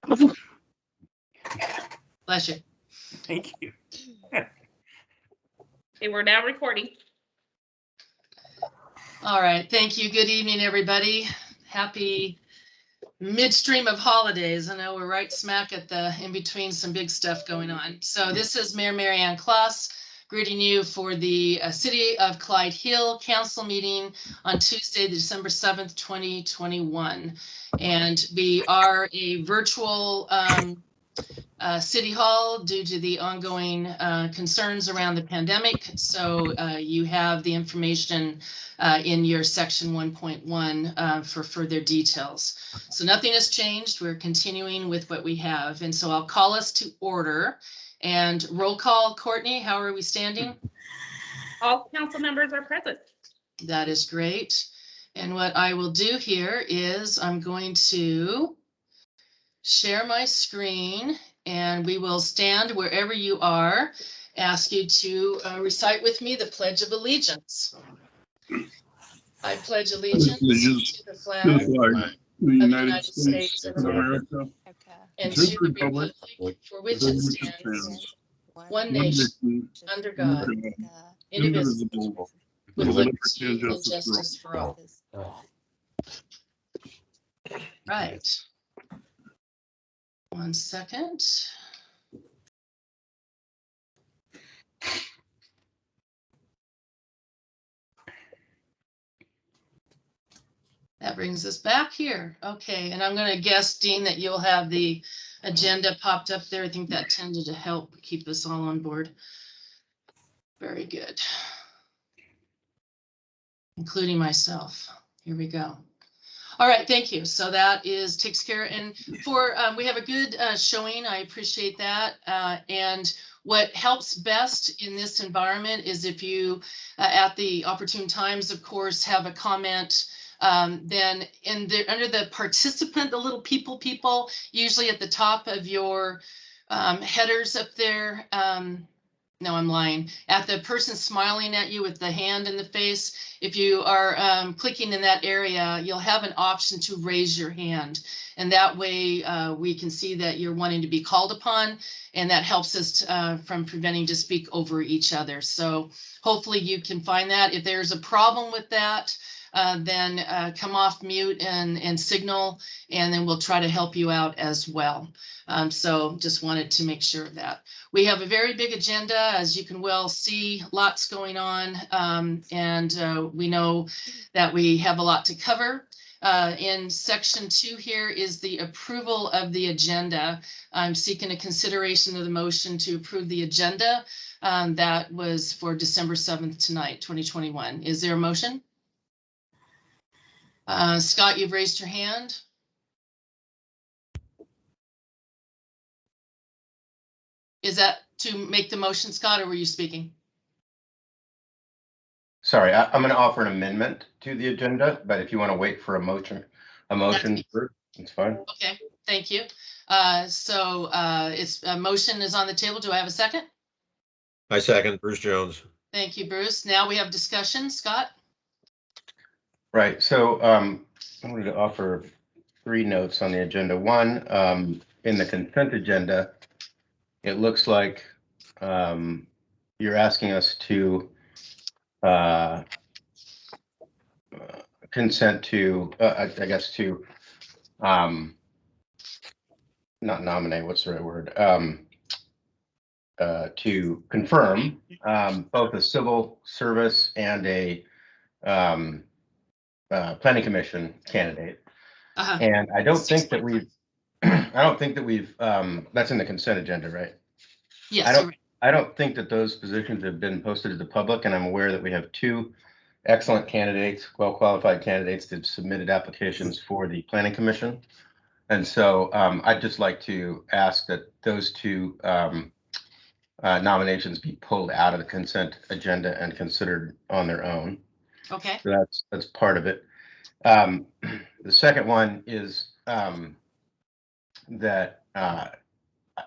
Bless you. Thank you. Okay, we're now recording. All right, thank you. Good evening, everybody. Happy midstream of holidays. I know we're right smack at the in between some big stuff going on. So this is Mayor Mary Ann Kloss greeting you for the City of Clyde Hill Council meeting on Tuesday, December 7th, 2021. And we are a virtual City Hall due to the ongoing concerns around the pandemic. So you have the information in your section 1.1 for further details. So nothing has changed. We're continuing with what we have. And so I'll call us to order and roll call. Courtney, how are we standing? All council members are present. That is great. And what I will do here is I'm going to share my screen and we will stand wherever you are. Ask you to recite with me the Pledge of Allegiance. I pledge allegiance to the flag of the United States of America and to the republic for which it stands, one nation, under God, indivisible, with liberty and justice for all. Right. 1 second. That brings us back here. Okay, and I'm going to guess, Dean, that you'll have the agenda popped up there. I think that tended to help keep us all on board. Very good. Including myself. Here we go. All right, thank you. So that takes care. And for we have a good showing. I appreciate that. And what helps best in this environment is if you, at the opportune times, of course, have a comment. Then under the participant, the little people, usually at the top of your headers up there. No, I'm lying. At the person smiling at you with the hand in the face, if you are clicking in that area, you'll have an option to raise your hand. And that way we can see that you're wanting to be called upon, and that helps us from preventing to speak over each other. So hopefully you can find that. If there's a problem with that, then come off mute and signal, and then we'll try to help you out as well. So just wanted to make sure of that. We have a very big agenda, as you can well see, lots going on, and we know that we have a lot to cover. In section 2 here is the approval of the agenda. I'm seeking a consideration of the motion to approve the agenda that was for December 7th tonight, 2021. Is there a motion? Scott, you've raised your hand. Is that to make the motion, Scott, or were you speaking? Sorry, I'm going to offer an amendment to the agenda, but if you want to wait for a motion first, it's fine. Okay, thank you. So it's a motion is on the table. Do I have a second? I second. Bruce Jones. Thank you, Bruce. Now we have discussion. Scott? Right, so I wanted to offer 3 notes on the agenda. One, in the consent agenda, it looks like you're asking us to consent to, I guess to not nominate, what's the right word? To confirm both a civil service and a planning commission candidate. And I don't think that we've, that's in the consent agenda, right? Yes. I don't think that those positions have been posted to the public, and I'm aware that we have 2 excellent candidates, well-qualified candidates that submitted applications for the planning commission. And so I'd just like to ask that those 2 nominations be pulled out of the consent agenda and considered on their own. Okay. So that's part of it. The second one is that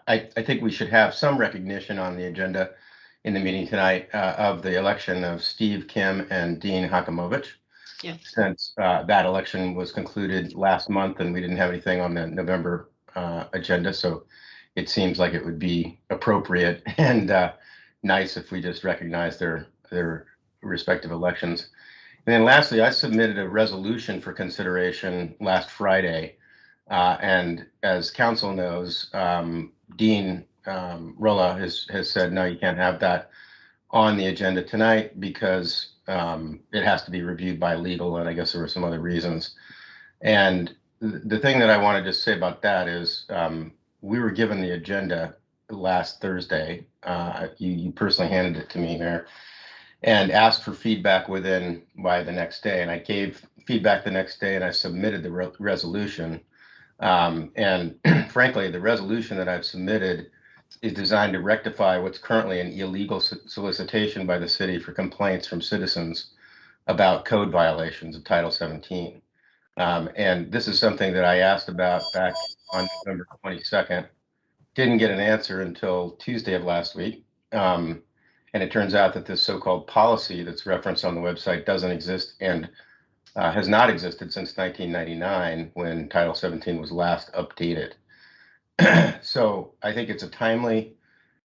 I think we should have some recognition on the agenda in the meeting tonight of the election of Steve Kim and Dean Hakimovich. Yeah. Since that election was concluded last month and we didn't have anything on the November agenda. So it seems like it would be appropriate and nice if we just recognize their respective elections. And then lastly, I submitted a resolution for consideration last Friday. And as council knows, Dean Rolla has said, no, you can't have that on the agenda tonight because it has to be reviewed by legal. And I guess there were some other reasons. And the thing that I wanted to say about that is we were given the agenda last Thursday. You personally handed it to me, Mayor, and asked for feedback by the next day. And I gave feedback the next day and I submitted the resolution. And frankly, the resolution that I've submitted is designed to rectify what's currently an illegal solicitation by the city for complaints from citizens about code violations of Title 17. And this is something that I asked about back on November 22nd. Didn't get an answer until Tuesday of last week. And it turns out that this so-called policy that's referenced on the website doesn't exist and has not existed since 1999 when Title 17 was last updated. So I think it's a timely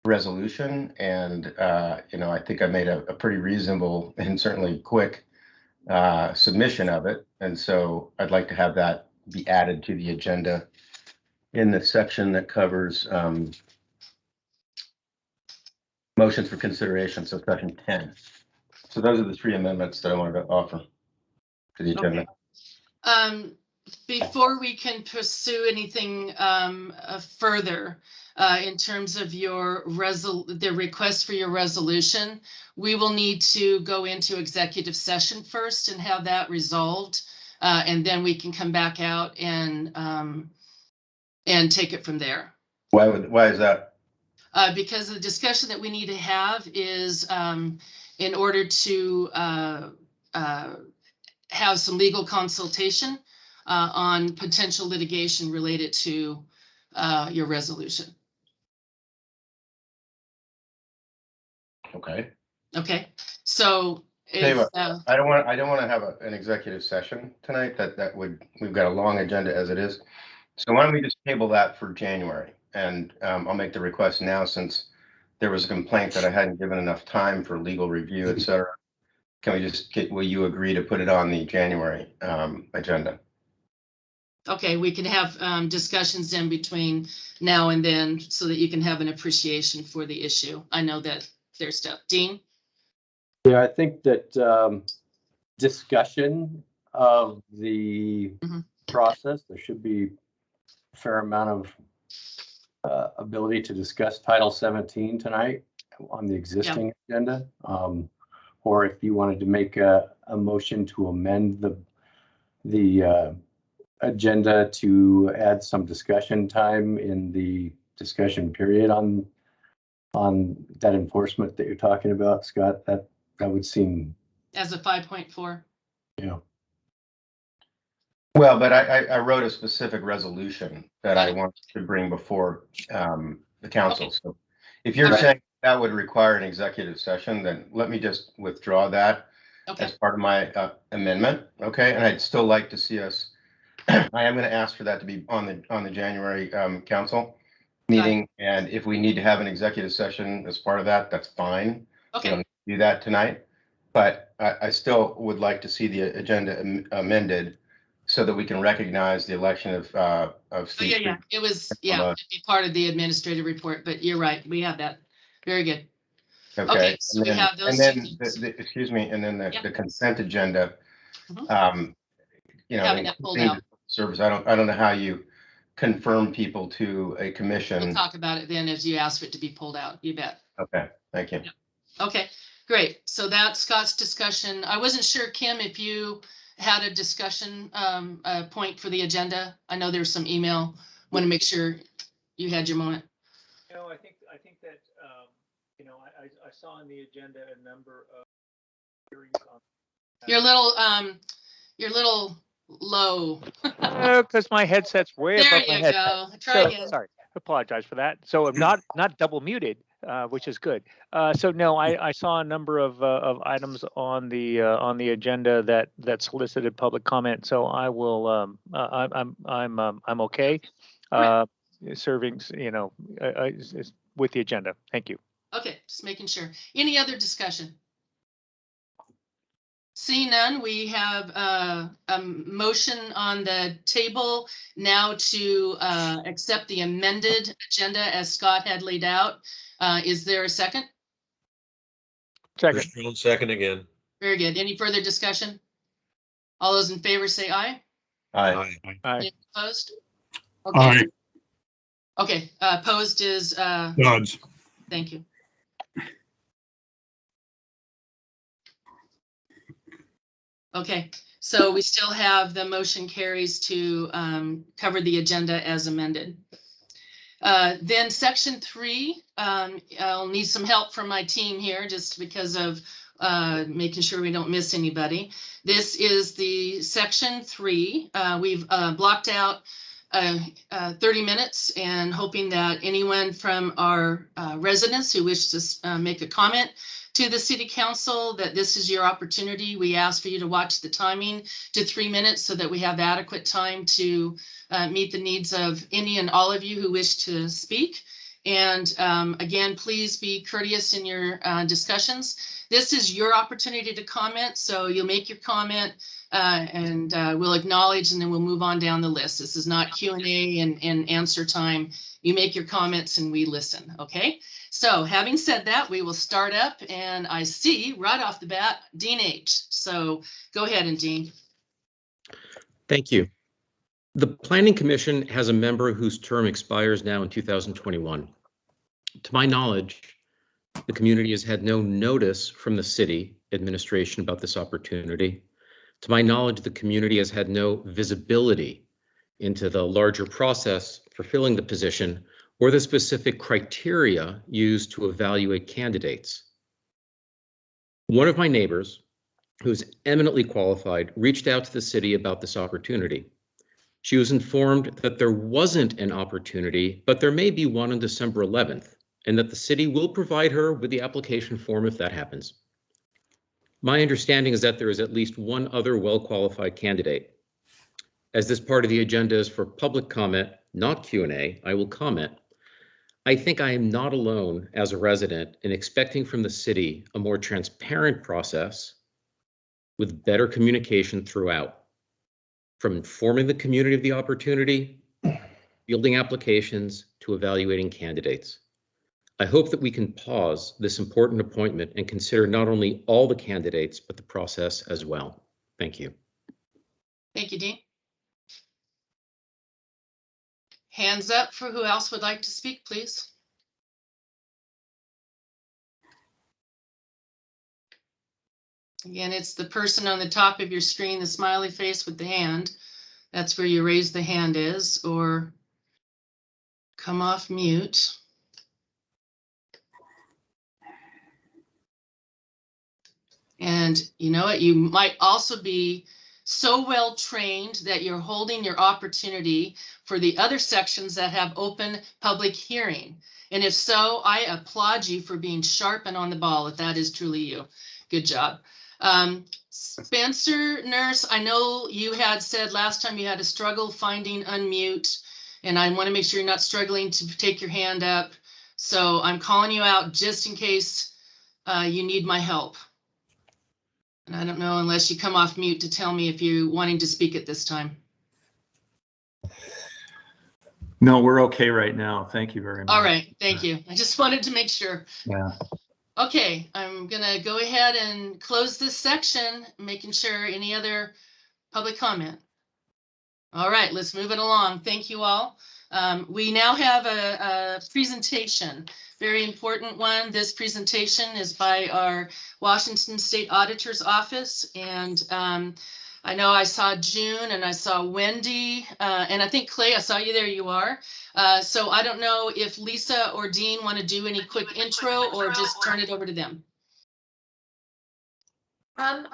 resolution, and I think I made a pretty reasonable and certainly quick submission of it, and so I'd like to have that be added to the agenda in the section that covers motions for consideration, so section 10. So those are the three amendments that I wanted to offer to the agenda. Before we can pursue anything further in terms of the request for your resolution, we will need to go into executive session first and have that resolved, and then we can come back out and take it from there. Why is that? Because the discussion that we need to have is in order to have some legal consultation on potential litigation related to your resolution. Okay. Okay, so Tell you if, what, I don't want to have an executive session tonight. We've got a long agenda as it is. So why don't we just table that for January? And I'll make the request now since there was a complaint that I hadn't given enough time for legal review, et cetera. Can we just will you agree to put it on the January agenda? okay, we can have discussions in between now and then so that you can have an appreciation for the issue. I know that there's stuff. Dean? Yeah, I think that discussion of the process, there should be a fair amount of ability to discuss Title 17 tonight on the existing agenda. Or if you wanted to make a motion to amend the agenda to add some discussion time in the discussion period on that enforcement that you're talking about, Scott, that would seem As a 5.4. Yeah. Well, but I wrote a specific resolution that I want to bring before the council. Okay. So if you're saying that would require an executive session, then let me just withdraw that as part of my amendment. Okay, and I'd still like to see us. I am going to ask for that to be on the January council meeting, and if we need to have an executive session as part of that, that's fine. Okay. We don't do that tonight, but I still would like to see the agenda amended so that we can recognize the election of Steve. Yeah. It was, it'd be part of the administrative report, but you're right. We have that. Very good. Okay, so we have those. And then excuse me, and then the consent agenda. Having that pulled out. Service. I don't know how you confirm people to a commission. We'll talk about it then as you ask for it to be pulled out. You bet. Okay, thank you. Okay, great. So that's Scott's discussion. I wasn't sure, Kim, if you had a discussion point for the agenda. I know there's some email. Want to make sure you had your moment. No, I think that I saw on the agenda a number of hearings on. You're a little low. Because my headset's way There above my you head. go. Try again. Sorry, apologize for that. So I'm not double muted, which is good. So no, I saw a number of items on the agenda that solicited public comment. So I will I'm okay. serving, with the agenda. Thank you. Okay, just making sure. Any other discussion? Seeing none, we have a motion on the table now to accept the amended agenda as Scott had laid out. Is there a second? Second. Bruce Jones, second again. Very good. Any further discussion? All those in favor say aye. Aye. Aye. Any opposed? Okay. Aye. Okay, opposed is, Dodds. thank you. Okay, so we still have the motion carries to cover the agenda as amended. Then section 3, I'll need some help from my team here just because of making sure we don't miss anybody. This is the section 3. We've blocked out 30 minutes and hoping that anyone from our residents who wish to make a comment to the city council, that this is your opportunity. We ask for you to watch the timing to 3 minutes so that we have adequate time to meet the needs of any and all of you who wish to speak. And again, please be courteous in your discussions. This is your opportunity to comment, so you'll make your comment and we'll acknowledge, and then we'll move on down the list. This is not Q&A and answer time. You make your comments and we listen, okay? So having said that, we will start up, and I see right off the bat, Dean H. So go ahead, and Dean. Thank you. The Planning Commission has a member whose term expires now in 2021. To my knowledge, the community has had no notice from the city administration about this opportunity. To my knowledge, the community has had no visibility into the larger process for filling the position or the specific criteria used to evaluate candidates. One of my neighbors, who's eminently qualified, reached out to the city about this opportunity. She was informed that there wasn't an opportunity, but there may be one on December 11th, and that the city will provide her with the application form if that happens. My understanding is that there is at least one other well-qualified candidate. As this part of the agenda is for public comment, not Q&A, I will comment. I think I am not alone as a resident in expecting from the city a more transparent process with better communication throughout, from informing the community of the opportunity, fielding applications, to evaluating candidates. I hope that we can pause this important appointment and consider not only all the candidates, but the process as well. Thank you. Thank you, Dean. Hands up for who else would like to speak, please. Again, it's the person on the top of your screen, the smiley face with the hand. That's where you raise the hand is, or come off mute. And you know what, you might also be so well trained that you're holding your opportunity for the other sections that have open public hearing. And if so, I applaud you for being sharp and on the ball, if that is truly you. Good job. Spencer Nurse, I know you had said last time you had a struggle finding unmute, and I want to make sure you're not struggling to take your hand up. So I'm calling you out just in case you need my help. And I don't know unless you come off mute to tell me if you're wanting to speak at this time. No, we're okay right now. Thank you very much. All right, thank you. I just wanted to make sure. Yeah. Okay, I'm gonna go ahead and close this section, making sure any other public comment. All right, let's move it along. Thank you all. We now have a presentation, very important one. This presentation is by our Washington State Auditor's Office, and I know I saw June and I saw Wendy, and I think Clay, I saw you there, you are. So I don't know if Lisa or Dean want to do any quick intro or just turn it over to them. I'm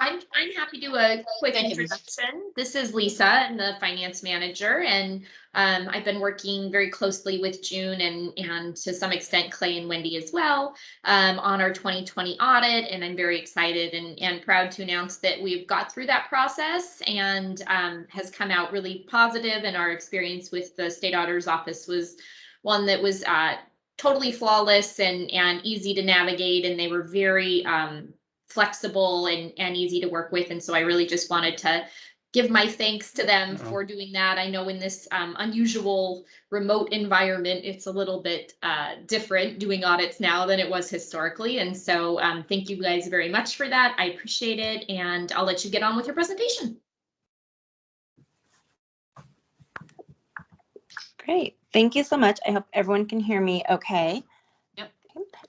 happy to do a quick Thank you, Lisa. introduction. This is Lisa, I'm the finance manager, and I've been working very closely with June and to some extent Clay and Wendy as well on our 2020 audit. And I'm very excited and proud to announce that we've got through that process and has come out really positive. And our experience with the state auditor's office was one that was totally flawless and easy to navigate, and they were very flexible and easy to work with. And so I really just wanted to give my thanks to them for doing that. I know in this unusual remote environment, it's a little bit different doing audits now than it was historically. And so thank you guys very much for that. I appreciate it. And I'll let you get on with your presentation. Great. Thank you so much. I hope everyone can hear me okay. Yep.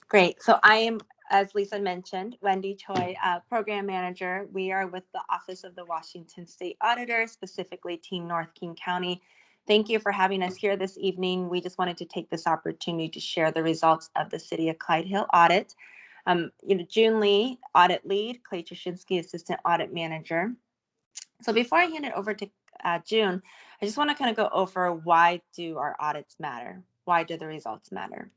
Great. So I am, as Lisa mentioned, Wendy Choi, Program Manager. We are with the Office of the Washington State Auditor, specifically Team North King County. Thank you for having us here this evening. We just wanted to take this opportunity to share the results of the City of Clyde Hill audit. June Lee, Audit Lead, Clay Trzynski, Assistant Audit Manager. So before I hand it over to June, I just want to kind of go over why do our audits matter? Why do the results matter?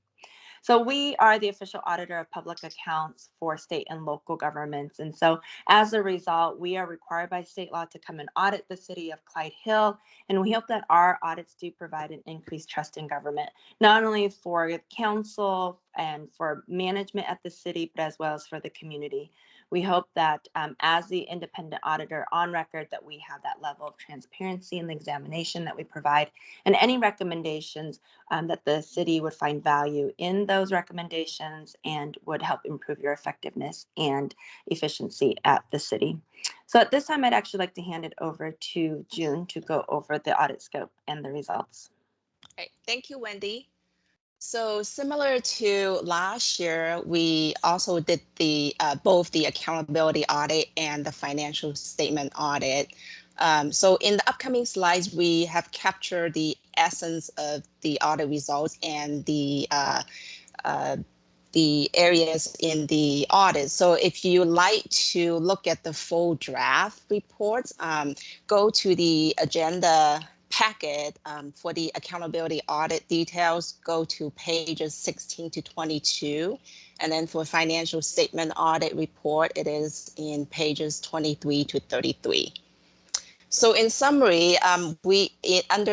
So we are the official auditor of public accounts for state and local governments. And so as a result, we are required by state law to come and audit the City of Clyde Hill. And we hope that our audits do provide an increased trust in government, not only for council and for management at the city, but as well as for the community. We hope that as the independent auditor on record, that we have that level of transparency in the examination that we provide, and any recommendations that the city would find value in those recommendations and would help improve your effectiveness and efficiency at the city. So at this time, I'd actually like to hand it over to June to go over the audit scope and the results. Okay, thank you, Wendy. So similar to last year, we also did the both the accountability audit and the financial statement audit. So in the upcoming slides, we have captured the essence of the audit results and the areas in the audit. So if you like to look at the full draft reports, go to the agenda packet for the accountability audit details, go to pages 16 to 22. And then for financial statement audit report, it is in pages 23 to 33. So in summary, under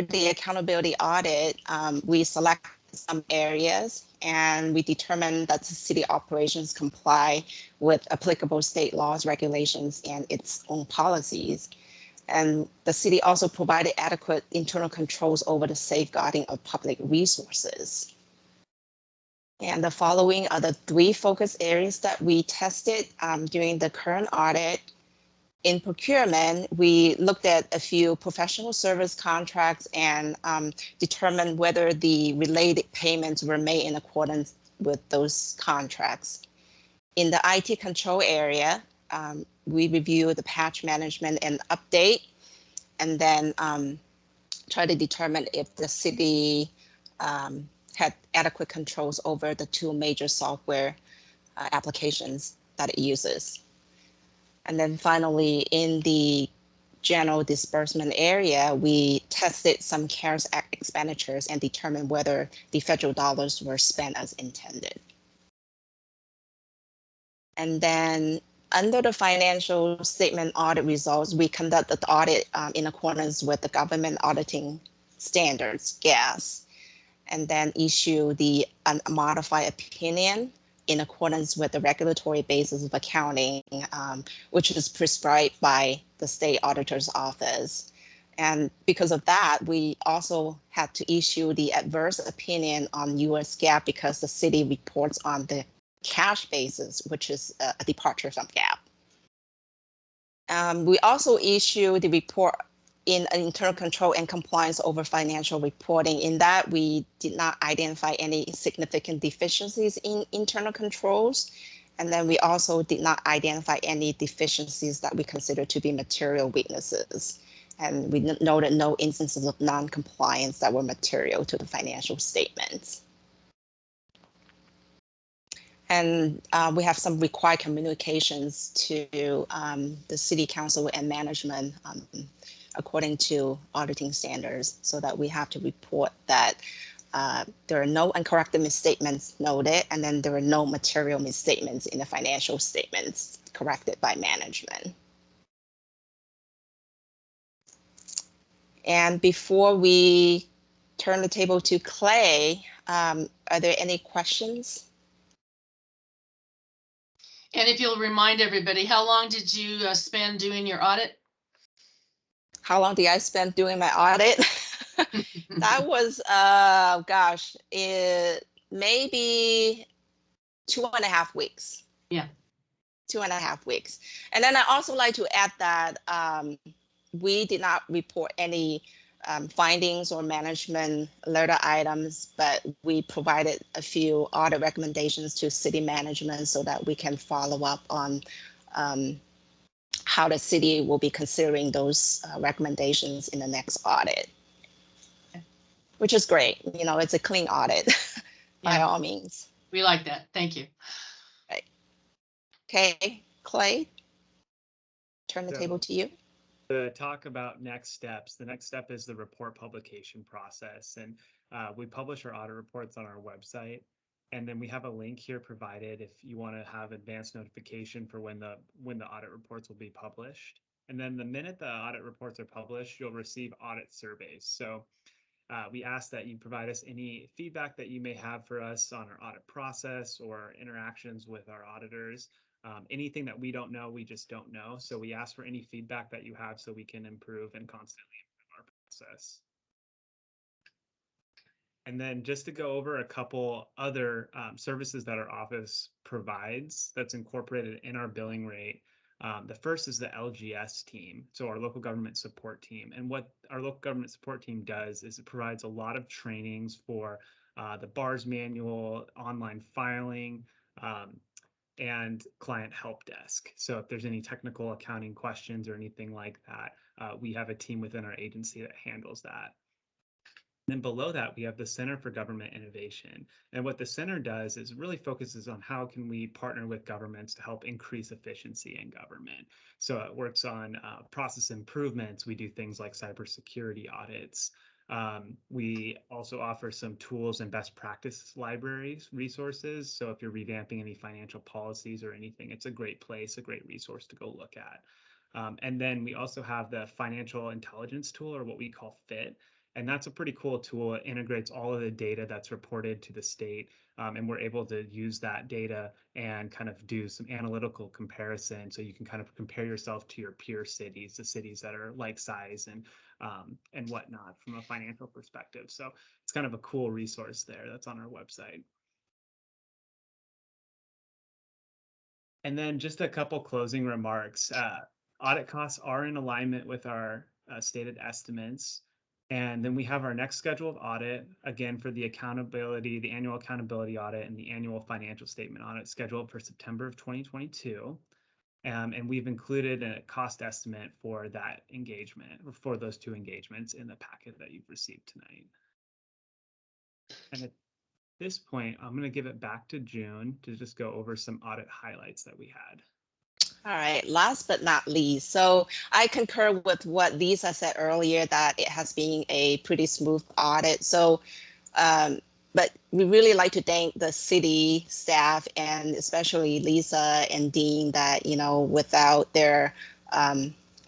the accountability audit, we select some areas and we determine that the city operations comply with applicable state laws, regulations, and its own policies. And the city also provided adequate internal controls over the safeguarding of public resources. And the following are the 3 focus areas that we tested during the current audit. In procurement, we looked at a few professional service contracts and determined whether the related payments were made in accordance with those contracts. In the IT control area, we reviewed the patch management and update, and then try to determine if the city had adequate controls over the 2 major software applications that it uses. And then finally, in the general disbursement area, we tested some CARES Act expenditures and determined whether the federal dollars were spent as intended. And then under the financial statement audit results, we conducted the audit in accordance with the government auditing standards, GAS, and then issue the unmodified opinion in accordance with the regulatory basis of accounting, which is prescribed by the state auditor's office. And because of that, we also had to issue the adverse opinion on US GAAP because the city reports on the cash basis, which is a departure from GAAP. We also issue the report in internal control and compliance over financial reporting. In that, we did not identify any significant deficiencies in internal controls. And then we also did not identify any deficiencies that we consider to be material weaknesses. And we noted no instances of non-compliance that were material to the financial statements. And we have some required communications to the city council and management according to auditing standards, so that we have to report that there are no uncorrected misstatements noted, and then there are no material misstatements in the financial statements corrected by management. And before we turn the table to Clay, are there any questions? And if you'll remind everybody, how long did you spend doing your audit? How long did I spend doing my audit? That was, gosh, maybe 2.5 weeks. Yeah. 2.5 weeks. And then I also like to add that we did not report any findings or management alert items, but we provided a few audit recommendations to city management so that we can follow up on how the city will be considering those recommendations in the next audit, which is great. You know, it's a clean audit by all means. We like that. Thank you. Right. Okay, Clay, turn the table to you. To talk about next steps, the next step is the report publication process. And we publish our audit reports on our website. And then we have a link here provided if you want to have advanced notification for when the audit reports will be published. And then the minute the audit reports are published, you'll receive audit surveys. So we ask that you provide us any feedback that you may have for us on our audit process or interactions with our auditors. Anything that we don't know, we just don't know. So we ask for any feedback that you have so we can improve and constantly improve our process. And then just to go over a couple other services that our office provides that's incorporated in our billing rate. The first is the LGS team, so our local government support team. And what our local government support team does is it provides a lot of trainings for the BARS manual, online filing, and client help desk. So if there's any technical accounting questions or anything like that, we have a team within our agency that handles that. And then below that, we have the Center for Government Innovation. And what the center does is really focuses on how can we partner with governments to help increase efficiency in government. So it works on process improvements. We do things like cybersecurity audits. We also offer some tools and best practice libraries resources. So if you're revamping any financial policies or anything, it's a great place, a great resource to go look at. And then we also have the financial intelligence tool, or what we call FIT. And that's a pretty cool tool. It integrates all of the data that's reported to the state, and we're able to use that data and kind of do some analytical comparison. So you can kind of compare yourself to your peer cities, the cities that are like size and whatnot from a financial perspective. So it's kind of a cool resource there that's on our website. And then just a couple closing remarks. Audit costs are in alignment with our stated estimates. And then we have our next scheduled audit, again, for the accountability, the annual accountability audit and the annual financial statement audit scheduled for September of 2022. And we've included a cost estimate for that engagement, or for those two engagements, in the packet that you've received tonight. And at this point, I'm going to give it back to June to just go over some audit highlights that we had. All right, last but not least, so I concur with what Lisa said earlier, that it has been a pretty smooth audit. So, but we really like to thank the city staff and especially Lisa and Dean that, you know, without their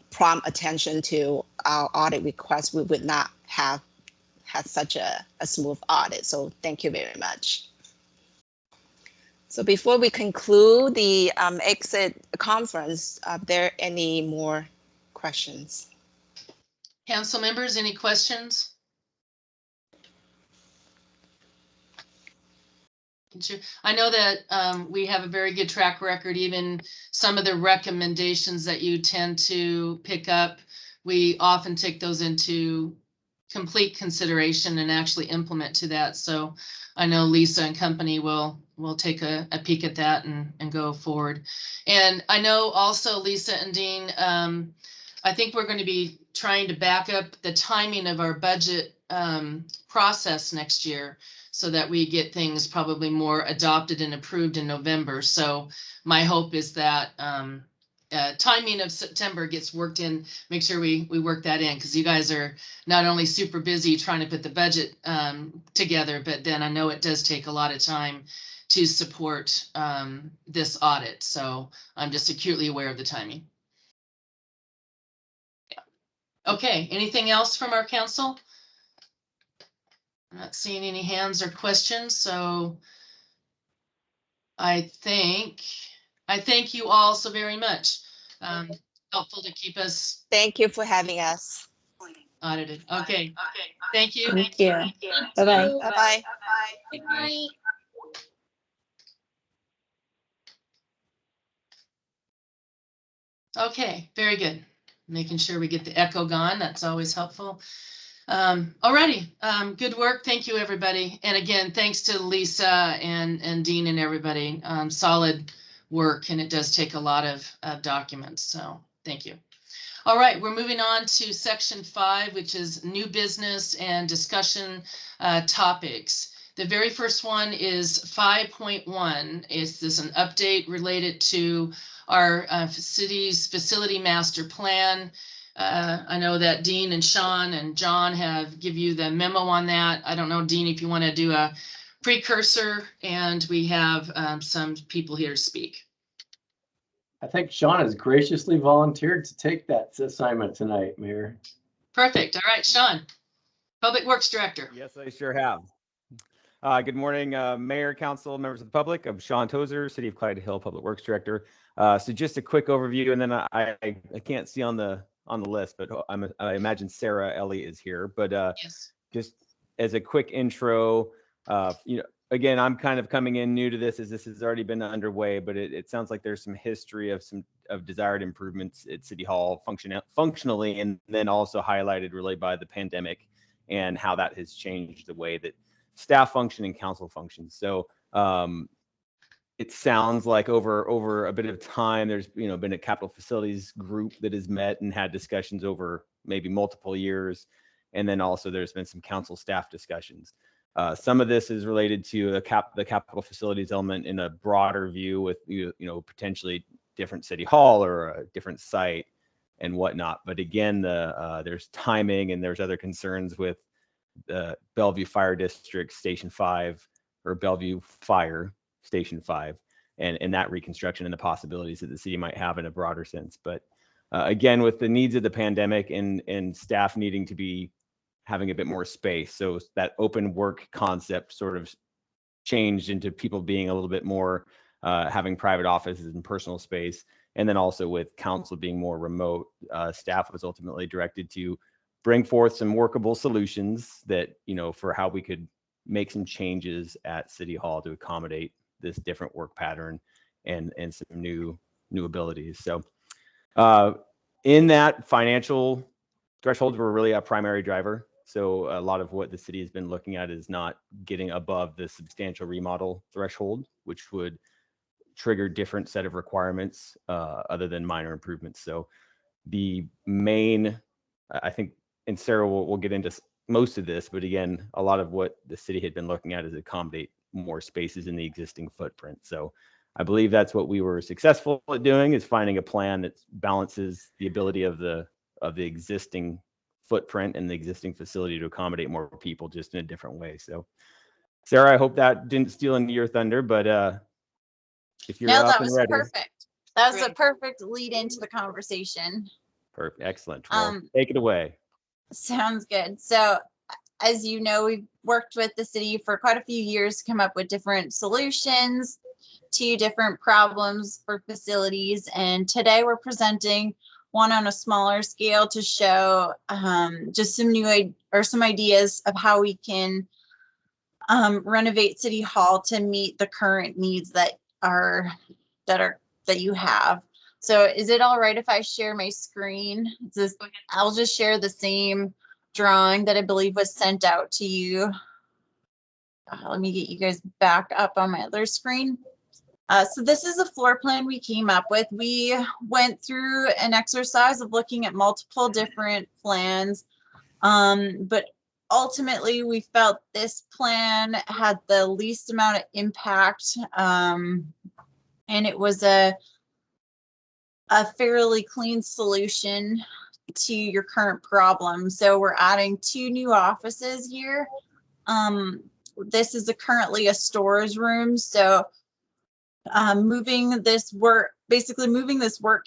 prompt attention to our audit requests, we would not have had such a smooth audit. So thank you very much. So before we conclude the exit conference, are there any more questions? Council members, any questions? I know that we have a very good track record, even some of the recommendations that you tend to pick up, we often take those into complete consideration and actually implement to that. So I know Lisa and company will take a peek at that and go forward. And I know also Lisa and Dean, I think we're going to be trying to back up the timing of our budget process next year so that we get things probably more adopted and approved in November. So my hope is that timing of September gets worked in, make sure we work that in, because you guys are not only super busy trying to put the budget together, but then I know it does take a lot of time to support this audit. So I'm just acutely aware of the timing. Yeah. Okay, anything else from our council? I'm not seeing any hands or questions, so I thank you all so very much. Helpful to keep us Thank you for having us. audited. Okay, thank you. Thank you. Bye-bye. Bye-bye. Good night. Okay, very good. Making sure we get the echo gone. That's always helpful. Alrighty, good work. Thank you, everybody. And again, thanks to Lisa and Dean and everybody. Solid work, and it does take a lot of documents. So thank you. All right, we're moving on to section 5, which is new business and discussion topics. The very first one is 5.1. Is this an update related to our city's facility master plan? I know that Dean and Sean and John have give you the memo on that. I don't know, Dean, if you want to do a precursor, and we have some people here to speak. I think Sean has graciously volunteered to take that assignment tonight, Mayor. Perfect. All right, Sean, Public Works Director. Yes, I sure have. Good morning, Mayor, Council, members of the public. I'm Sean Tozer, City of Clyde Hill Public Works Director. So just a quick overview, and then I can't see on the list, but I imagine Sarah Ellie is here. But Yes. Just as a quick intro, again, I'm kind of coming in new to this, as this has already been underway, but it sounds like there's some history of desired improvements at City Hall functionally, and then also highlighted really by the pandemic and how that has changed the way that staff function and council functions. So it sounds like over a bit of time, there's been a capital facilities group that has met and had discussions over maybe multiple years, and then also there's been some council staff discussions. Some of this is related to the capital facilities element in a broader view with potentially different city hall or a different site and whatnot. But again, there's timing and there's other concerns with the Bellevue Fire District Station 5 or Bellevue Fire Station 5 and that reconstruction and the possibilities that the city might have in a broader sense. But again, with the needs of the pandemic and staff needing to be having a bit more space. So that open work concept sort of changed into people being a little bit more having private offices and personal space. And then also with council being more remote, staff was ultimately directed to bring forth some workable solutions that, for how we could make some changes at City Hall to accommodate this different work pattern and some new abilities. So in that, financial thresholds were really a primary driver. So a lot of what the city has been looking at is not getting above the substantial remodel threshold, which would trigger different set of requirements other than minor improvements. So the main, I think, and Sarah will get into most of this, but again, a lot of what the city had been looking at is accommodate more spaces in the existing footprint. So I believe that's what we were successful at doing, is finding a plan that balances the ability of the existing footprint and the existing facility to accommodate more people, just in a different way. So Sarah, I hope that didn't steal into your thunder, but if you're up and ready. Perfect. That was a perfect lead into the conversation. Perfect. Excellent. Well, take it away. Sounds good. So as you know, we've worked with the city for quite a few years to come up with different solutions to different problems for facilities. And today we're presenting one on a smaller scale to show just some ideas of how we can renovate City Hall to meet the current needs that you have. So is it all right if I share my screen? I'll just share the same drawing that I believe was sent out to you. Let me get you guys back up on my other screen. So this is a floor plan we came up with. We went through an exercise of looking at multiple different plans, but ultimately we felt this plan had the least amount of impact, and it was a fairly clean solution to your current problem. So we're adding 2 new offices here. This is currently a storage room. So moving this work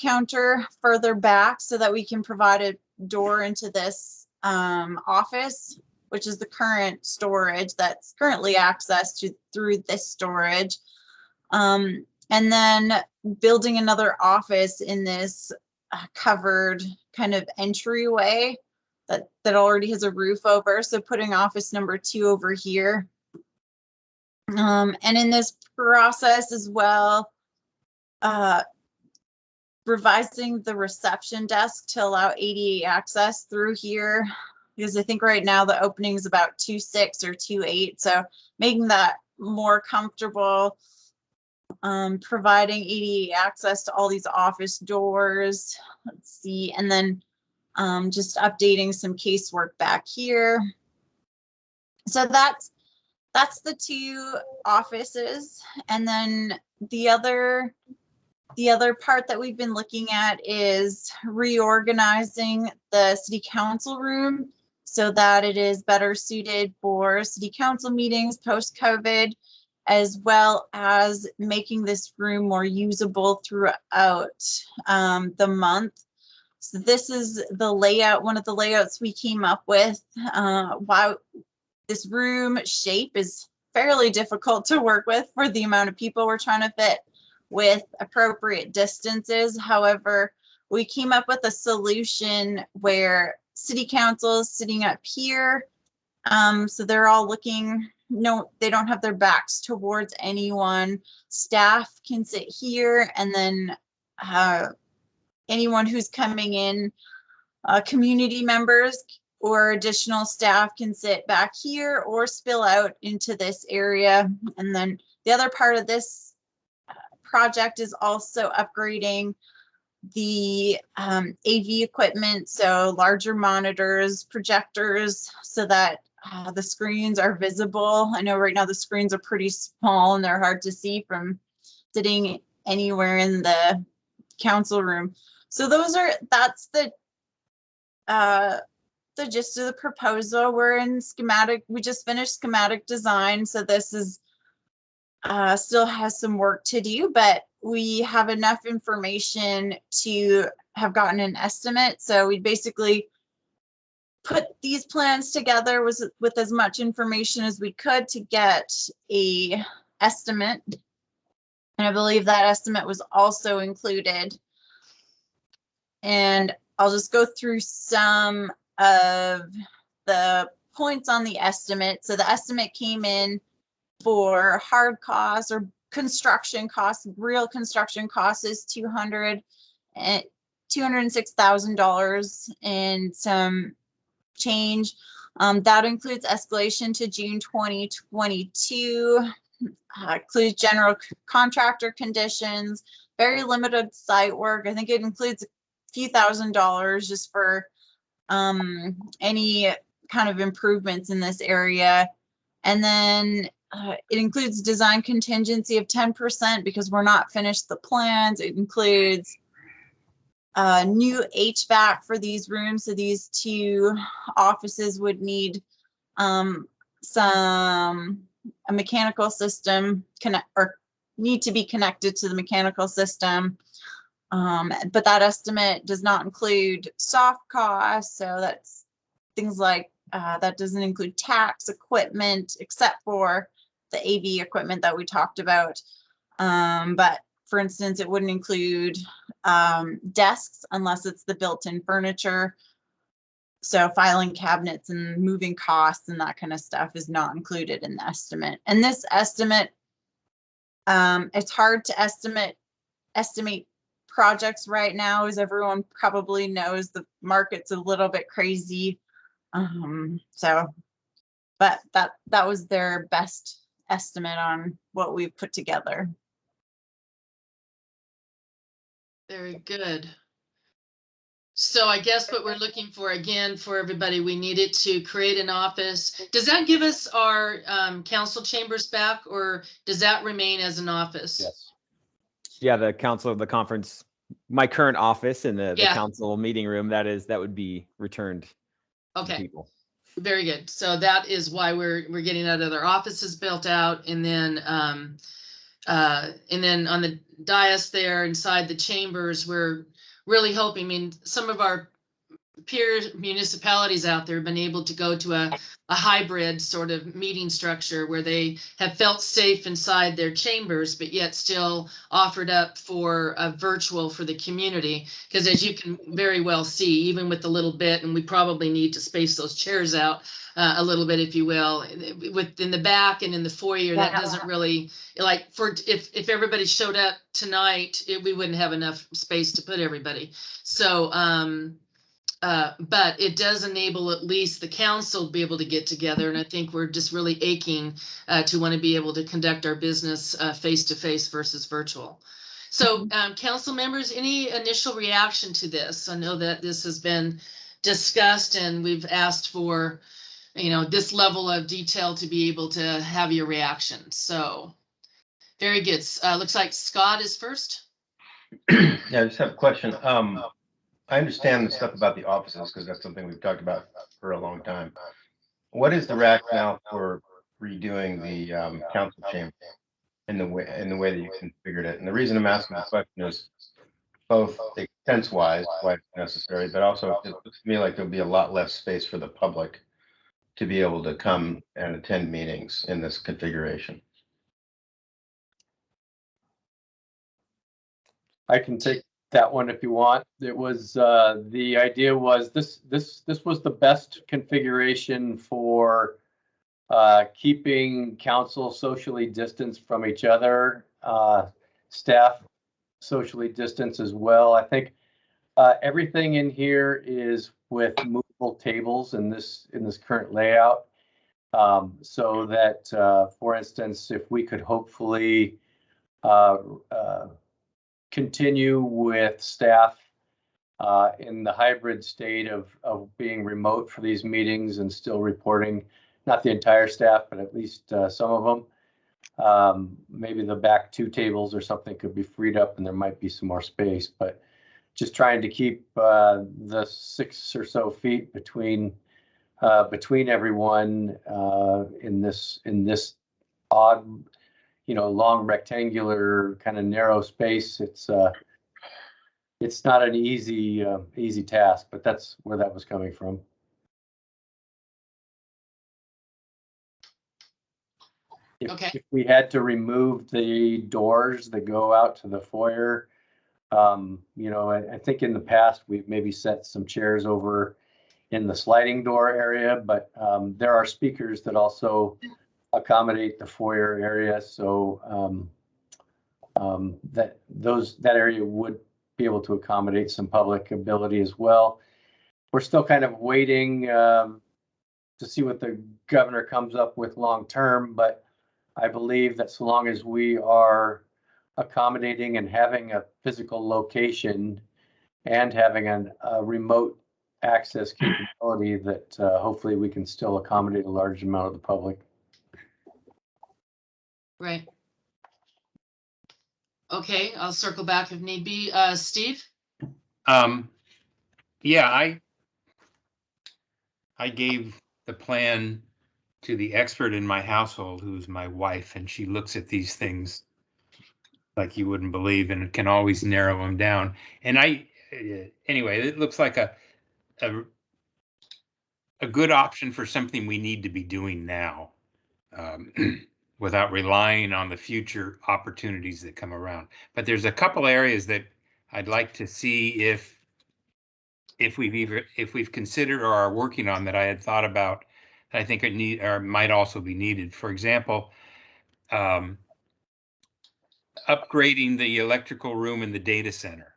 counter further back so that we can provide a door into this office, which is the current storage that's currently accessed through this storage. And then building another office in this covered kind of entryway that already has a roof over. So putting office number 2 over here. And in this process as well, revising the reception desk to allow ADA access through here, because I think right now the opening is about 2.6 or 2.8. So making that more comfortable, providing ADA access to all these office doors. Let's see, and then just updating some casework back here. So that's the 2 offices. And then the other part that we've been looking at is reorganizing the city council room so that it is better suited for city council meetings post-COVID, as well as making this room more usable throughout the month. So this is the layout, one of the layouts we came up with. Wow, this room shape is fairly difficult to work with for the amount of people we're trying to fit with appropriate distances. However, we came up with a solution where city council is sitting up here. So they're all looking, no, they don't have their backs towards anyone. Staff can sit here, and then anyone who's coming in, community members or additional staff can sit back here or spill out into this area. And then the other part of this project is also upgrading the AV equipment, so larger monitors, projectors, so that the screens are visible. I know right now the screens are pretty small and they're hard to see from sitting anywhere in the council room. So that's the gist of the proposal. We're in schematic, we just finished schematic design, so this is still has some work to do, but we have enough information to have gotten an estimate. So we basically put these plans together with as much information as we could to get a estimate. And I believe that estimate was also included. And I'll just go through some of the points on the estimate. So the estimate came in for hard costs or construction costs, real construction costs is $206,000 and some change. That includes escalation to June 2022, includes general contractor conditions, very limited site work. I think it includes a few $1,000s just for any kind of improvements in this area. And then it includes design contingency of 10% because we're not finished the plans. It includes new HVAC for these rooms. So these 2 offices would need a mechanical system need to be connected to the mechanical system. But that estimate does not include soft costs. So that's things like that doesn't include tax equipment, except for the AV equipment that we talked about. But for instance, it wouldn't include desks unless it's the built-in furniture. So filing cabinets and moving costs and that kind of stuff is not included in the estimate. And this estimate, it's hard to estimate projects right now, as everyone probably knows. The market's a little bit crazy. But that was their best estimate on what we've put together. Very good. So I guess what we're looking for, again, for everybody, we needed to create an office. Does that give us our council chambers back, or does that remain as an office? Yes. Yeah, the council, the conference, my current office in the Yeah. council meeting room, that would be returned to Okay, people. very good. So that is why we're getting that other offices built out, and then on the dais there inside the chambers, we're really hoping, I mean, some of our peer municipalities out there have been able to go to a hybrid sort of meeting structure where they have felt safe inside their chambers, but yet still offered up for a virtual for the community. Because as you can very well see, even with the little bit, and we probably need to space those chairs out a little bit, if you will, in the back and in the foyer, that doesn't really, like, for if everybody showed up tonight, we wouldn't have enough space to put everybody. So but it does enable at least the council to be able to get together. And I think we're just really aching to want to be able to conduct our business face to face versus virtual. So council members, any initial reaction to this? I know that this has been discussed and we've asked for, you know, this level of detail to be able to have your reaction. So very good. Looks like Scott is first. Yeah, I just have a question. I understand the stuff about the offices because that's something we've talked about for a long time. What is the rationale for redoing the council chamber in the way that you configured it? And the reason I'm asking the question is both expense-wise, why it's necessary, but also it looks to me like there'll be a lot less space for the public to be able to come and attend meetings in this configuration. I can take that one if you want. It was the idea was this was the best configuration for keeping council socially distanced from each other, staff socially distanced as well. I think everything in here is with movable tables in this current layout, so that for instance, if we could hopefully continue with staff in the hybrid state of being remote for these meetings and still reporting, not the entire staff, but at least some of them. Maybe the back two tables or something could be freed up and there might be some more space, but just trying to keep the 6 or so feet between everyone in this odd, you know, long rectangular kind of narrow space. It's not an easy task, but that's where that was coming from. If we had to remove the doors that go out to the foyer, you know, I think in the past we've maybe set some chairs over in the sliding door area, but there are speakers that also accommodate the foyer area, so that area would be able to accommodate some public ability as well. We're still kind of waiting to see what the governor comes up with long term, but I believe that so long as we are accommodating and having a physical location and having a remote access capability, that hopefully we can still accommodate a large amount of the public. Right. Okay, I'll circle back if need be. Steve? Yeah, I gave the plan to the expert in my household, who's my wife, and she looks at these things like you wouldn't believe and can always narrow them down. And anyway, it looks like a good option for something we need to be doing now, without relying on the future opportunities that come around. But there's a couple areas that I'd like to see if we've considered or are working on that I had thought about that I think it need or might also be needed. For example, upgrading the electrical room in the data center,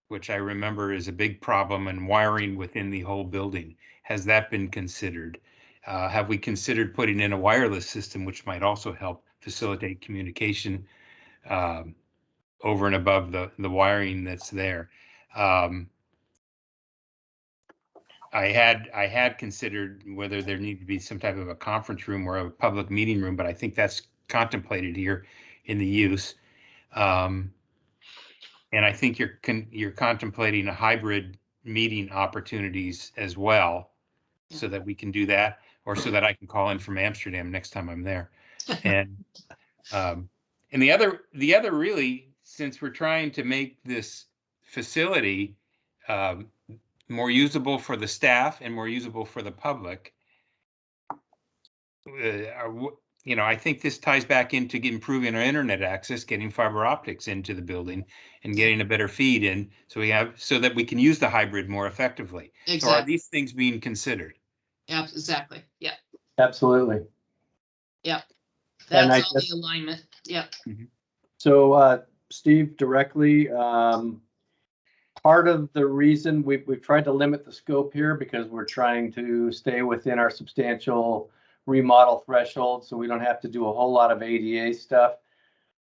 which I remember is a big problem, and wiring within the whole building. Has that been considered? Have we considered putting in a wireless system, which might also help facilitate communication over and above the wiring that's there? I had considered whether there needed to be some type of a conference room or a public meeting room, but I think that's contemplated here in the use. And I think you're contemplating a hybrid meeting opportunities as well, so that we can do that, or so that I can call in from Amsterdam next time I'm there. And the other really, since we're trying to make this facility more usable for the staff and more usable for the public, I think this ties back into improving our internet access, getting fiber optics into the building, and getting a better feed in, so that we can use the hybrid more effectively. Exactly. So are these things being considered? Yeah, exactly. Yeah. Absolutely. Yeah. And That's all the alignment. Yeah. So, Steve, directly, part of the reason we've tried to limit the scope here because we're trying to stay within our substantial remodel threshold, so we don't have to do a whole lot of ADA stuff.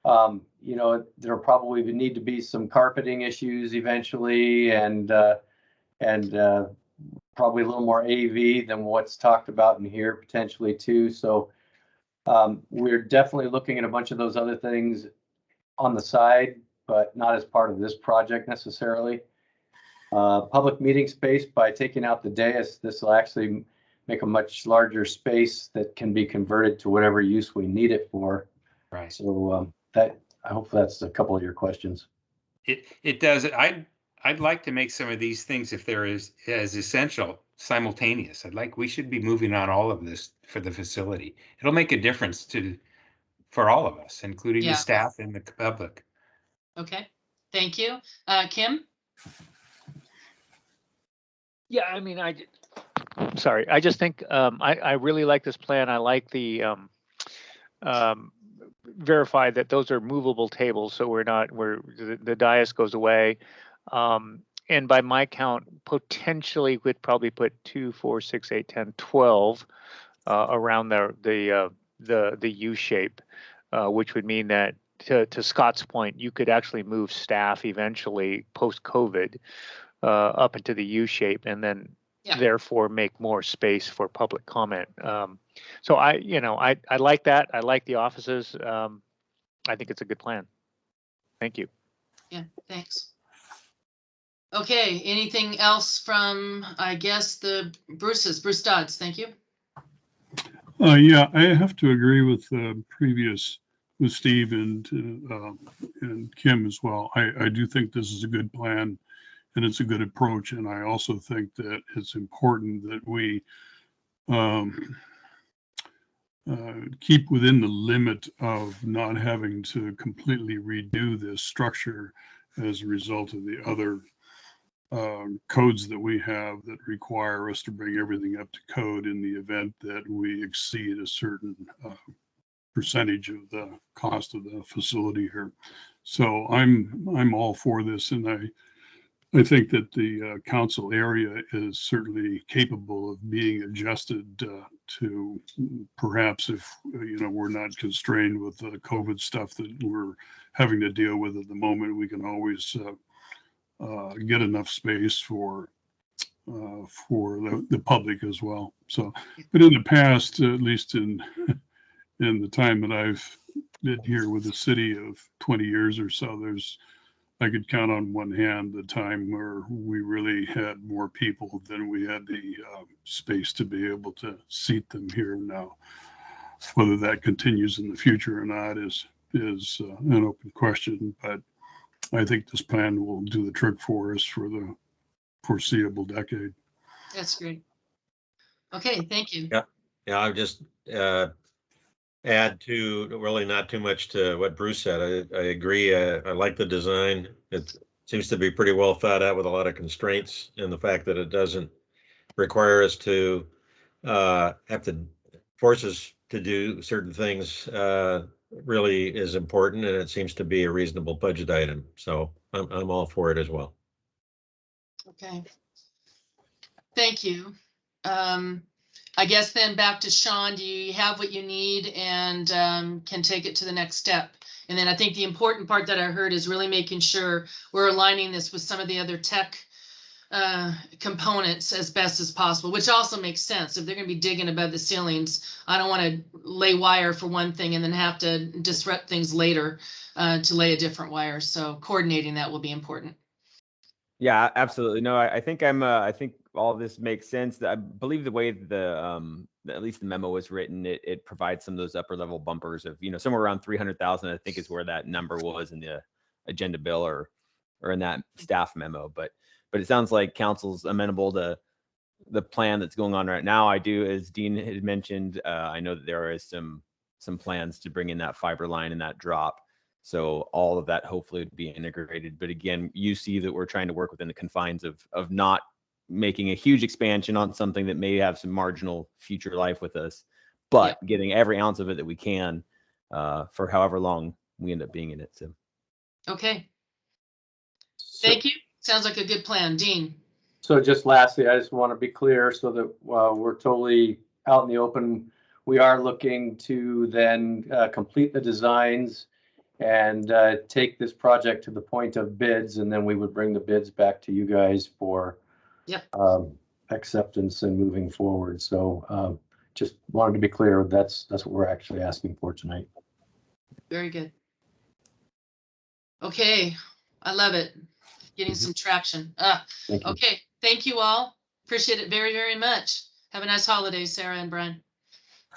There'll probably need to be some carpeting issues eventually, and probably a little more AV than what's talked about in here potentially too. So we're definitely looking at a bunch of those other things on the side, but not as part of this project necessarily. Public meeting space, by taking out the dais, this will actually make a much larger space that can be converted to whatever use we need it for. Right. So I hope that's a couple of your questions. It does. I'd like to make some of these things, if they're as essential, simultaneous. We should be moving on all of this for the facility. It'll make a difference for all of us, including the staff and the public. Okay, thank you. Kim? Yeah, I mean, sorry, I just think I really like this plan. I like the verify that those are movable tables, so the dais goes away. And by my count, potentially we'd probably put 2, 4, 6, 8, 10, 12 around the U shape, which would mean that to Scott's point, you could actually move staff eventually post-COVID up into the U shape, and then therefore make more space for public comment. So I like that. I like the offices. I think it's a good plan. Thank you. Yeah, thanks. Okay, anything else from, I guess, the Bruce Dodds? Thank you. Yeah, I have to agree with with Steve and Kim as well. I do think this is a good plan and it's a good approach. And I also think that it's important that we keep within the limit of not having to completely redo this structure as a result of the other codes that we have that require us to bring everything up to code in the event that we exceed a certain percentage of the cost of the facility here. So I'm all for this, and I think that the council area is certainly capable of being adjusted to perhaps if we're not constrained with the COVID stuff that we're having to deal with at the moment. We can always get enough space for the public as well. So, but in the past, at least in the time that I've been here with the city of 20 years or so, I could count on one hand the time where we really had more people than we had the space to be able to seat them here now. Whether that continues in the future or not is an open question, but I think this plan will do the trick for us for the foreseeable decade. That's great. Okay, thank you. Yeah, I'll just add to, really not too much to what Bruce said. I agree. I like the design. It seems to be pretty well thought out with a lot of constraints, and the fact that it doesn't require us to have to force us to do certain things really is important, and it seems to be a reasonable budget item. So I'm all for it as well. Okay. Thank you. I guess then back to Sean, do you have what you need and can take it to the next step? And then I think the important part that I heard is really making sure we're aligning this with some of the other tech components as best as possible, which also makes sense. If they're going to be digging above the ceilings, I don't want to lay wire for one thing and then have to disrupt things later to lay a different wire. So coordinating that will be important. Yeah, absolutely. No, I think I think all this makes sense. I believe the way at least the memo was written, it provides some of those upper level bumpers of, somewhere around 300,000, I think is where that number was in the agenda bill or in that staff memo. But it sounds like council's amenable to the plan that's going on right now. I do, as Dean had mentioned, I know that there is some plans to bring in that fiber line and that drop. So all of that hopefully would be integrated. But again, you see that we're trying to work within the confines of not making a huge expansion on something that may have some marginal future life with us, but getting every ounce of it that we can for however long we end up being in it. So. Okay. Thank you. Sounds like a good plan. Dean. So just lastly, I just want to be clear so that we're totally out in the open. We are looking to then complete the designs and take this project to the point of bids, and then we would bring the bids back to you guys for acceptance and moving forward. So just wanted to be clear, that's what we're actually asking for tonight. Very good. Okay, I love it. Getting some traction. Okay, thank you all. Appreciate it very, very much. Have a nice holiday, Sarah and Brian.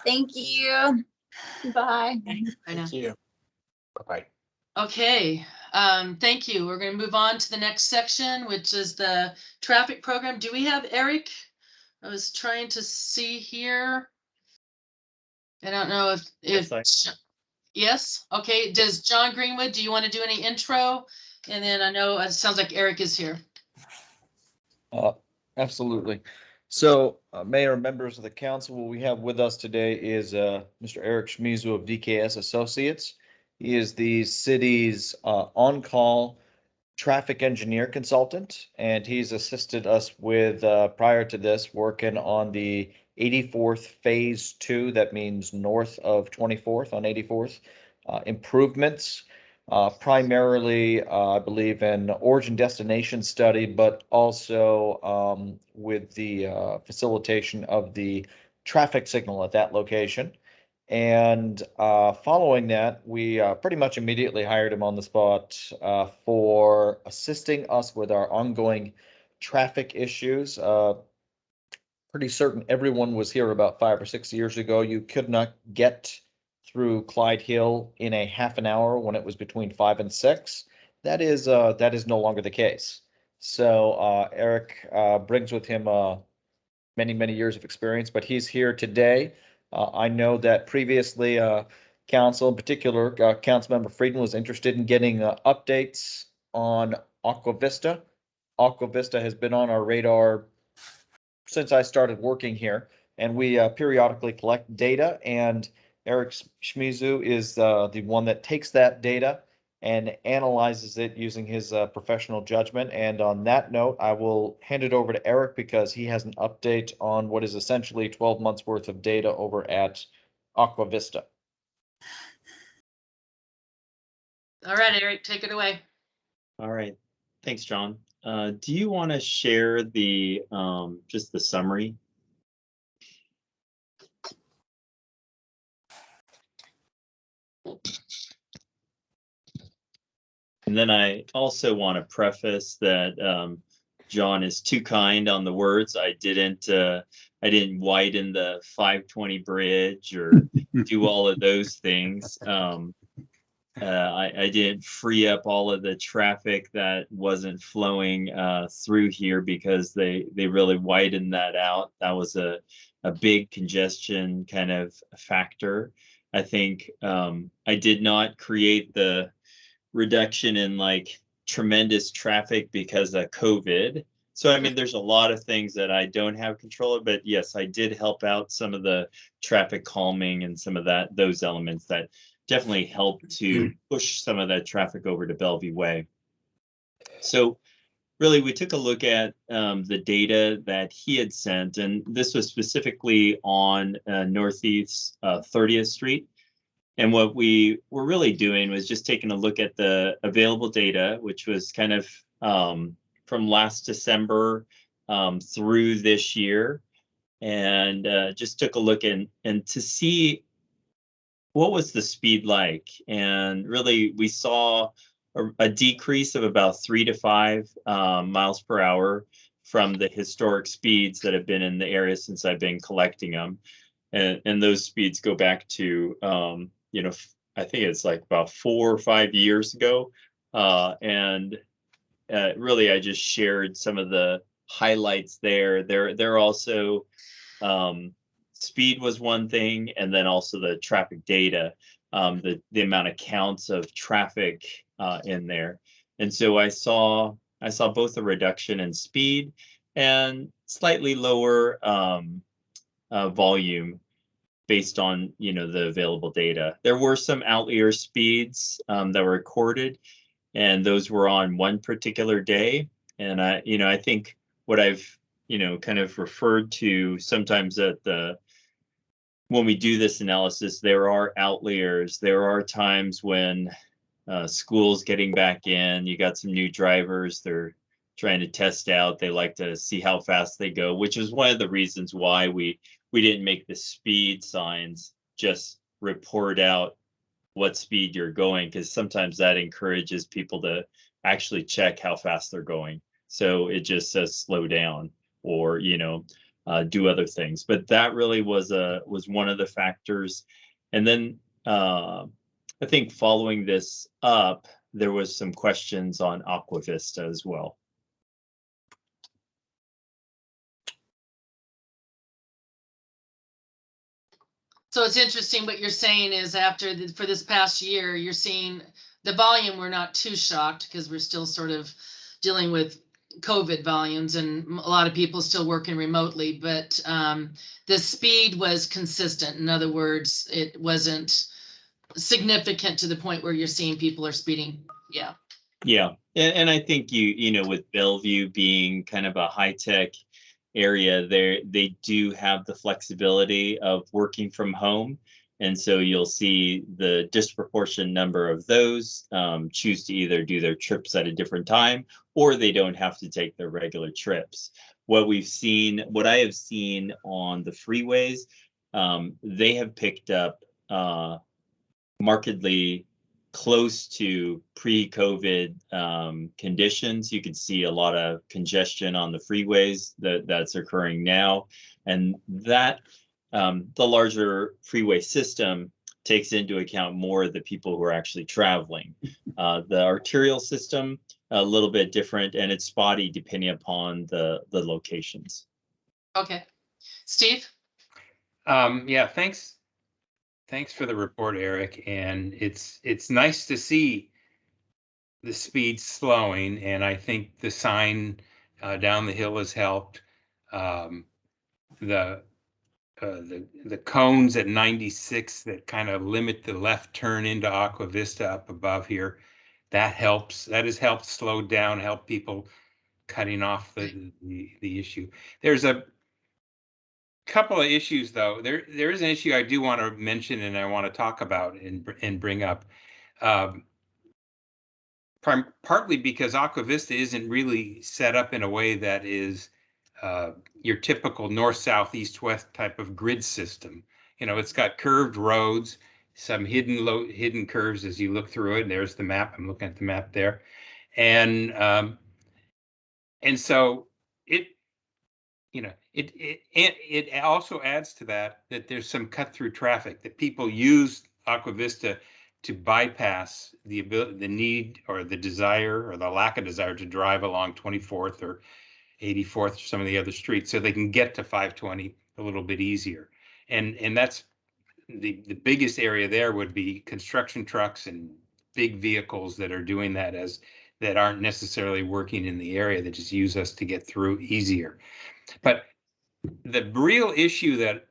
Thank you. Bye. Thank you. Bye-bye. Okay, thank you. We're going to move on to the next section, which is the traffic program. Do we have Eric? I was trying to see here. I don't know if yes. Okay. Does John Greenwood, do you want to do any intro? And then I know it sounds like Eric is here. Absolutely. So, Mayor and members of the council, what we have with us today is Mr. Eric Schmizu of DKS Associates. He is the city's on-call traffic engineer consultant, and he's assisted us with, prior to this, working on the 84th Phase 2, that means north of 24th on 84th, improvements. Primarily, I believe, an origin destination study, but also with the facilitation of the traffic signal at that location. And following that, we pretty much immediately hired him on the spot for assisting us with our ongoing traffic issues. Pretty certain everyone was here about 5 or 6 years ago. You could not get through Clyde Hill in a half an hour when it was between 5 and 6. That is no longer the case. So Eric brings with him many years of experience, but he's here today. I know that previously council, in particular Councilmember Frieden, was interested in getting updates on Aqua Vista. Aqua Vista has been on our radar since I started working here, and we periodically collect data, and Eric Schmizu is the one that takes that data and analyzes it using his professional judgment. And on that note, I will hand it over to Eric because he has an update on what is essentially 12 months worth of data over at Aqua Vista. All right, Eric, take it away. All right. Thanks, John. Do you want to share the just the summary? And then I also want to preface that John is too kind on the words. I didn't widen the 520 bridge or do all of those things. I didn't free up all of the traffic that wasn't flowing through here because they really widened that out. That was a big congestion kind of factor. I think I did not create the reduction in like tremendous traffic because of COVID. So, I mean, there's a lot of things that I don't have control of, but yes, I did help out some of the traffic calming and some of those elements that definitely helped to push some of that traffic over to Bellevue Way. So really, we took a look at the data that he had sent, and this was specifically on Northeast 30th Street. And what we were really doing was just taking a look at the available data, which was kind of from from last December through this year, and just took a look and to see what was the speed like. And really, we saw a decrease of about 3 to 5 miles per hour from the historic speeds that have been in the area since I've been collecting them. And those speeds go back to, you know, I think it's like about 4 or 5 years ago. And really, I just shared some of the highlights there. They're also, speed was one thing, and then also the traffic data, the amount of counts of traffic in there. And so I saw both a reduction in speed and slightly lower volume based on, you know, the available data. There were some outlier speeds that were recorded, and those were on one particular day. And I think what I've, kind of referred to sometimes when we do this analysis, there are outliers. There are times when school's getting back in, you got some new drivers, they're trying to test out, they like to see how fast they go, which is one of the reasons why we didn't make the speed signs just report out what speed you're going, because sometimes that encourages people to actually check how fast they're going. So it just says slow down, or do other things. But that really was one of the factors. And then I think following this up, there was some questions on Aqua Vista as well. So it's interesting what you're saying is for this past year, you're seeing the volume. We're not too shocked because we're still sort of dealing with COVID volumes and a lot of people still working remotely, but the speed was consistent. In other words, it wasn't significant to the point where you're seeing people are speeding. Yeah. Yeah. And I think with Bellevue being kind of a high-tech area, they do have the flexibility of working from home. And so you'll see the disproportionate number of those choose to either do their trips at a different time, or they don't have to take their regular trips. What I have seen on the freeways, they have picked up markedly close to pre-COVID conditions. You can see a lot of congestion on the freeways that's occurring now, and that the larger freeway system takes into account more of the people who are actually traveling. The arterial system, a little bit different, and it's spotty depending upon the locations. Okay. Steve? Yeah, thanks for the report, Eric. And it's nice to see the speed slowing, and I think the sign down the hill has helped. The cones at 96 that kind of limit the left turn into Aqua Vista up above here, that helps. That has helped slow down, help people cutting off the issue. There's a couple of issues, though. There is an issue I do want to mention and I want to talk about and bring up. Partly because Aqua Vista isn't really set up in a way that is your typical north, south, east, west type of grid system. It's got curved roads, some hidden curves as you look through it. And there's the map. I'm looking at the map there, and so it also adds to that there's some cut through traffic, that people use Aqua Vista to bypass the need or the desire or the lack of desire to drive along 24th or 84th or some of the other streets, so they can get to 520 a little bit easier. And that's the biggest area there would be construction trucks and big vehicles that are doing that aren't necessarily working in the area, that just use us to get through easier. But the real issue that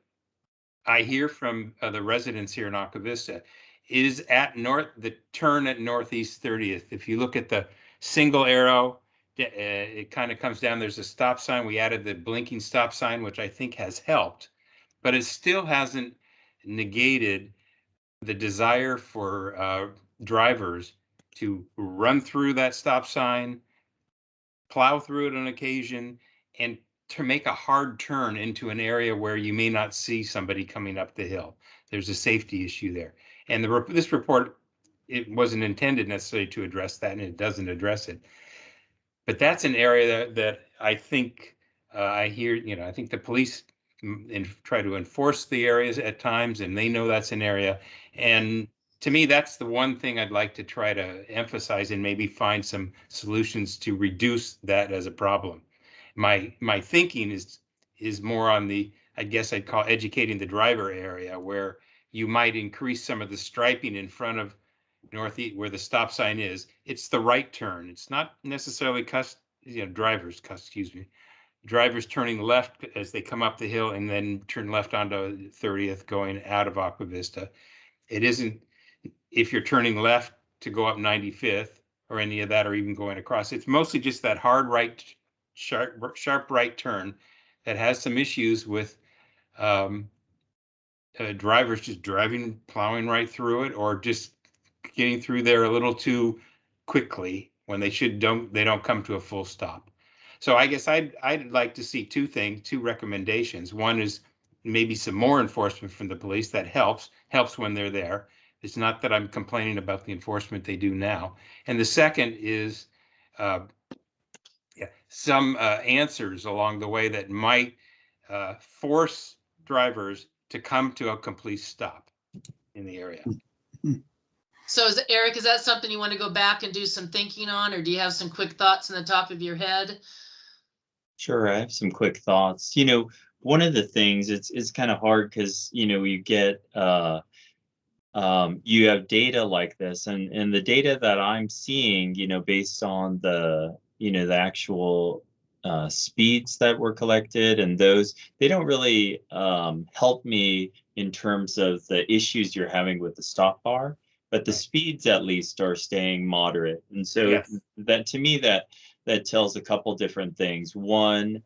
I hear from the residents here in Aqua Vista is at the turn at Northeast 30th. If you look at the single arrow, it kind of comes down. There's a stop sign. We added the blinking stop sign, which I think has helped, but it still hasn't negated the desire for drivers to run through that stop sign, plow through it on occasion, and to make a hard turn into an area where you may not see somebody coming up the hill. There's a safety issue there. And this report, it wasn't intended necessarily to address that, and it doesn't address it. But that's an area that I think I hear, I think the police try to enforce the areas at times, and they know that's an area. And to me, that's the one thing I'd like to try to emphasize and maybe find some solutions to reduce that as a problem. My thinking is more on the, I guess I'd call educating the driver area, where you might increase some of the striping in front of northeast where the stop sign is. It's the right turn. It's not necessarily drivers turning left as they come up the hill and then turn left onto 30th going out of Aqua Vista. It isn't if you're turning left to go up 95th or any of that, or even going across. It's mostly just that hard right, sharp right turn that has some issues with drivers just plowing right through it, or just getting through there a little too quickly when they don't come to a full stop. So I guess I'd like to see two recommendations. One is maybe some more enforcement from the police that helps when they're there. It's not that I'm complaining about the enforcement they do now. And the second is some answers along the way that might force drivers to come to a complete stop in the area. So Eric, is that something you want to go back and do some thinking on, or do you have some quick thoughts in the top of your head? Sure, I have some quick thoughts. One of the things, it's kind of hard because, you get, you have data like this, and the data that I'm seeing, based on the actual speeds that were collected, and they don't really help me in terms of the issues you're having with the stop bar, but the speeds at least are staying moderate. And so Yes. that, to me, that tells a couple different things. One,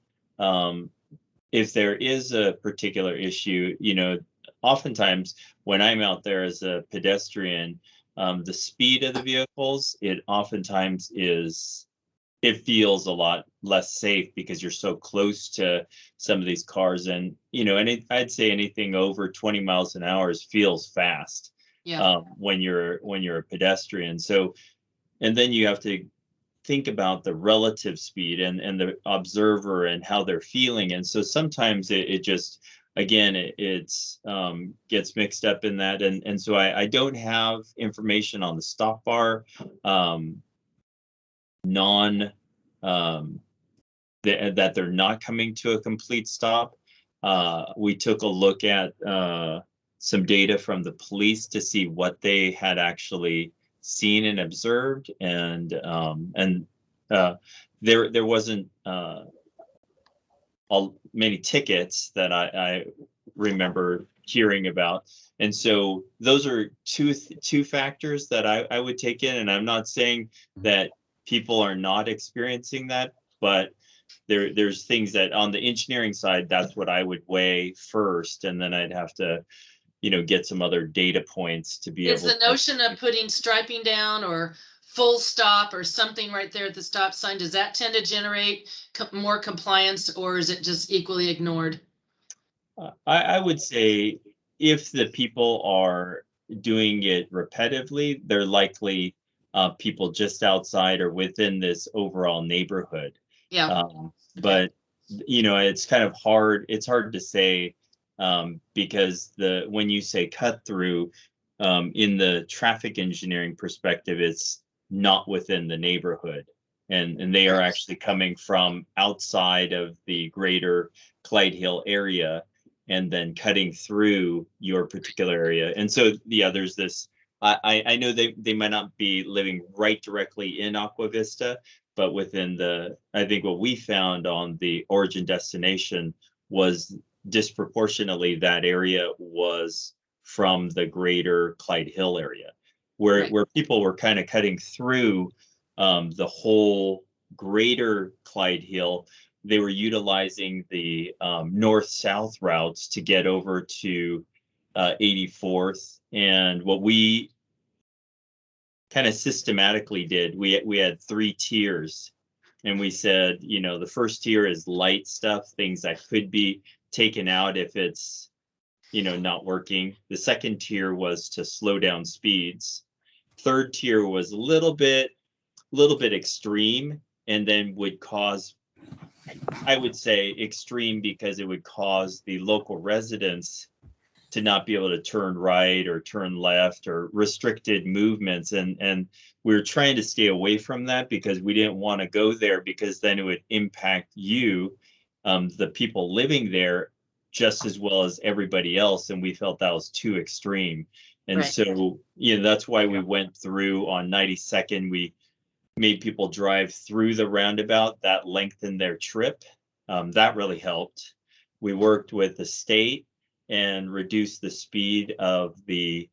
if there is a particular issue, oftentimes when I'm out there as a pedestrian, the speed of the vehicles, it oftentimes it feels a lot less safe because you're so close to some of these cars. And, I'd say anything over 20 miles an hour feels fast. Yeah. When you're a pedestrian. So, and then you have to think about the relative speed and the observer and how they're feeling. And so sometimes it just, again, it's gets mixed up in that. And so I don't have information on the stop bar, that they're not coming to a complete stop. We took a look at some data from the police to see what they had actually seen and observed, and there wasn't many tickets that I remember hearing about. And so those are two factors that I would take in. And I'm not saying that people are not experiencing that, but there's things that on the engineering side, that's what I would weigh first, and then I'd have to get some other data points to be able to. Is the notion of putting striping down or full stop or something right there at the stop sign, does that tend to generate more compliance, or is it just equally ignored? I would say if the people are doing it repetitively, they're likely people just outside or within this overall neighborhood. Yeah. But it's kind of hard. It's hard to say because when you say cut through, in the traffic engineering perspective, it's not within the neighborhood, and they are actually coming from outside of the greater Clyde Hill area and then cutting through your particular area. And so there's this. I know they might not be living right directly in Aqua Vista, but within I think what we found on the origin destination was disproportionately that area was from the greater Clyde Hill area, where people were kind of cutting through the whole greater Clyde Hill. They were utilizing the north-south routes to get over to 84th. And what we kind of systematically did, we had 3 tiers And we said, you know, the first tier is light stuff, things that could be taken out if it's, you know, not working. The second tier was to slow down speeds. Third tier was a little bit extreme, and then would cause, I would say extreme because it would cause the local residents to not be able to turn right or turn left, or restricted movements. And we were trying to stay away from that because we didn't want to go there, because then it would impact you, the people living there, just as well as everybody else. And we felt that was too extreme. And Right. so, you know, that's why we went through on 92nd. We made people drive through the roundabout. That lengthened their trip. That really helped. We worked with the state and reduced the speed of the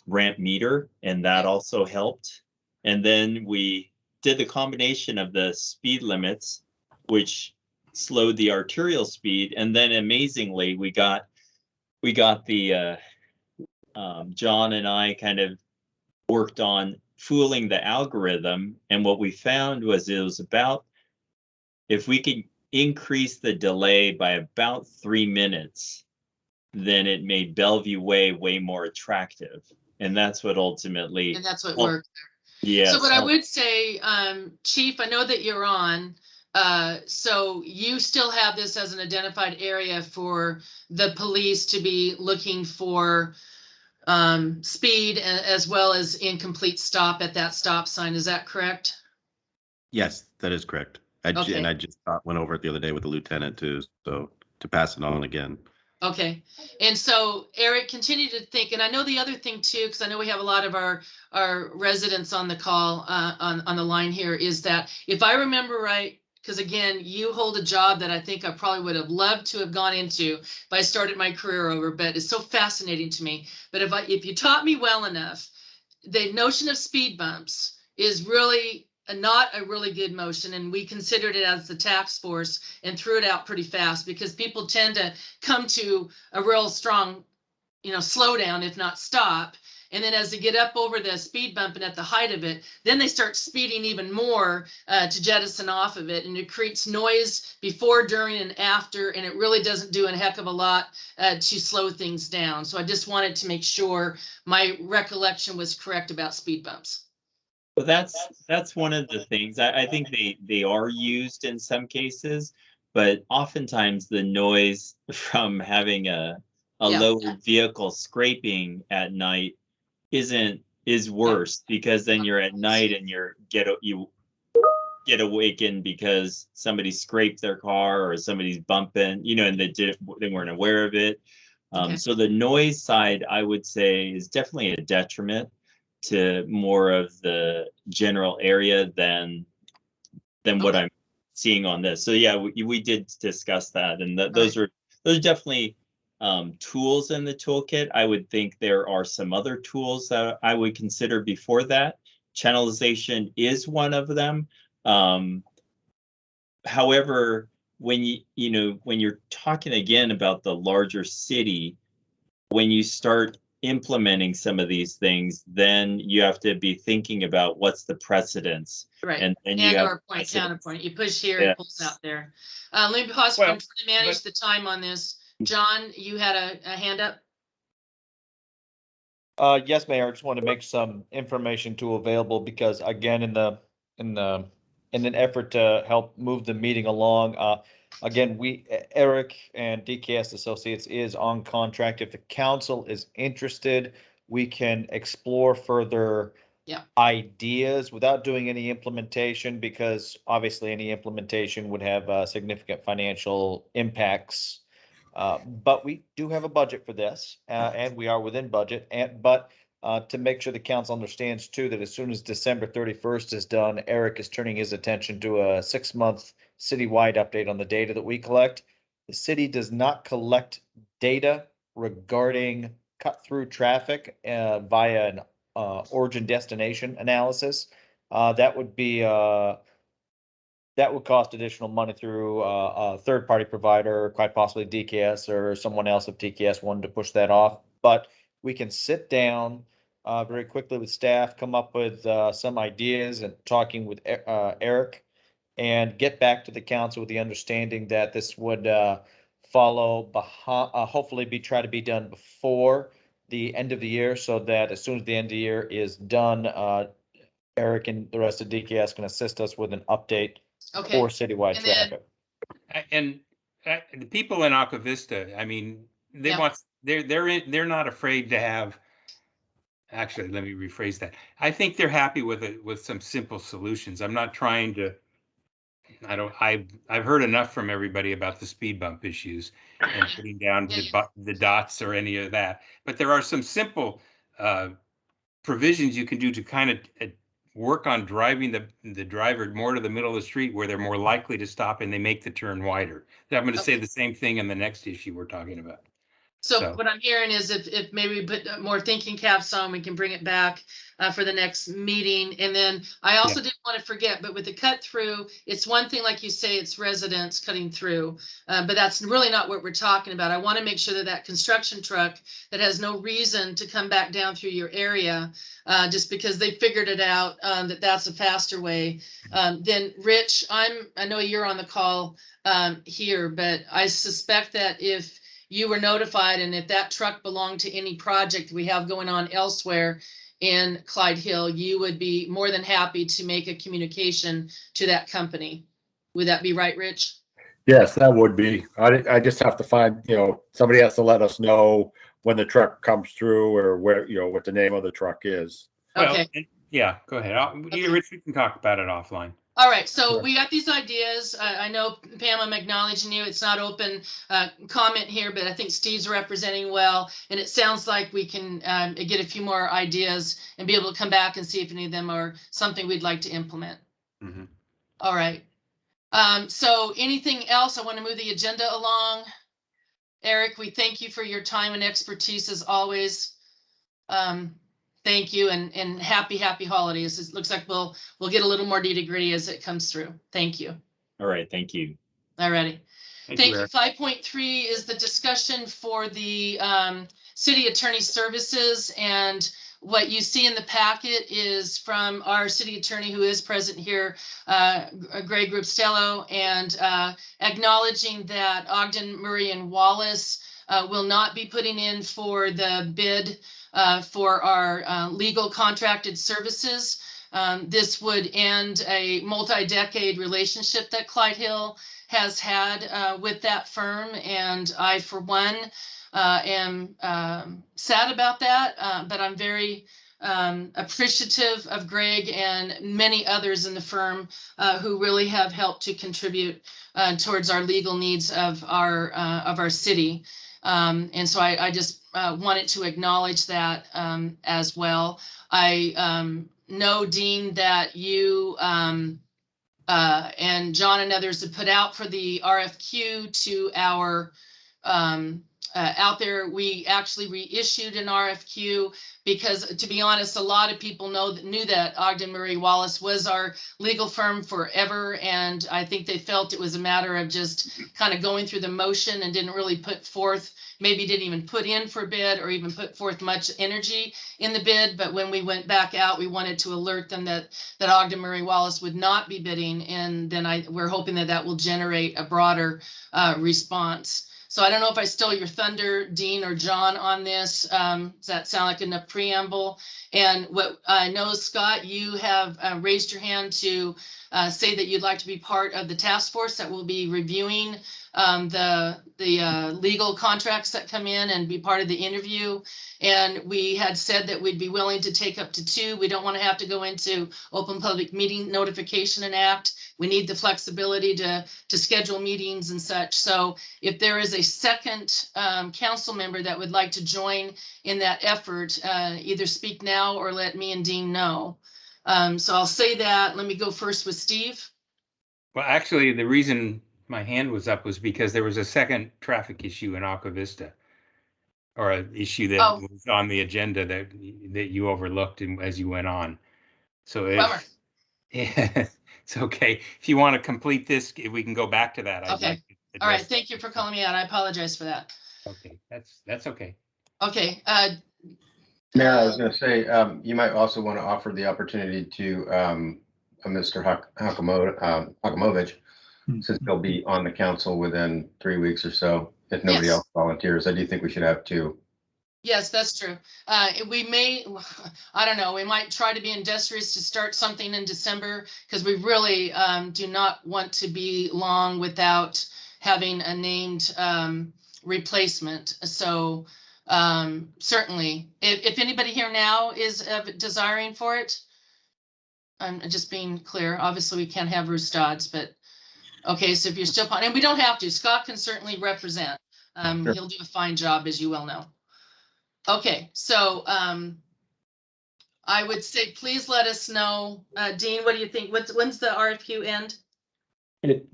ramp meter, and that also helped. And then we did the combination of the speed limits, which slowed the arterial speed. And then amazingly, we got the John and I kind of worked on fooling the algorithm. And what we found was it was about, if we could increase the delay by about 3 minutes, then it made Bellevue way more attractive. And that's what ultimately. And that's what helped. worked. Yes. So what I would say, Chief, I know that you're on, so you still have this as an identified area for the police to be looking for speed as well as incomplete stop at that stop sign. Is that correct? Yes, that is correct. Okay. And I just went over it the other day with the lieutenant too, so to pass it on again. Okay, and so Eric, continue to think, and I know the other thing too, because I know we have a lot of our residents on the call, on the line here, is that if I remember right, because again, you hold a job that I think I probably would have loved to have gone into if I started my career over, but it's so fascinating to me. But if you taught me well enough, the notion of speed bumps is really not a really good motion, and we considered it as the task force and threw it out pretty fast, because people tend to come to a real strong, you know, slowdown, if not stop. And then as they get up over the speed bump and at the height of it, then they start speeding even more to jettison off of it. And it creates noise before, during, and after, and it really doesn't do a heck of a lot to slow things down. So I just wanted to make sure my recollection was correct about speed bumps. Well, that's one of the things. I think they are used in some cases, but oftentimes the noise from having a lowered vehicle scraping at night is worse, because then you're at night and you get awakened because somebody scraped their car or somebody's bumping, you know, and they weren't aware of it. So the noise side, I would say, is definitely a detriment to more of the general area than what I'm seeing on this. So yeah, we did discuss that, and those are definitely tools in the toolkit. I would think there are some other tools that I would consider before that. Channelization is one of them. However, when when you're talking again about the larger city, when you start implementing some of these things, then you have to be thinking about what's the precedence. Right. And you And have or point, counterpoint. You push here, Yes. it pulls out there. Let me pause. I'm trying to manage the time on this. John, you had a hand up? Yes, Mayor, I just want to make some information tool available because again, in an effort to help move the meeting along, again, Eric and DKS Associates is on contract. If the council is interested, we can explore further ideas without doing any implementation, because obviously any implementation would have significant financial impacts. But we do have a budget for this, and we are within budget. But to make sure the council understands too, that as soon as December 31st is done, Eric is turning his attention to a 6-month citywide update on the data that we collect. The city does not collect data regarding cut-through traffic via an origin destination analysis. That would cost additional money through a third-party provider, quite possibly DKS or someone else if DKS wanted to push that off. But we can sit down very quickly with staff, come up with some ideas, and talking with Eric and get back to the council with the understanding that this would hopefully try to be done before the end of the year, so that as soon as the end of the year is done, Eric and the rest of DKS can assist us with an update Okay. for citywide And then- traffic. And the people in Aqua Vista, I mean, they Yeah. want, they're not afraid to have. Actually, let me rephrase that. I think they're happy with it, with some simple solutions. I'm not trying to. I've heard enough from everybody about the speed bump issues and putting down the dots or any of that. But there are some simple provisions you can do to kind of work on driving the driver more to the middle of the street where they're more likely to stop and they make the turn wider. I'm going to say the same thing in the next issue we're talking about. So what I'm hearing is if maybe we put more thinking caps on, we can bring it back for the next meeting. And then I also didn't want to forget, but with the cut through, it's one thing, like you say, it's residents cutting through, but that's really not what we're talking about. I want to make sure that that construction truck that has no reason to come back down through your area, just because they figured it out, that that's a faster way. Then Rich, I know you're on the call here, but I suspect that if you were notified, and if that truck belonged to any project we have going on elsewhere in Clyde Hill, you would be more than happy to make a communication to that company. Would that be right, Rich? Yes, that would be. I just have to find, somebody has to let us know when the truck comes through or where, what the name of the truck is. Okay. Well, yeah, go ahead. Rich, we can talk about it offline. All right, so we got these ideas. I know, Pam, I'm acknowledging you. It's not open comment here, but I think Steve's representing well. And it sounds like we can get a few more ideas and be able to come back and see if any of them are something we'd like to implement. Mm-hmm. All right. So anything else? I want to move the agenda along. Eric, we thank you for your time and expertise as always. Thank you, and happy holidays. It looks like we'll get a little more nitty-gritty as it comes through. Thank you. All right, thank you. All righty. Thank you. Eric. 5.3 is the discussion for the city attorney services, and what you see in the packet is from our city attorney who is present here, Greg Rupstello, and acknowledging that Ogden, Murray, and Wallace will not be putting in for the bid for our legal contracted services. This would end a multi-decade relationship that Clyde Hill has had with that firm, and I, for one, am sad about that, but I'm very appreciative of Greg and many others in the firm who really have helped to contribute towards our legal needs of our city. And so I just wanted to acknowledge that as well. I know, Dean, that you and John and others have put out for the RFQ to our out there. We actually reissued an RFQ because, to be honest, a lot of people knew that Ogden, Murray, Wallace was our legal firm forever, and I think they felt it was a matter of just kind of going through the motion and didn't really put forth, maybe didn't even put in for bid or even put forth much energy in the bid. But when we went back out, we wanted to alert them that Ogden, Murray, Wallace would not be bidding, and then we're hoping that will generate a broader response. So I don't know if I stole your thunder, Dean or John, on this. Does that sound like enough preamble? And what I know, Scott, you have raised your hand to say that you'd like to be part of the task force that will be reviewing the legal contracts that come in and be part of the interview. And we had said that we'd be willing to take up to 2. We don't want to have to go into open public meeting notification and act. We need the flexibility to schedule meetings and such. So if there is a second council member that would like to join in that effort, either speak now or let me and Dean know. So I'll say that. Let me go first with Steve. Well, actually, the reason my hand was up was because there was a second traffic issue in Aqua Vista, or an issue that was on the agenda that you overlooked as you went on. So it's okay. If you want to complete this, we can go back to that. Okay. All right. Thank you for calling me out. I apologize for that. Okay. That's okay. Okay. Mayor, I was going to say, you might also want to offer the opportunity to Mr. Hakumovich, since he'll be on the council within 3 weeks or so, if nobody Yes. else volunteers. I do think we should have two. Yes, that's true. We may, I don't know, we might try to be industrious to start something in December because we really do not want to be long without having a named replacement. So certainly, if anybody here now is desiring for it, I'm just being clear. Obviously, we can't have Roustad's, but okay, so if you're still, and we don't have to, Scott can certainly represent. Sure. He'll do a fine job, as you well know. Okay, so I would say, please let us know. Dean, what do you think? When's the RFQ end? It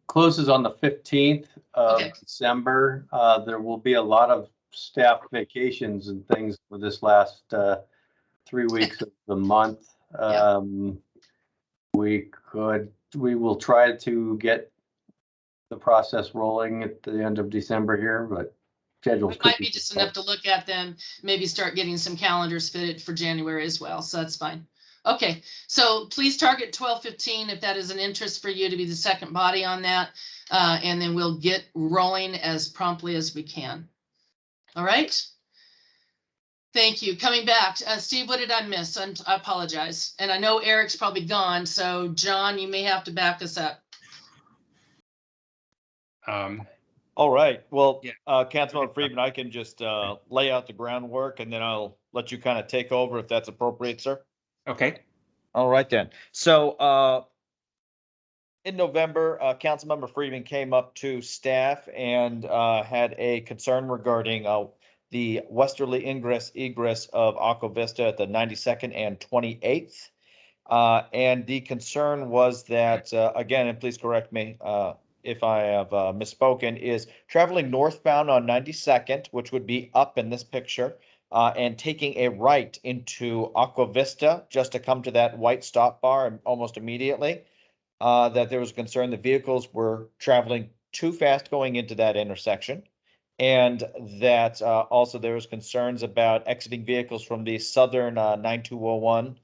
closes on the 15th of Okay. December. There will be a lot of staff vacations and things for this last 3 weeks of the month. We will try to get the process rolling at the end of December here, but schedules It could might be just enough to look at them, maybe start getting some calendars fitted for January as well, so that's fine. Okay, so please target 12:15 if that is an interest for you to be the second body on that, and then we'll get rolling as promptly as we can. All right? Thank you. Coming back, Steve, what did I miss? I apologize. And I know Eric's probably gone, so John, you may have to back us up. All right. Well, Councilman Friedman, I can just lay out the groundwork and then I'll let you kind of take over if that's appropriate, sir. Okay. All right then. So in November, Councilmember Friedman came up to staff and had a concern regarding the westerly egress of Aqua Vista at the 92nd and 28th. And the concern was that, again, and please correct me if I have misspoken, is traveling northbound on 92nd, which would be up in this picture, and taking a right into Aqua Vista just to come to that white stop bar almost immediately, that there was concern the vehicles were traveling too fast going into that intersection. And that also there was concerns about exiting vehicles from the southern 9201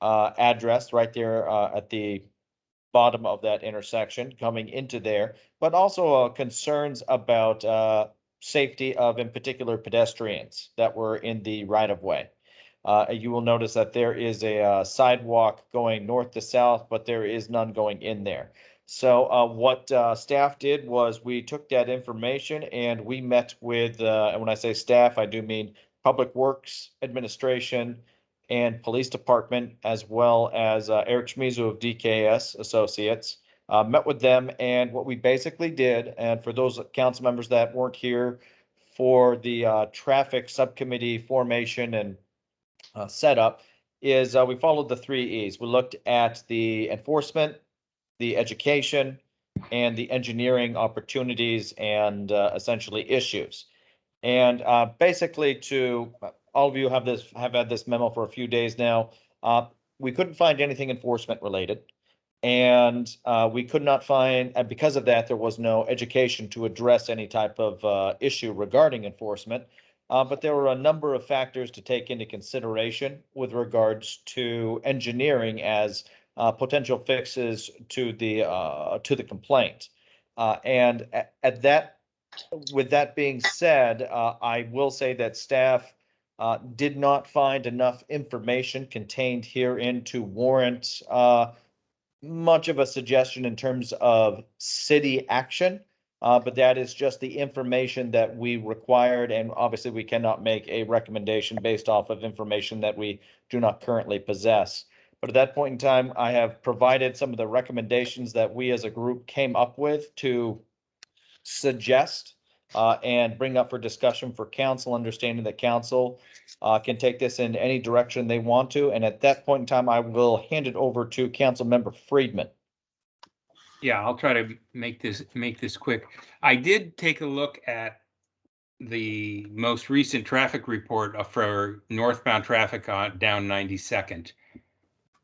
address right there at the bottom of that intersection coming into there, but also concerns about safety of, in particular, pedestrians that were in the right of way. You will notice that there is a sidewalk going north to south, but there is none going in there. So what staff did was we took that information and we met with, and when I say staff, I do mean Public Works Administration and Police Department, as well as Eric Schmizu of DKS Associates, met with them. And what we basically did, and for those council members that weren't here for the traffic subcommittee formation and setup, is we followed the 3 E's. We looked at the enforcement, the education, and the engineering opportunities and essentially issues. And basically, to all of you have had this memo for a few days now. We couldn't find anything enforcement related, and we could not find, and because of that, there was no education to address any type of issue regarding enforcement. But there were a number of factors to take into consideration with regards to engineering as potential fixes to the complaint. And at that, with that being said, I will say that staff did not find enough information contained herein to warrant much of a suggestion in terms of city action. But that is just the information that we required, and obviously we cannot make a recommendation based off of information that we do not currently possess. But at that point in time, I have provided some of the recommendations that we as a group came up with to suggest and bring up for discussion for council, understanding that council can take this in any direction they want to. And at that point in time, I will hand it over to Council Member Friedman. Yeah, I'll try to make this quick. I did take a look at the most recent traffic report for northbound traffic on down 92nd.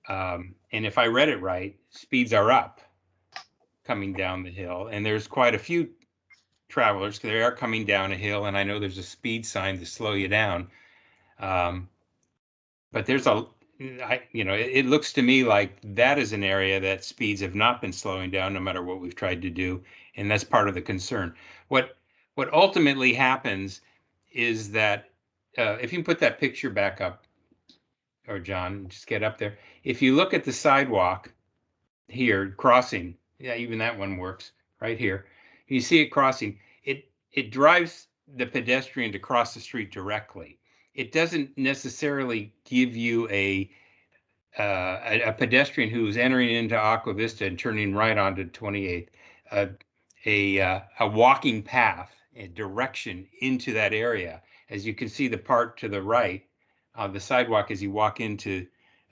And if I read it right, speeds are up coming down the hill, and there's quite a few travelers. They are coming down a hill, and I know there's a speed sign to slow you down. But there's it looks to me like that is an area that speeds have not been slowing down no matter what we've tried to do. And that's part of the concern. What ultimately happens is that if you can put that picture back up, or John, just get up there. If you look at the sidewalk here crossing, yeah, even that one works right here. You see it crossing, it drives the pedestrian to cross the street directly. It doesn't necessarily give you a pedestrian who's entering into Aqua Vista and turning right onto 28th, a walking path, a direction into that area. As you can see, the part to the right on the sidewalk as you walk into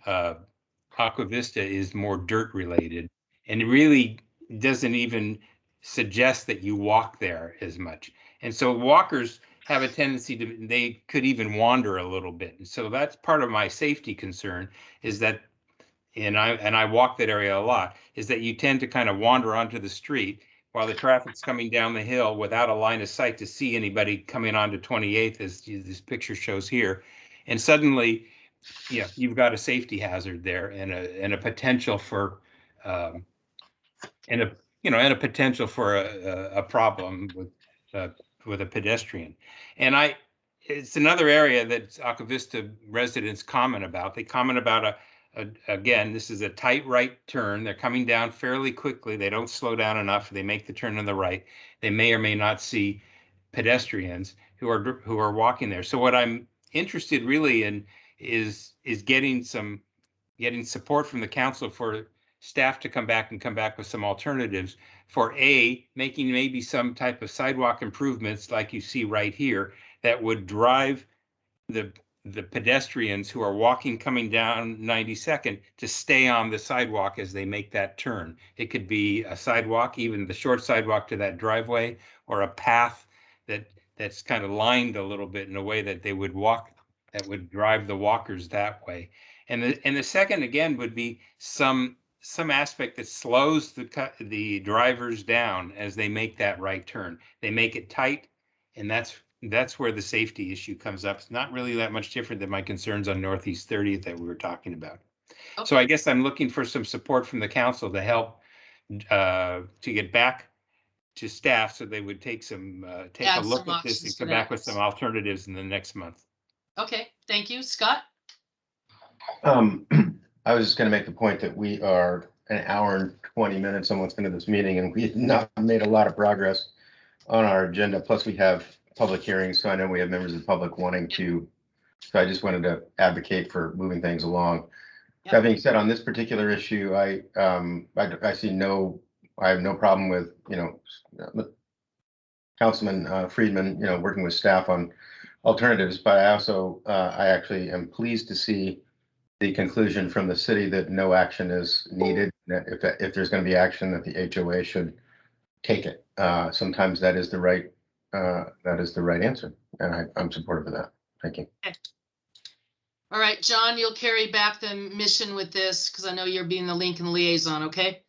Aqua Vista is more dirt related, and it really doesn't even suggest that you walk there as much. And so walkers have a tendency to, they could even wander a little bit. And so that's part of my safety concern, is that, and I walk that area a lot, is that you tend to kind of wander onto the street while the traffic's coming down the hill without a line of sight to see anybody coming onto 28th, as this picture shows here. And suddenly, yeah, you've got a safety hazard there, and a potential for and a potential for a problem with a pedestrian. And it's another area that Aqua Vista residents comment about. They comment about again, this is a tight right turn. They're coming down fairly quickly. They don't slow down enough. They make the turn on the right. They may or may not see pedestrians who are walking there. So what I'm interested really in is getting support from the council for staff to come back with some alternatives for making maybe some type of sidewalk improvements like you see right here that would drive the pedestrians who are walking coming down 92nd to stay on the sidewalk as they make that turn. It could be a sidewalk, even the short sidewalk to that driveway, or a path that's kind of lined a little bit in a way that they would walk, that would drive the walkers that way. And the second, again, would be some aspect that slows the drivers down as they make that right turn. They make it tight, and that's where the safety issue comes up. It's not really that much different than my concerns on Northeast 30th that we were talking about. Okay. So I guess I'm looking for some support from the council to help to get back to staff so they would take a look at this and come back with some alternatives in the next month. Okay, thank you. Scott? I was just going to make the point that we are an hour and 20 minutes almost into this meeting, and we've not made a lot of progress on our agenda. Plus, we have public hearings, so I know we have members of the public wanting to. So I just wanted to advocate for moving things along. Yep. That being said, on this particular issue, I have no problem with Councilman Friedman, working with staff on alternatives. But I actually am pleased to see the conclusion from the city that no action is needed. That if there's going to be action, that the HOA should take it. Sometimes that is the right answer, and I'm supportive of that. Thank you. Okay. All right, John, you'll carry back the mission with this because I know you're being the link and liaison. Okay.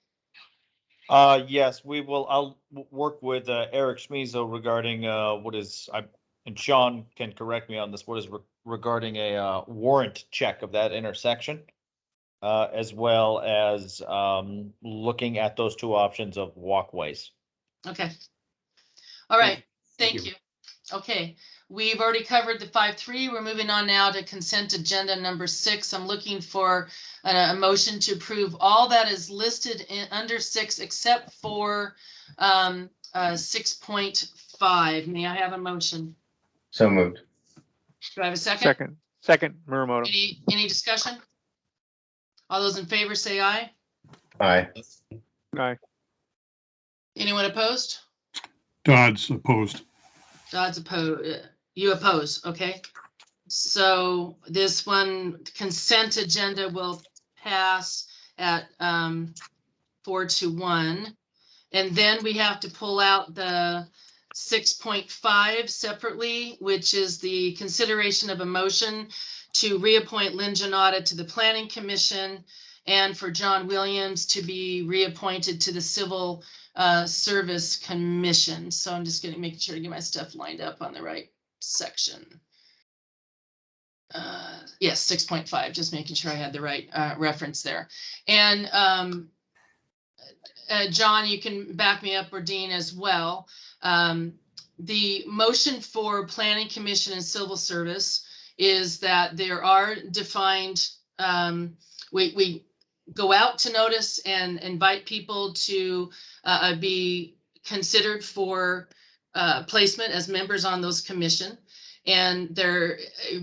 Yes, we will. I'll work with Eric Schmieso regarding and Sean can correct me on this. What is regarding a warrant check of that intersection, as well as looking at those two options of walkways. Okay. All right. Thank you. Okay. We've already covered the 5.3. We're moving on now to consent agenda number 6. I'm looking for a motion to approve all that is listed under 6 except for 6.5. May I have a motion? So moved. Do I have a second? Second, Muramoto. Any discussion? All those in favor say aye. Aye. Aye. Anyone opposed? Dodd's opposed. Dodd's opposed. You oppose, okay? So this one consent agenda will pass at 4-1. And then we have to pull out the 6.5 separately, which is the consideration of a motion to reappoint Lynn Janata to the Planning Commission and for John Williams to be reappointed to the Civil Service Commission. So I'm just going to make sure to get my stuff lined up on the right section. Yes, 6.5, just making sure I had the right reference there. And John, you can back me up, or Dean as well. The motion for Planning Commission and Civil Service is that there are defined, we go out to notice and invite people to be considered for placement as members on those commission. And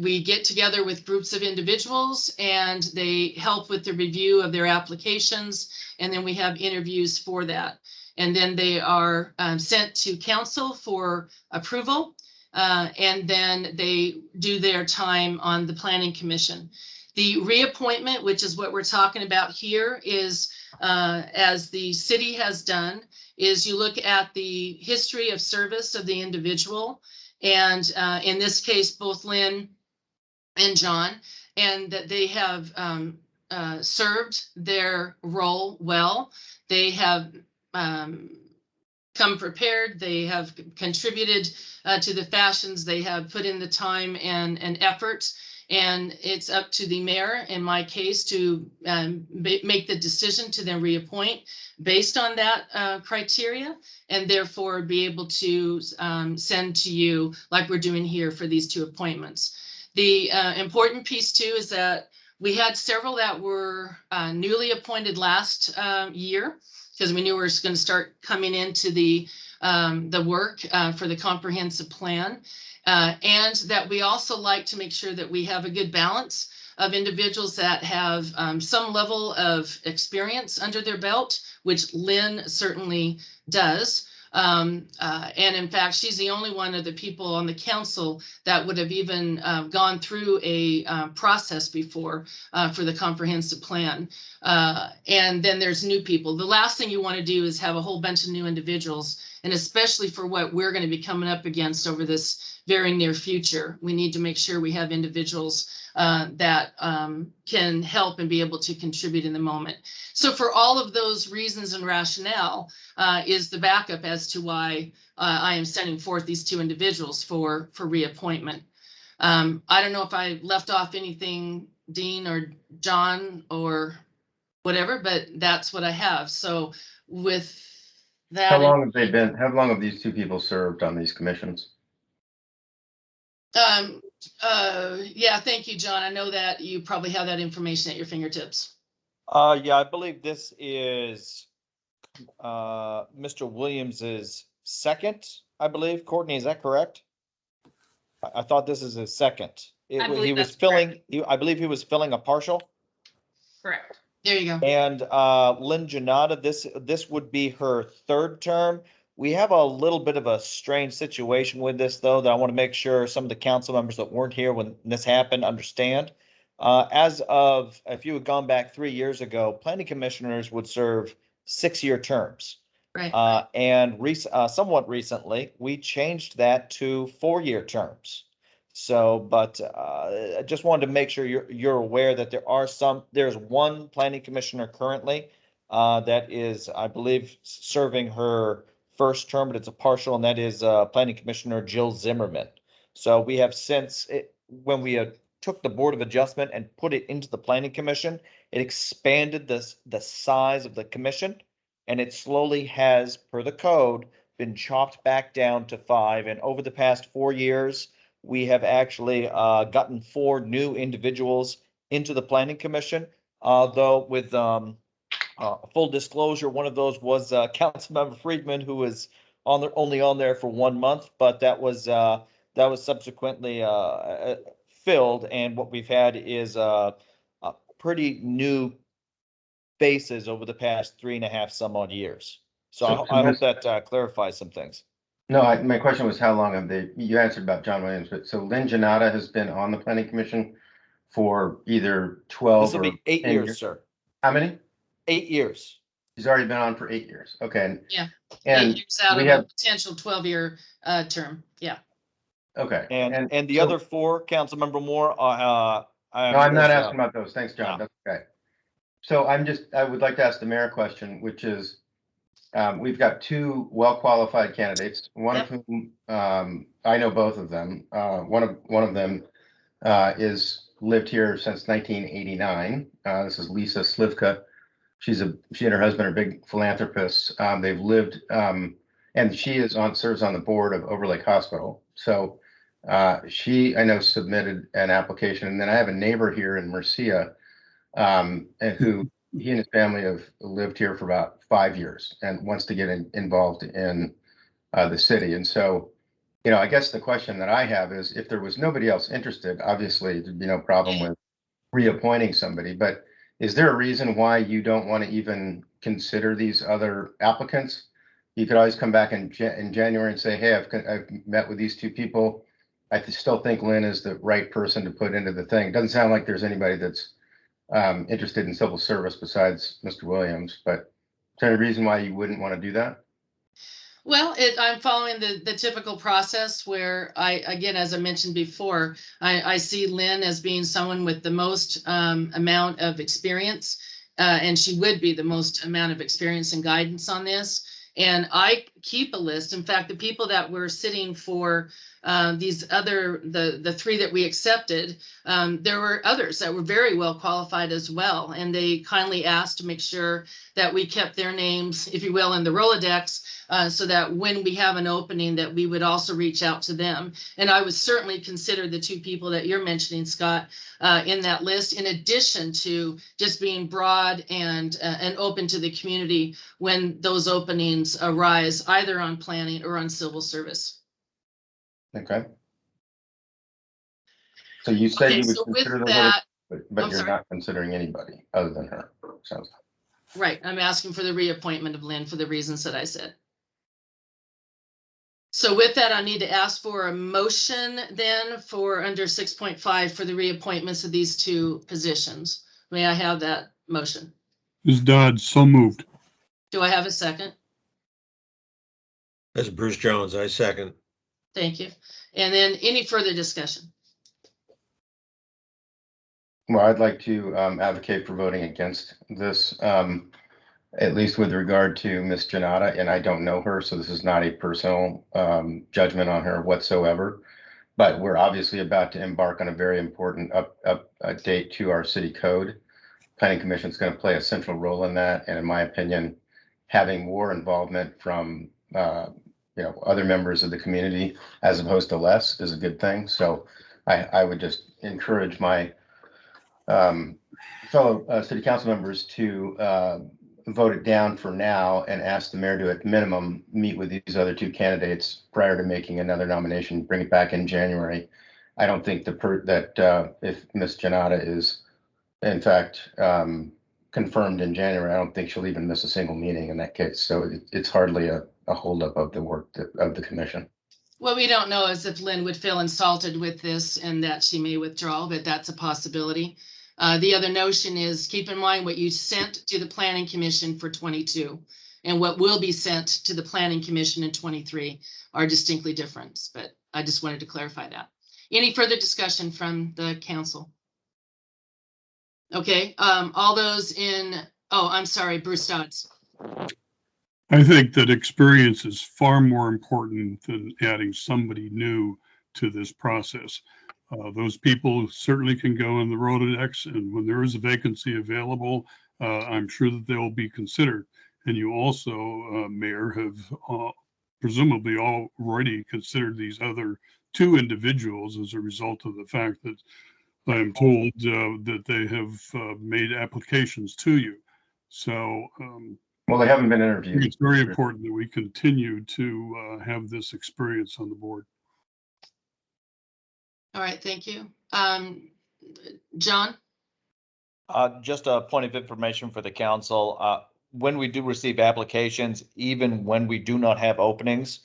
we get together with groups of individuals and they help with the review of their applications. And then we have interviews for that. And then they are sent to council for approval. And then they do their time on the Planning Commission. The reappointment, which is what we're talking about here, is as the city has done, is you look at the history of service of the individual. And in this case, both Lynn and John, and that they have served their role well. They have come prepared. They have contributed to the fashions. They have put in the time and effort. And it's up to the mayor, in my case, to make the decision to then reappoint based on that criteria, and therefore be able to send to you like we're doing here for these two appointments. The important piece too is that we had several that were newly appointed last year, because we knew we were going to start coming into the work for the comprehensive plan. And that we also like to make sure that we have a good balance of individuals that have some level of experience under their belt, which Lynn certainly does. And in fact, she's the only one of the people on the council that would have even gone through a process before for the comprehensive plan. And then there's new people. The last thing you want to do is have a whole bunch of new individuals, and especially for what we're going to be coming up against over this very near future. We need to make sure we have individuals that can help and be able to contribute in the moment. So for all of those reasons and rationale is the backup as to why I am sending forth these two individuals for reappointment. I don't know if I left off anything, Dean or John or whatever, but that's what I have. So with that. How long have they been, how long have these two people served on these commissions? Yeah, thank you, John. I know that you probably have that information at your fingertips. Yeah, I believe this is Mr. Williams's second, I believe. Courtney, is that correct? I thought this is his second. I believe He was that's filling, I believe he was filling a partial. Correct. There you go. And Lynn Janata, this would be her third term. We have a little bit of a strange situation with this, though, that I want to make sure some of the council members that weren't here when this happened understand. As of, if you had gone back 3 years ago, planning commissioners would serve 6-year terms. Right. And somewhat recently, we changed that to 4-year terms. So, but I just wanted to make sure you're aware that there's one planning commissioner currently that is, I believe, serving her first term, but it's a partial, and that is Planning Commissioner Jill Zimmerman. So we have since, when we took the Board of Adjustment and put it into the Planning Commission, it expanded the size of the commission, and it slowly has, per the code, been chopped back down to 5. And over the past 4 years, we have actually gotten 4 new individuals into the Planning Commission, though with full disclosure, one of those was Councilmember Friedman, who was only on there for 1 month, but that was subsequently filled. And what we've had is a pretty new faces over the past 3.5 some odd years. So I hope that clarifies some things. No, my question was how long have you answered about John Williams, but so Lynn Janata has been on the Planning Commission for either 12 This will or be 8 years, sir. How many? 8 years. He's already been on for 8 years. Okay. Yeah. And 8 years out of a potential 12-year term. Yeah. Okay. And the other 4, Councilmember Moore, no, I'm not asking about those. Thanks, John. That's okay. So I would like to ask the mayor a question, which is, we've got 2 well-qualified candidates, one of whom I know both of them. One of them is lived here since 1989. This is Lisa Slivka. She and her husband are big philanthropists. They've lived, and she serves on the board of Overlake Hospital. So she, I know, submitted an application. And then I have a neighbor here in Murcia, and who he and his family have lived here for about 5 years and wants to get involved in the city. And so, I guess the question that I have is, if there was nobody else interested, obviously there'd be no problem with reappointing somebody, but is there a reason why you don't want to even consider these other applicants? You could always come back in January and say, hey, I've met with these two people. I still think Lynn is the right person to put into the thing. It doesn't sound like there's anybody that's interested in civil service besides Mr. Williams, but is there any reason why you wouldn't want to do that? Well, I'm following the typical process where again, as I mentioned before, I see Lynn as being someone with the most amount of experience, and she would be the most amount of experience and guidance on this. And I keep a list. In fact, the people that were sitting for the three that we accepted, there were others that were very well qualified as well. And they kindly asked to make sure that we kept their names, if you will, in the Rolodex, so that when we have an opening that we would also reach out to them. And I would certainly consider the two people that you're mentioning, Scott, in that list, in addition to just being broad and open to the community when those openings arise, either on planning or on civil service. Okay. So you said you would consider those other, but you're not considering anybody other than her, sounds like. Right, I'm asking for the reappointment of Lynn for the reasons that I said. So with that, I need to ask for a motion then for under 6.5 for the reappointments of these two positions. May I have that motion? Ms. Dodds, so moved. Do I have a second? That's Bruce Jones. I second. Thank you. And then any further discussion? Well, I'd like to advocate for voting against this, at least with regard to Miss Janata, and I don't know her, so this is not a personal judgment on her whatsoever. But we're obviously about to embark on a very important update to our city code. Planning Commission is going to play a central role in that, and in my opinion, having more involvement from other members of the community as opposed to less is a good thing. So I would just encourage my fellow city council members to vote it down for now and ask the mayor to, at minimum, meet with these other two candidates prior to making another nomination, bring it back in January. I don't think that if Ms. Janata is in fact confirmed in January, I don't think she'll even miss a single meeting in that case. So it's hardly a holdup of the work of the commission. What we don't know is if Lynn would feel insulted with this and that she may withdraw, but that's a possibility. The other notion is, keep in mind what you sent to the Planning Commission for 22 and what will be sent to the Planning Commission in 23 are distinctly different, but I just wanted to clarify that. Any further discussion from the council? Okay, all those in, I'm sorry, Bruce Dodds. I think that experience is far more important than adding somebody new to this process. Those people certainly can go in the Rolodex, and when there is a vacancy available, I'm sure that they will be considered. And you also, Mayor, have presumably already considered these other two individuals as a result of the fact that I am told that they have made applications to you. So, well, they haven't been interviewed. It's very important that we continue to have this experience on the board. All right, thank you. John? Just a point of information for the council. When we do receive applications, even when we do not have openings,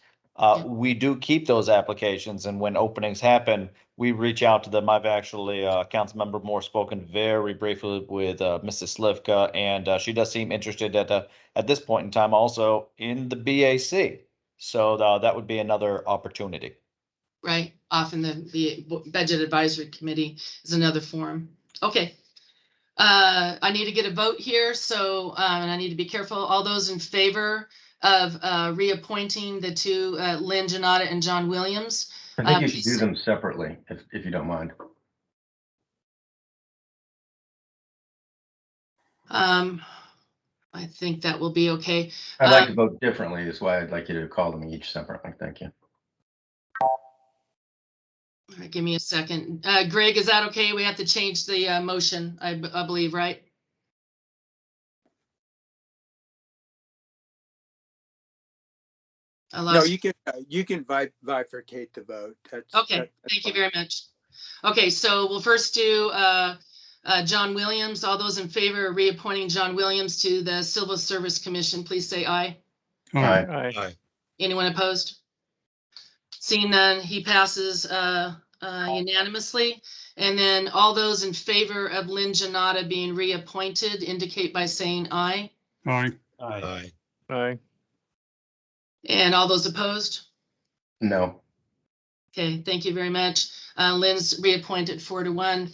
we do keep those applications. And when openings happen, we reach out to them. I've actually, Councilmember Moore, spoken very briefly with Mrs. Slivka, and she does seem interested at this point in time also in the BAC. So that would be another opportunity. Right, often the Budget Advisory Committee is another forum. Okay. I need to get a vote here, so and I need to be careful. All those in favor of reappointing the two, Lynn Janata and John Williams. I think you should do them separately, if you don't mind. I think that will be okay. I'd like to vote differently, is why I'd like you to call them each separately. Thank you. All right, give me a second. Greg, is that okay? We have to change the motion, I believe, right? No, you can bifurcate the vote. Okay, thank you very much. Okay, so we'll first do John Williams. All those in favor of reappointing John Williams to the Civil Service Commission, please say aye. Aye. Aye. Anyone opposed? Seeing none, he passes unanimously. And then all those in favor of Lynn Janata being reappointed indicate by saying aye. Aye. Aye. Aye. And all those opposed? No. Okay, thank you very much. Lynn's reappointed 4-1.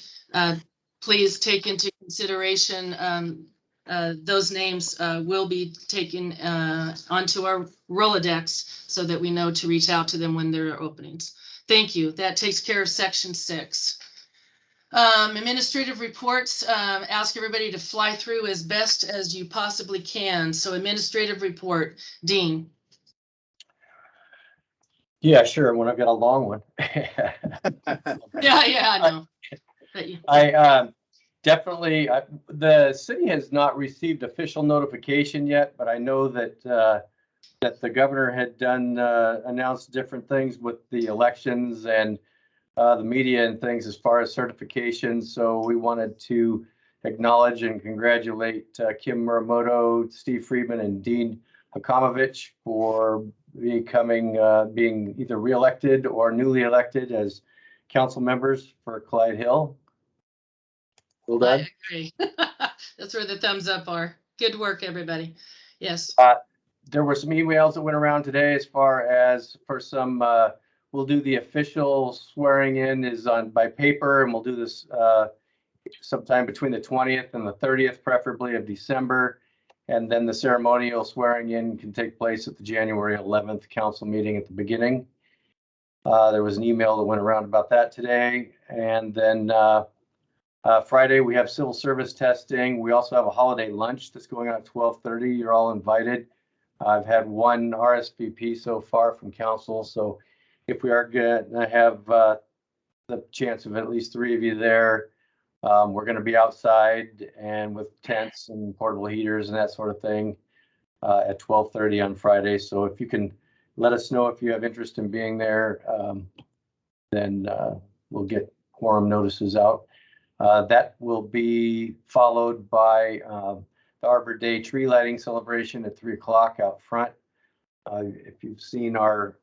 Please take into consideration those names will be taken onto our Rolodex so that we know to reach out to them when there are openings. Thank you. That takes care of section 6. Administrative reports, ask everybody to fly through as best as you possibly can. So administrative report, Dean. Yeah, sure. When I've got a long one. Yeah, I know. I definitely, the city has not received official notification yet, but I know that that the governor had done announced different things with the elections and the media and things as far as certifications. So we wanted to acknowledge and congratulate Kim Muramoto, Steve Friedman, and Dean Hakamovich for becoming being either reelected or newly elected as council members for Clyde Hill. Well done. I agree. That's where the thumbs up are. Good work, everybody. Yes. There were some emails that went around today as far as for some, we'll do the official swearing in is on by paper, and we'll do this sometime between the 20th and the 30th, preferably of December. And then the ceremonial swearing in can take place at the January 11th council meeting at the beginning. There was an email that went around about that today. And then Friday, we have civil service testing. We also have a holiday lunch that's going on at 12:30. You're all invited. I've had one RSVP so far from council. So if we are going to have the chance of at least 3 of you there, we're going to be outside and with tents and portable heaters and that sort of thing at 12:30 on Friday. So if you can let us know if you have interest in being there, then we'll get quorum notices out. That will be followed by the Arbor Day tree lighting celebration at 3 o'clock out front. If you've seen our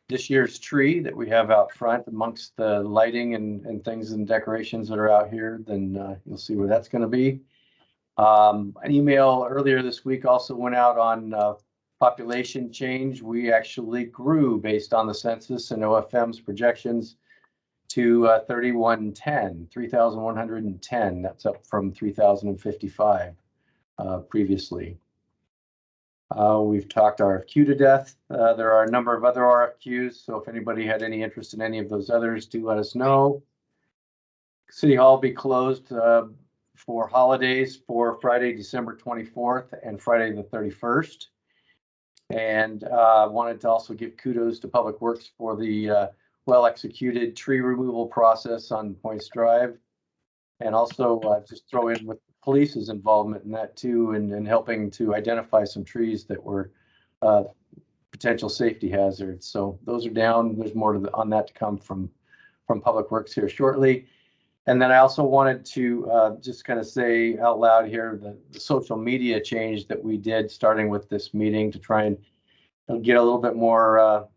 this year's tree that we have out front amongst the lighting and things and decorations that are out here, then you'll see where that's going to be. An email earlier this week also went out on population change. We actually grew based on the census and OFM's projections to 3,110. That's up from 3,055 previously. We've talked RFQ to death. There are a number of other RFQs, so if anybody had any interest in any of those others, do let us know. City Hall will be closed for holidays for Friday, December 24th and Friday the 31st. And I wanted to also give kudos to Public Works for the well-executed tree removal process on Points Drive. And also just throw in with police's involvement in that too, and helping to identify some trees that were potential safety hazards. So those are down. There's more on that to come from Public Works here shortly. And then I also wanted to just kind of say out loud here the social media change that we did starting with this meeting to try and get a little bit more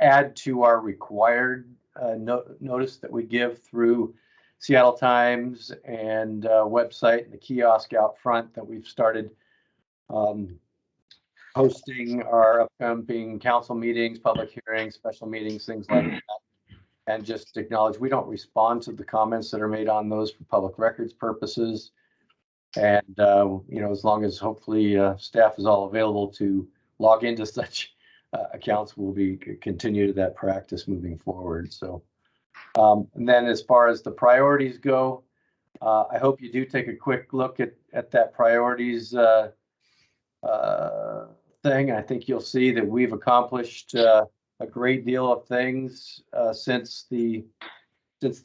add to our required notice that we give through Seattle Times and website and the kiosk out front that we've started hosting our upcoming council meetings, public hearings, special meetings, things like that. And just acknowledge we don't respond to the comments that are made on those for public records purposes. And, you know, as long as hopefully staff is all available to log into such accounts, we'll be continue that practice moving forward. So, and then as far as the priorities go, I hope you do take a quick look at that priorities thing. I think you'll see that we've accomplished a great deal of things since the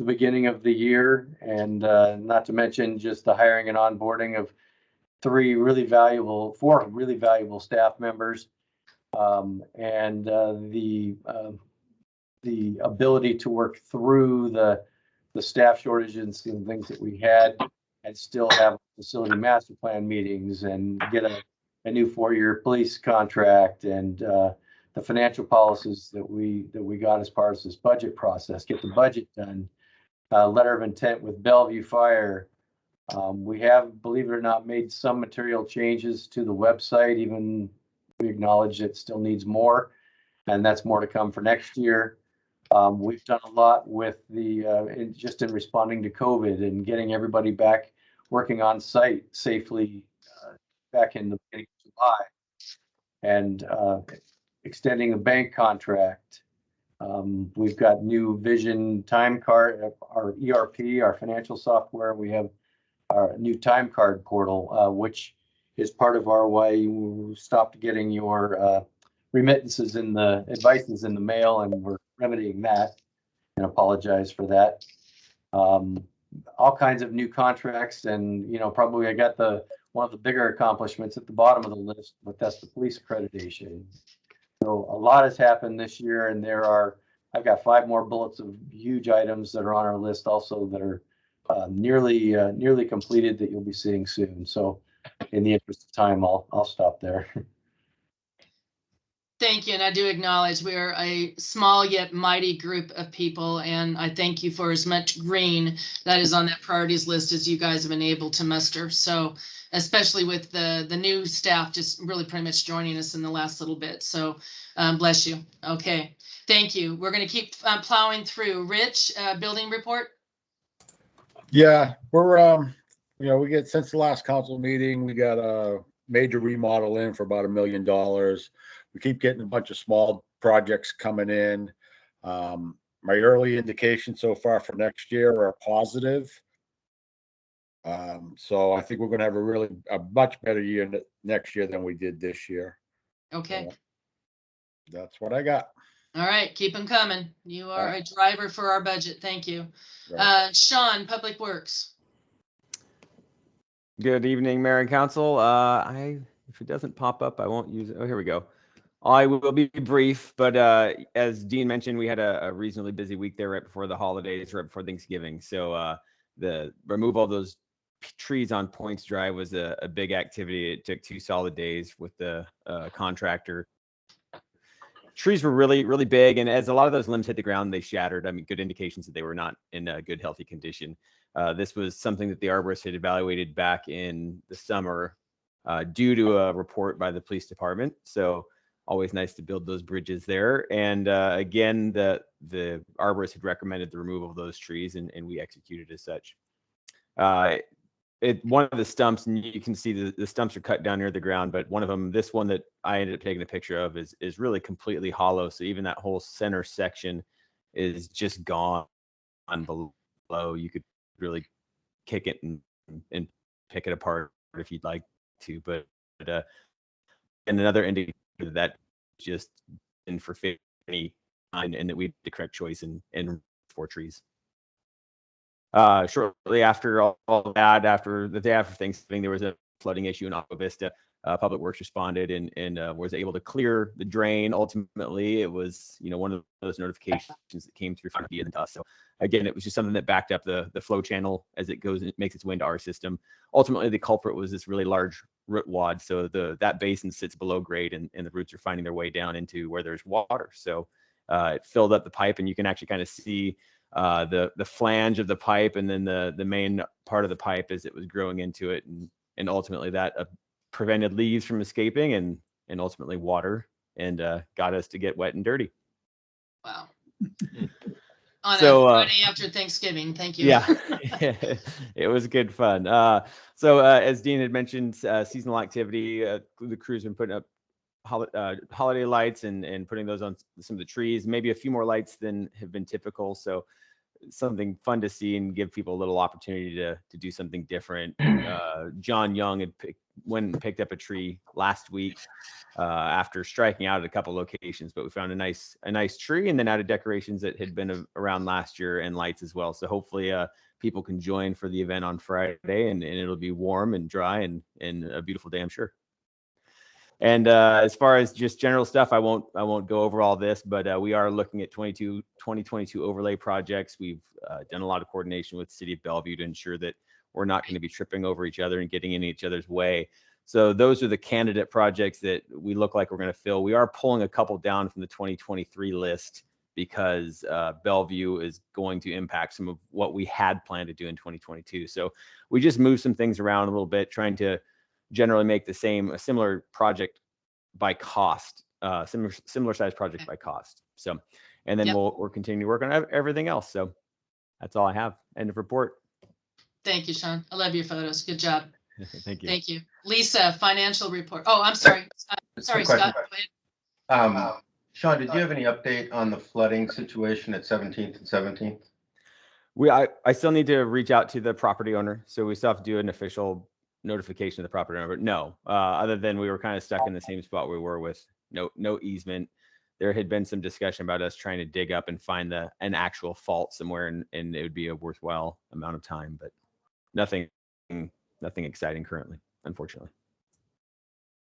beginning of the year, and not to mention just the hiring and onboarding of four really valuable staff members, and the ability to work through the staff shortages and things that we had, and still have facility master plan meetings and get a new 4-year police contract, and the financial policies that we got as part of this budget process, get the budget done, letter of intent with Bellevue Fire. We have, believe it or not, made some material changes to the website, even we acknowledge it still needs more, and that's more to come for next year. We've done a lot with the just in responding to COVID and getting everybody back working on site safely back in the beginning of July, and extending the bank contract. We've got new Vision time card, our ERP, our financial software. We have our new time card portal, which is part of our why you stopped getting your remittances in the advices in the mail, and we're remedying that and apologize for that. All kinds of new contracts, and probably I got one of the bigger accomplishments at the bottom of the list, but that's the police accreditation. So a lot has happened this year, and I've got 5 more bullets of huge items that are on our list also that are nearly completed that you'll be seeing soon. So in the interest of time, I'll stop there. Thank you, and I do acknowledge we are a small yet mighty group of people, and I thank you for as much green that is on that priorities list as you guys have been able to muster. So especially with the new staff just really pretty much joining us in the last little bit. So bless you. Okay, thank you. We're going to keep plowing through. Rich, building report. Yeah, we're we get, since the last council meeting, we got a major remodel in for about $1 million. We keep getting a bunch of small projects coming in. My early indications so far for next year are positive. So I think we're going to have a much better year next year than we did this year. Okay. That's what I got. All right, keep them coming. You are a driver for our budget. Thank you. Sean, Public Works. Good evening, Mayor and Council. If it doesn't pop up, I won't use it. Oh, here we go. I will be brief, but as Dean mentioned, we had a reasonably busy week there right before the holidays, right before Thanksgiving. So the removal of those trees on Points Drive was a big activity. It took 2 solid days with the contractor. Trees were really, really big, and as a lot of those limbs hit the ground, they shattered. I mean, good indications that they were not in a good, healthy condition. This was something that the arborist had evaluated back in the summer due to a report by the police department. So always nice to build those bridges there. And again, the arborist had recommended the removal of those trees, and we executed as such. One of the stumps, and you can see the stumps are cut down near the ground, but one of them, this one that I ended up taking a picture of, is really completely hollow. So even that whole center section is just gone below. You could really kick it and pick it apart if you'd like to. But and another indicator that just in for 50 and that we did the correct choice in 4 trees. Shortly after all that, after the day after Thanksgiving, there was a flooding issue in Aqua Vista. Public Works responded and was able to clear the drain. Ultimately, it was one of those notifications that came through from the us. So again, it was just something that backed up the flow channel as it goes and it makes its way into our system. Ultimately, the culprit was this really large root wad. So that basin sits below grade, and the roots are finding their way down into where there's water. So it filled up the pipe, and you can actually kind of see the flange of the pipe, and then the main part of the pipe as it was growing into it, and ultimately that prevented leaves from escaping and ultimately water, and got us to get wet and dirty. Wow. On So, a Friday after Thanksgiving. Thank you. Yeah, it was good fun. So as Dean had mentioned, seasonal activity, the crew's been putting up holiday lights and putting those on some of the trees, maybe a few more lights than have been typical. So something fun to see and give people a little opportunity to do something different. John Young had went and picked up a tree last week after striking out at a couple locations, but we found a nice tree and then added decorations that had been around last year and lights as well. So hopefully people can join for the event on Friday, and it'll be warm and dry and a beautiful day, I'm sure. And as far as just general stuff, I won't go over all this, but we are looking at 2022 overlay projects. We've done a lot of coordination with the City of Bellevue to ensure that we're not going to be tripping over each other and getting in each other's way. So those are the candidate projects that we look like we're going to fill. We are pulling a couple down from the 2023 list because Bellevue is going to impact some of what we had planned to do in 2022. So we just moved some things around a little bit, trying to generally make a similar project by cost, similar size project by cost. So, and then we'll continue to work on everything else. So that's all I have. End of report. Thank you, Sean. I love your photos. Good job. Thank you. Thank you. Lisa, financial report. Oh, I'm sorry. Sorry, Scott. Go ahead. Sean, did you have any update on the flooding situation at 17th and 17th? I still need to reach out to the property owner. So we still have to do an official notification of the property owner, but no, other than we were kind of stuck in the same spot we were with no easement. There had been some discussion about us trying to dig up and find an actual fault somewhere, and it would be a worthwhile amount of time, but nothing exciting currently, unfortunately.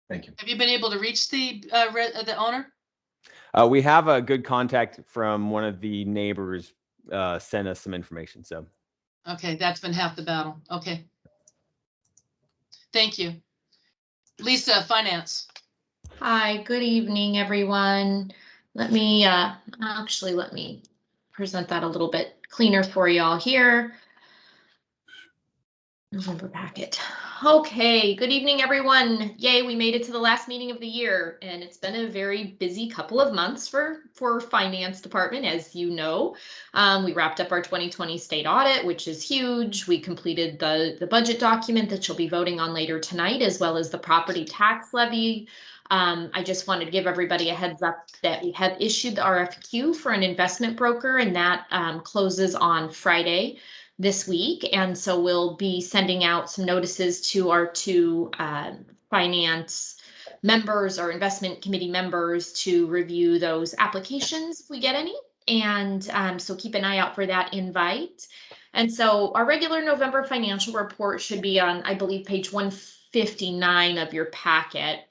Thank you. Have you been able to reach the owner? We have a good contact from one of the neighbors, sent us some information. So. Okay, that's been half the battle. Okay. Thank you. Lisa, finance. Hi, good evening, everyone. Let me present that a little bit cleaner for y'all here. November packet. Okay, good evening, everyone. Yay, we made it to the last meeting of the year, and it's been a very busy couple of months for finance department, as you know. We wrapped up our 2020 state audit, which is huge. We completed the budget document that you'll be voting on later tonight, as well as the property tax levy. I just wanted to give everybody a heads up that we have issued the RFQ for an investment broker, and that closes on Friday this week. And so we'll be sending out some notices to our two finance members or investment committee members to review those applications if we get any. And so keep an eye out for that invite. And so our regular November financial report should be on, I believe, page 159 of your packet.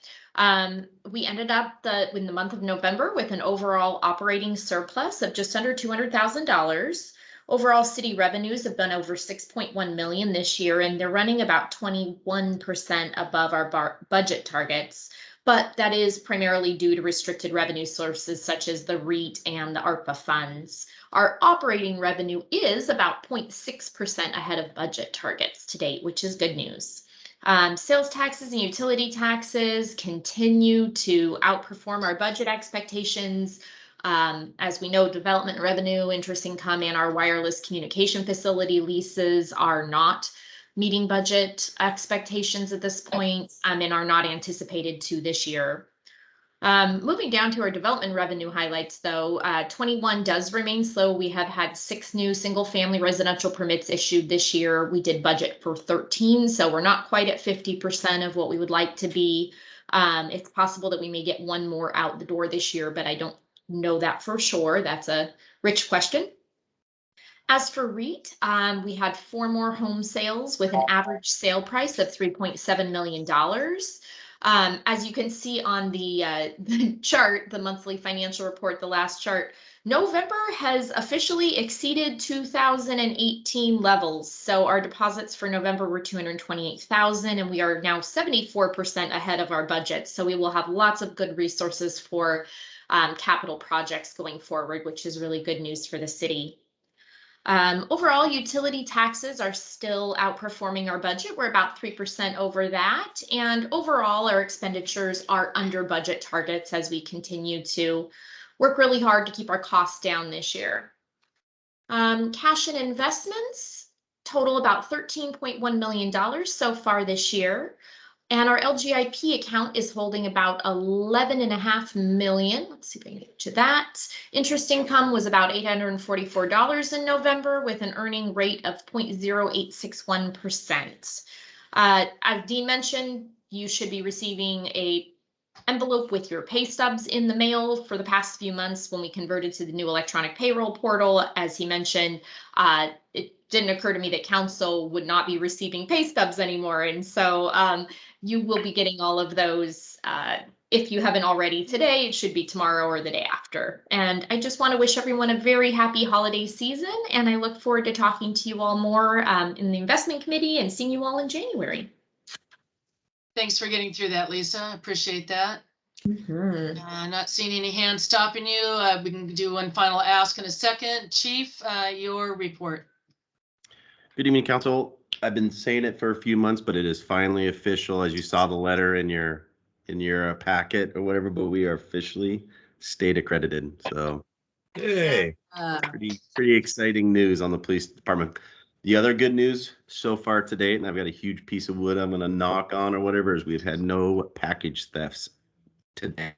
We ended up in the month of November with an overall operating surplus of just under $200,000. Overall city revenues have been over 6.1 million this year, and they're running about 21% above our budget targets. But that is primarily due to restricted revenue sources such as the REIT and the ARPA funds. Our operating revenue is about 0.6% ahead of budget targets to date, which is good news. Sales taxes and utility taxes continue to outperform our budget expectations. As we know, development revenue, interest income, and our wireless communication facility leases are not meeting budget expectations at this point, and are not anticipated to this year. Moving down to our development revenue highlights, though, 21 does remain slow. We have had 6 new single-family residential permits issued this year. We did budget for 13, so we're not quite at 50% of what we would like to be. It's possible that we may get 1 more out the door this year, but I don't know that for sure. That's a rich question. As for REIT, we had 4 more home sales with an average sale price of $3.7 million. As you can see on the chart, the monthly financial report, the last chart, November has officially exceeded 2018 levels. So our deposits for November were 228,000, and we are now 74% ahead of our budget. So we will have lots of good resources for capital projects going forward, which is really good news for the city. Overall, utility taxes are still outperforming our budget. We're about 3% over that. And overall, our expenditures are under budget targets as we continue to work really hard to keep our costs down this year. Cash and investments total about $13.1 million so far this year. And our LGIP account is holding about 11.5 million. Let's see if I can get to that. Interest income was about $844 in November with an earning rate of 0.0861%. As Dean mentioned, you should be receiving a envelope with your pay stubs in the mail for the past few months when we converted to the new electronic payroll portal. As he mentioned, it didn't occur to me that council would not be receiving pay stubs anymore. And so you will be getting all of those. If you haven't already today, it should be tomorrow or the day after. And I just want to wish everyone a very happy holiday season. And I look forward to talking to you all more in the investment committee and seeing you all in January. Thanks for getting through that, Lisa. I appreciate that. Not seeing any hands stopping you. We can do one final ask in a second. Chief, your report. Good evening, Council. I've been saying it for a few months, but it is finally official. As you saw the letter in your packet or whatever, but we are officially state accredited. So, Hey, pretty exciting news on the police department. The other good news so far to date, and I've got a huge piece of wood I'm going to knock on or whatever, is we've had no package thefts today.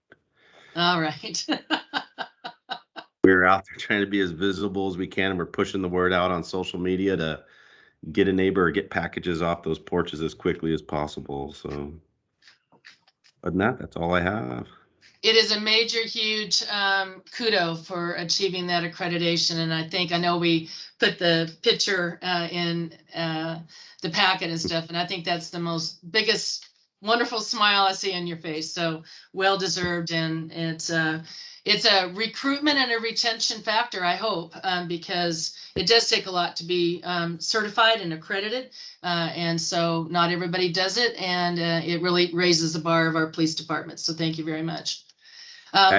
All right. We're out there trying to be as visible as we can, and we're pushing the word out on social media to get a neighbor or get packages off those porches as quickly as possible. So, other than that, that's all I have. It is a major, huge kudo for achieving that accreditation. And I know we put the picture in the packet and stuff, and I think that's the biggest, wonderful smile I see on your face. So well deserved, and it's a recruitment and a retention factor, I hope, because it does take a lot to be certified and accredited. And so not everybody does it, and it really raises the bar of our police department. So thank you very much.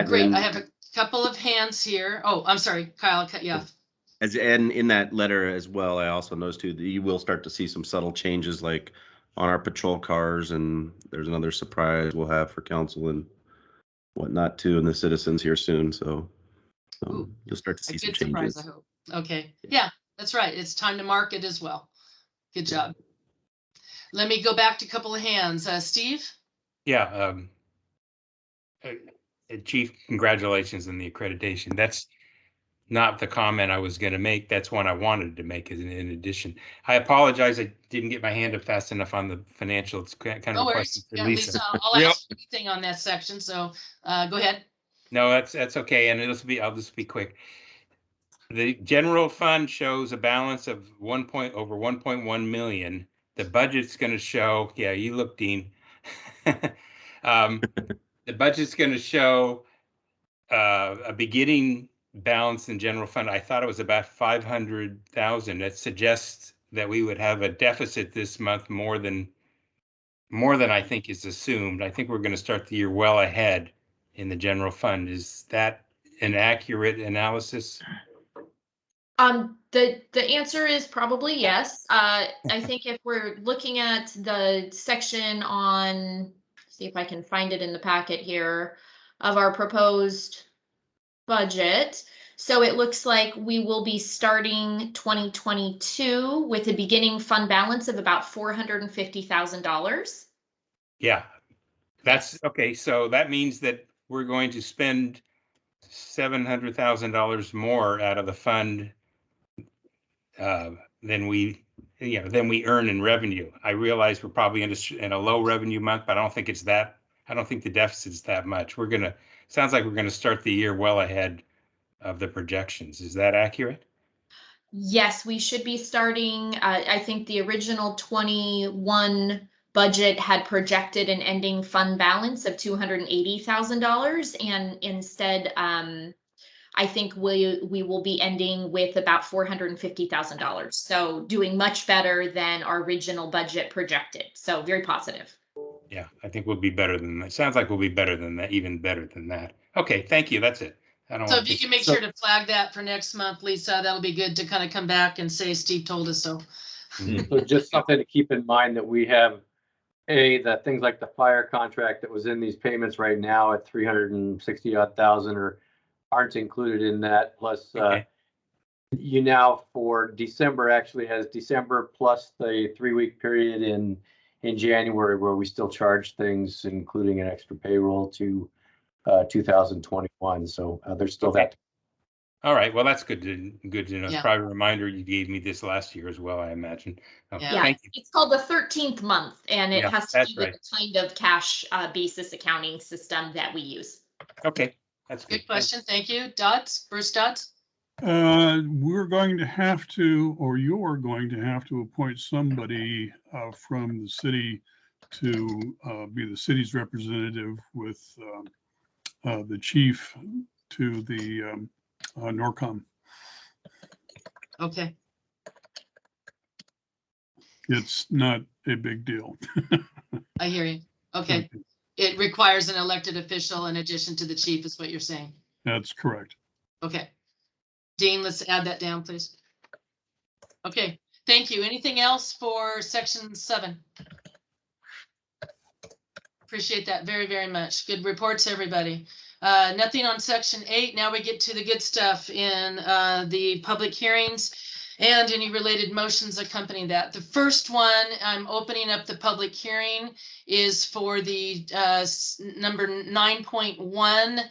Great. I have a couple of hands here. Oh, I'm sorry, Kyle, cut you off. And in that letter as well, I also noticed too that you will start to see some subtle changes, like on our patrol cars, and there's another surprise we'll have for council and whatnot too, and the citizens here soon. So you'll start to see some changes. Surprise, I hope. Okay. Yeah, that's right. It's time to market as well. Good job. Let me go back to a couple of hands. Steve? Yeah. Chief, congratulations on the accreditation. That's not the comment I was going to make. That's one I wanted to make in addition. I apologize. I didn't get my hand up fast enough on the financial. It's kind of a question for Lisa. I'll ask you anything on that section. So go ahead. No, that's okay. And I'll just be quick. The general fund shows a balance of over 1.1 million. The budget's going to show, yeah, you look, Dean. The budget's going to show a beginning balance in general fund. I thought it was about 500,000. That suggests that we would have a deficit this month more than I think is assumed. I think we're going to start the year well ahead in the general fund. Is that an accurate analysis? The answer is probably yes. I think if we're looking at the section on, see if I can find it in the packet here, of our proposed budget. So it looks like we will be starting 2022 with a beginning fund balance of about $450,000. Yeah, that's okay. So that means that we're going to spend $700,000 more out of the fund than we earn in revenue. I realize we're probably in a low revenue month, but I don't think it's that. I don't think the deficit is that much. Sounds like we're gonna start the year well ahead of the projections. Is that accurate? Yes, we should be starting. I think the original 21 budget had projected an ending fund balance of $280,000, and instead, I think we will be ending with about $450,000. So doing much better than our original budget projected. So very positive. Yeah, I think we'll be better than that. Sounds like we'll be better than that, even better than that. Okay, thank you. That's it. So if you can make sure to flag that for next month, Lisa, that'll be good to kind of come back and say Steve told us so. So just something to keep in mind that we have the things like the fire contract that was in these payments right now at 360 odd thousand aren't included in that. Plus, you now for December actually has December plus the 3-week period in in January where we still charge things, including an extra payroll to 2021. So there's still Okay. that. All right, well, that's good to know. It's Yeah. probably a reminder you gave me this last year as well, I imagine. Yeah, Thank you. it's called the 13th month, and it Yeah, has to that's do with right. the kind of cash basis accounting system that we use. Okay, that's good. Good question. Thank you. Dodds, Bruce Dodds. We're going to have to, or you're going to have to appoint somebody from the city to be the city's representative with the chief to the NORCOM. Okay. It's not a big deal. I hear you. Okay. It requires an elected official in addition to the chief is what you're saying. That's correct. Okay. Dean, let's add that down, please. Okay, thank you. Anything else for section 7? Appreciate that very, very much. Good reports, everybody. Nothing on section 8. Now we get to the good stuff in the public hearings and any related motions accompanying that. The first one, I'm opening up the public hearing, is for the number 9.1,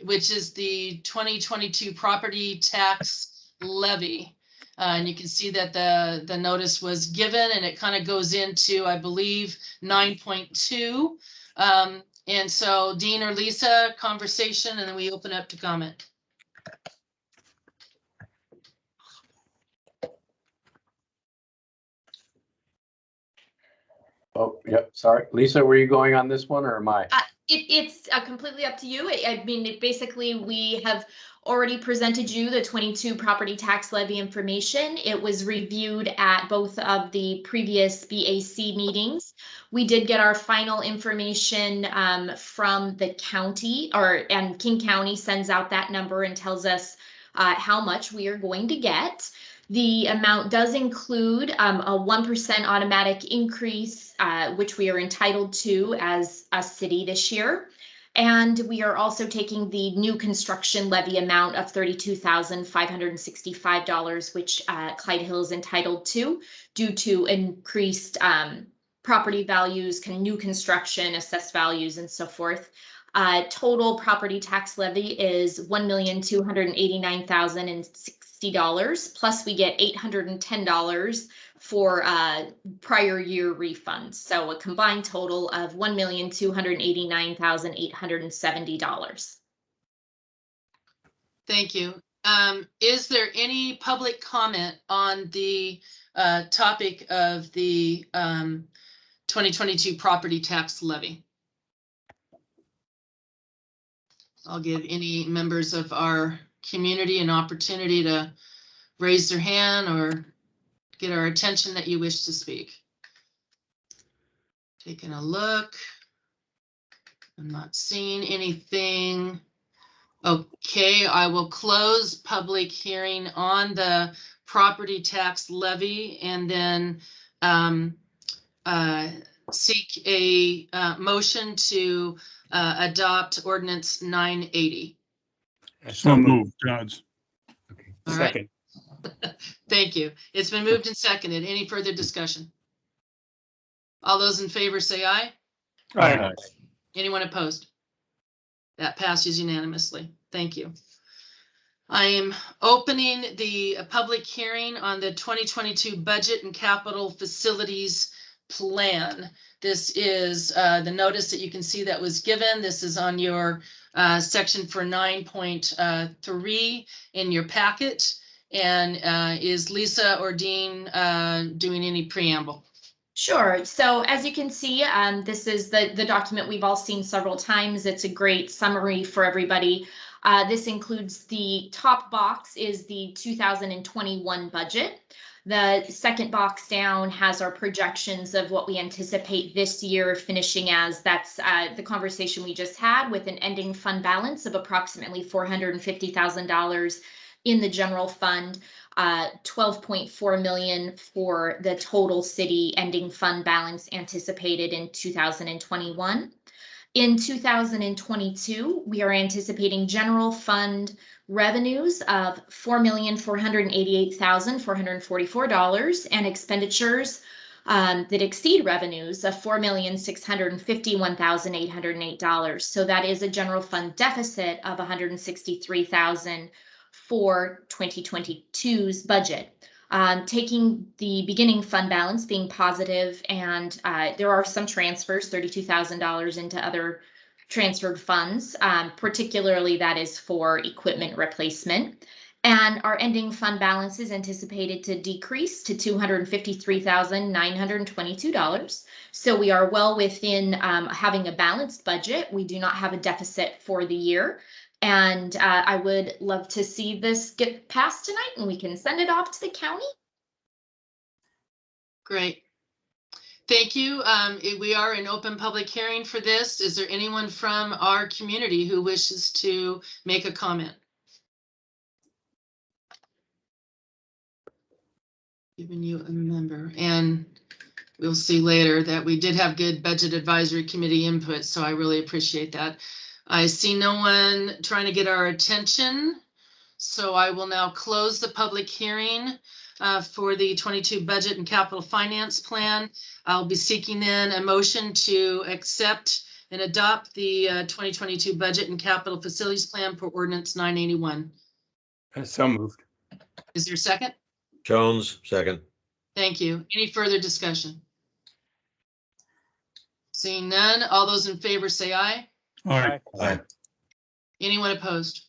which is the 2022 property tax levy. And you can see that the notice was given, and it kind of goes into, I believe, 9.2. And so Dean or Lisa, conversation, and then we open up to comment. Oh, yep. Sorry, Lisa, were you going on this one or am I? It's completely up to you. I mean, basically, we have already presented you the 22 property tax levy information. It was reviewed at both of the previous BAC meetings. We did get our final information from the county, and King County sends out that number and tells us how much we are going to get. The amount does include a 1% automatic increase, which we are entitled to as a city this year. And we are also taking the new construction levy amount of $32,565, which Clyde Hill is entitled to due to increased property values, new construction, assessed values, and so forth. Total property tax levy is $1,289,060. Plus we get $810 for prior year refunds. So a combined total of $1,289,870. Thank you. Is there any public comment on the topic of the 2022 property tax levy? I'll give any members of our community an opportunity to raise their hand or get our attention that you wish to speak. Taking a look. I'm not seeing anything. Okay, I will close public hearing on the property tax levy and then seek a motion to adopt ordinance 980. So moved, Dodds. Okay. All Second. Right. Thank you. It's been moved and seconded. Any further discussion? All those in favor say aye. Aye. Anyone opposed? That passes unanimously. Thank you. I am opening the public hearing on the 2022 budget and capital facilities plan. This is the notice that you can see that was given. This is on your section for 9.3 in your packet. And is Lisa or Dean doing any preamble? Sure. So as you can see, this is the document we've all seen several times. It's a great summary for everybody. This includes the top box is the 2021 budget. The second box down has our projections of what we anticipate this year finishing as. That's the conversation we just had, with an ending fund balance of approximately $450,000 in the general fund. 12.4 million for the total city ending fund balance anticipated in 2021. In 2022, we are anticipating general fund revenues of $4,488,444 and expenditures that exceed revenues of $4,651,808. So that is a general fund deficit of $163,000 for 2022's budget. Taking the beginning fund balance being positive, and there are some transfers, $32,000 into other transferred funds, particularly that is for equipment replacement. And our ending fund balance is anticipated to decrease to $253,922. So we are well within having a balanced budget. We do not have a deficit for the year. And I would love to see this get passed tonight and we can send it off to the county. Great. Thank you. We are in open public hearing for this. Is there anyone from our community who wishes to make a comment? Giving you a member, and we'll see later that we did have good budget advisory committee input, so I really appreciate that. I see no one trying to get our attention, so I will now close the public hearing for the 22 budget and capital finance plan. I'll be seeking then a motion to accept and adopt the 2022 budget and capital facilities plan for ordinance 981. So moved. Is there a second? Jones, second. Thank you. Any further discussion? Seeing none, all those in favor say aye. Aye. Aye. Anyone opposed?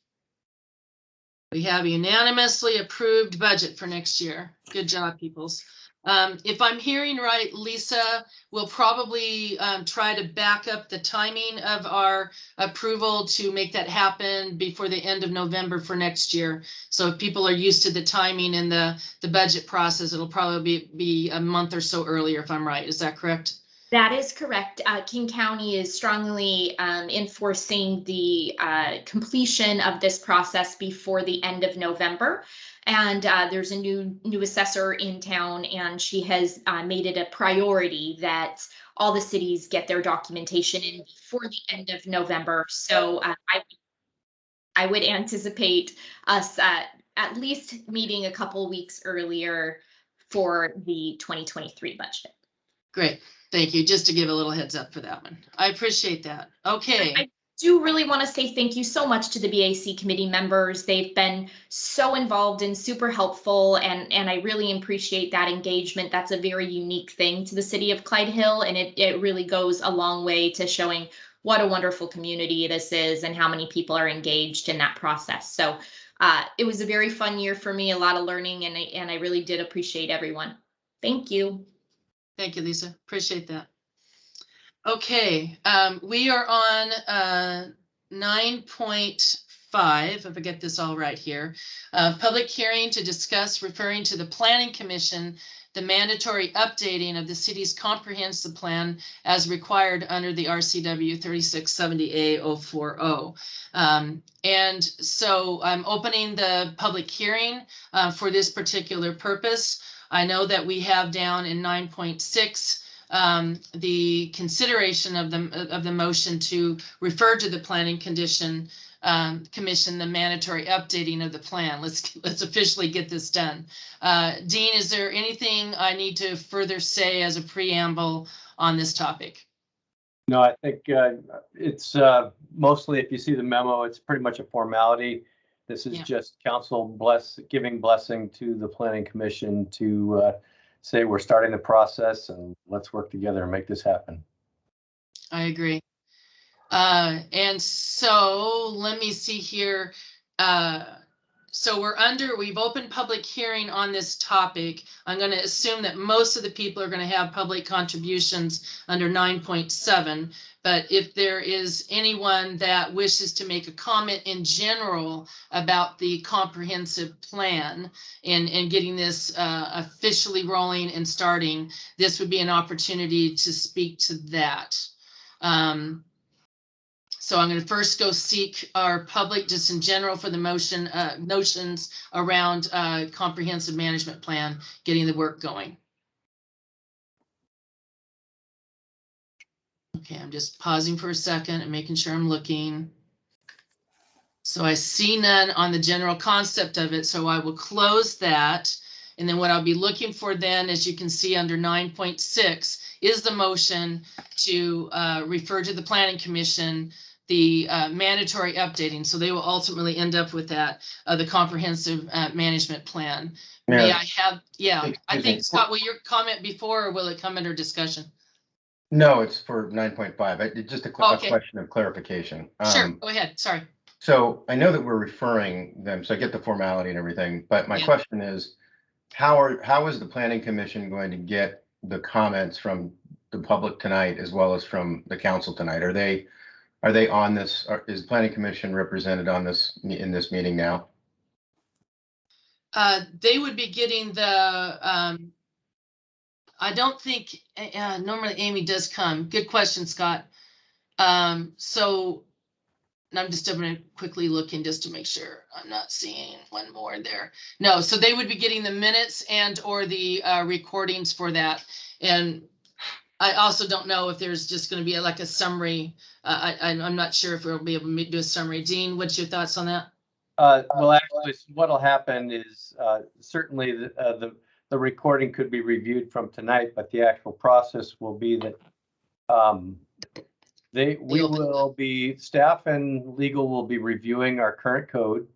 We have a unanimously approved budget for next year. Good job, peoples. If I'm hearing right, Lisa, we'll probably try to back up the timing of our approval to make that happen before the end of November for next year. So if people are used to the timing and the budget process, it'll probably be a month or so earlier, if I'm right. Is that correct? That is correct. King County is strongly enforcing the completion of this process before the end of November. And there's a new assessor in town, and she has made it a priority that all the cities get their documentation in before the end of November. So I would anticipate us at least meeting a couple weeks earlier for the 2023 budget. Great. Thank you. Just to give a little heads up for that one. I appreciate that. Okay. I do really want to say thank you so much to the BAC committee members. They've been so involved and super helpful, and I really appreciate that engagement. That's a very unique thing to the city of Clyde Hill, and it really goes a long way to showing what a wonderful community this is and how many people are engaged in that process. So it was a very fun year for me, a lot of learning, and I really did appreciate everyone. Thank you. Thank you, Lisa. Appreciate that. Okay, we are on 9.5, if I get this all right here. Public hearing to discuss referring to the Planning Commission the mandatory updating of the city's comprehensive plan as required under the RCW 3670A040. And so I'm opening the public hearing for this particular purpose. I know that we have down in 9.6 the consideration of the motion to refer to the planning commission the mandatory updating of the plan. Let's officially get this done. Dean, is there anything I need to further say as a preamble on this topic? No, I think it's mostly, if you see the memo, it's pretty much a formality. This is just council giving blessing to the planning commission to say we're starting the process and let's work together and make this happen. I agree. And so let me see here. So we've opened public hearing on this topic. I'm going to assume that most of the people are going to have public contributions under 9.7. But if there is anyone that wishes to make a comment in general about the comprehensive plan and getting this officially rolling and starting, this would be an opportunity to speak to that. So I'm going to first go seek our public just in general for the notions around comprehensive management plan, getting the work going. Okay, I'm just pausing for a second and making sure I'm looking. So I see none on the general concept of it, so I will close that. And then what I'll be looking for then, as you can see under 9.6, is the motion to refer to the Planning Commission the mandatory updating. So they will ultimately end up with that, the comprehensive management plan. May Mayor, I have, yeah, I excuse think, me. Scott, will your comment before or will it come under discussion? No, it's for 9.5. Just a Okay. question of clarification. Sure, go ahead, sorry. So I know that we're referring them, so I get the formality and everything, but my Yeah. question is, how is the planning commission going to get the comments from the public tonight as well as from the council tonight? Are they on this, is the planning commission represented on this, in this meeting now? They would be getting the, I don't think, normally Amy does come. Good question, Scott. So and I'm just going to quickly looking just to make sure I'm not seeing one more there. No, so they would be getting the minutes and or the recordings for that. And I also don't know if there's just going to be like a summary. I'm not sure if we'll be able to do a summary. Dean, what's your thoughts on that? Well, actually, what'll happen is certainly the recording could be reviewed from tonight, but the actual process will be that staff and legal will be reviewing our current code,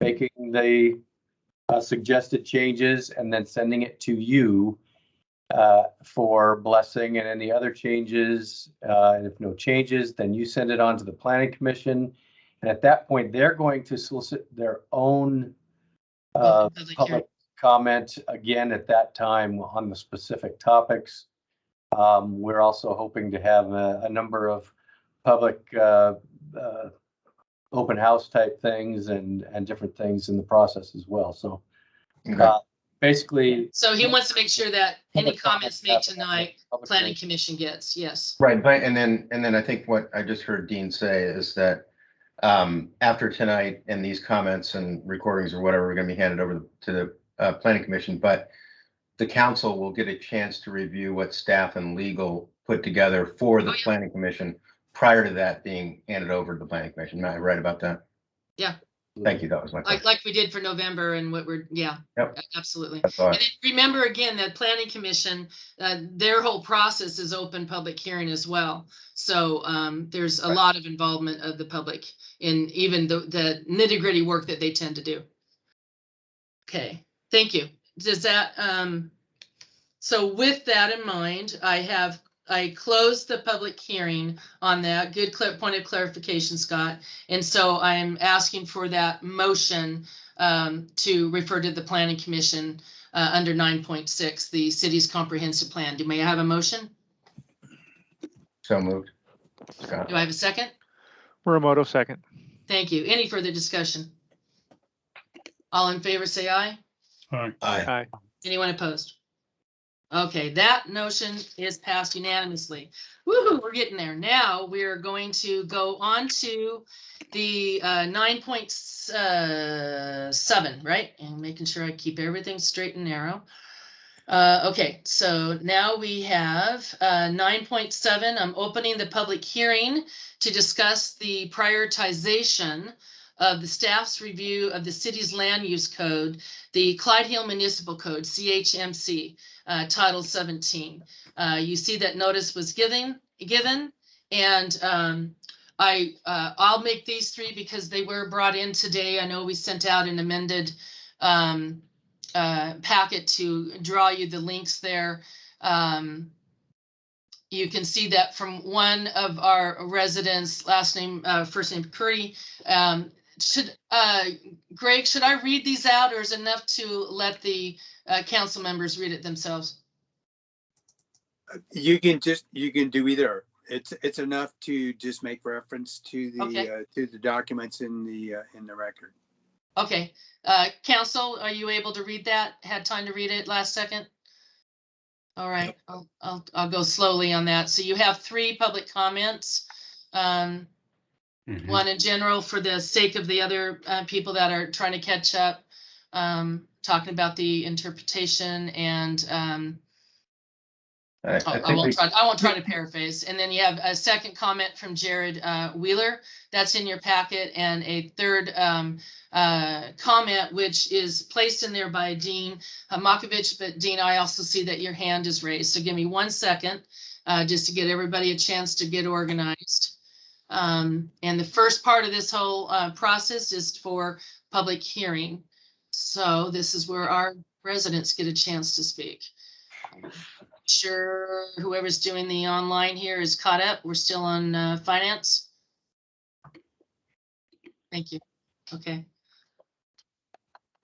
making the suggested changes, and then sending it to you for blessing, and any other changes. And if no changes, then you send it on to the Planning Commission. And at that point, they're going to solicit their own public comment again at that time on the specific topics. We're also hoping to have a number of public open house type things and different things in the process as well. So basically. So he wants to make sure that any comments made tonight, Planning Commission gets, yes. Right, but and then I think what I just heard Dean say is that after tonight and these comments and recordings or whatever are going to be handed over to the Planning Commission, but the council will get a chance to review what staff and legal put together for the Planning Commission prior to that being handed over to the Planning Commission. Am I right about that? Yeah. Thank you. That was my question. Like we did for November and what we're, yeah, yep. Absolutely. That's all right. And then remember again, that Planning Commission, their whole process is open public hearing as well. So there's a lot of involvement of the public in even the nitty gritty work that they tend to do. Okay, thank you. Does that, so with that in mind, I closed the public hearing on that. Good point of clarification, Scott. And so I'm asking for that motion to refer to the Planning Commission under 9.6, the city's comprehensive plan. Do I have a motion? So moved. Scott. Do I have a second? Muramoto, second. Thank you. Any further discussion? All in favor, say aye. Aye. Aye. Anyone opposed? Okay, that motion is passed unanimously. Woohoo, we're getting there. Now we're going to go on to the 9.7, right? And making sure I keep everything straight and narrow. Okay, so now we have 9.7. I'm opening the public hearing to discuss the prioritization of the staff's review of the city's land use code, the Clyde Hill Municipal Code, CHMC, Title 17. You see that notice was given, and I'll make these three because they were brought in today. I know we sent out an amended packet to draw you the links there. You can see that from one of our residents, last name, first name Curry. Greg, should I read these out, or is it enough to let the council members read it themselves? You can do either. It's enough to just make reference to the documents in the record. Okay, council, are you able to read that? Had time to read it last second? All right, I'll go slowly on that. So you have 3 public comments. One in general for the sake of the other people that are trying to catch up, talking about the interpretation, and I won't try to paraphrase. And then you have a second comment from Jared Wheeler. That's in your packet, and a third comment, which is placed in there by Dean Makovich. But Dean, I also see that your hand is raised. So give me 1 second just to get everybody a chance to get organized. And the first part of this whole process is for public hearing. So this is where our residents get a chance to speak. Sure, whoever's doing the online here is caught up. We're still on finance. Thank you. Okay.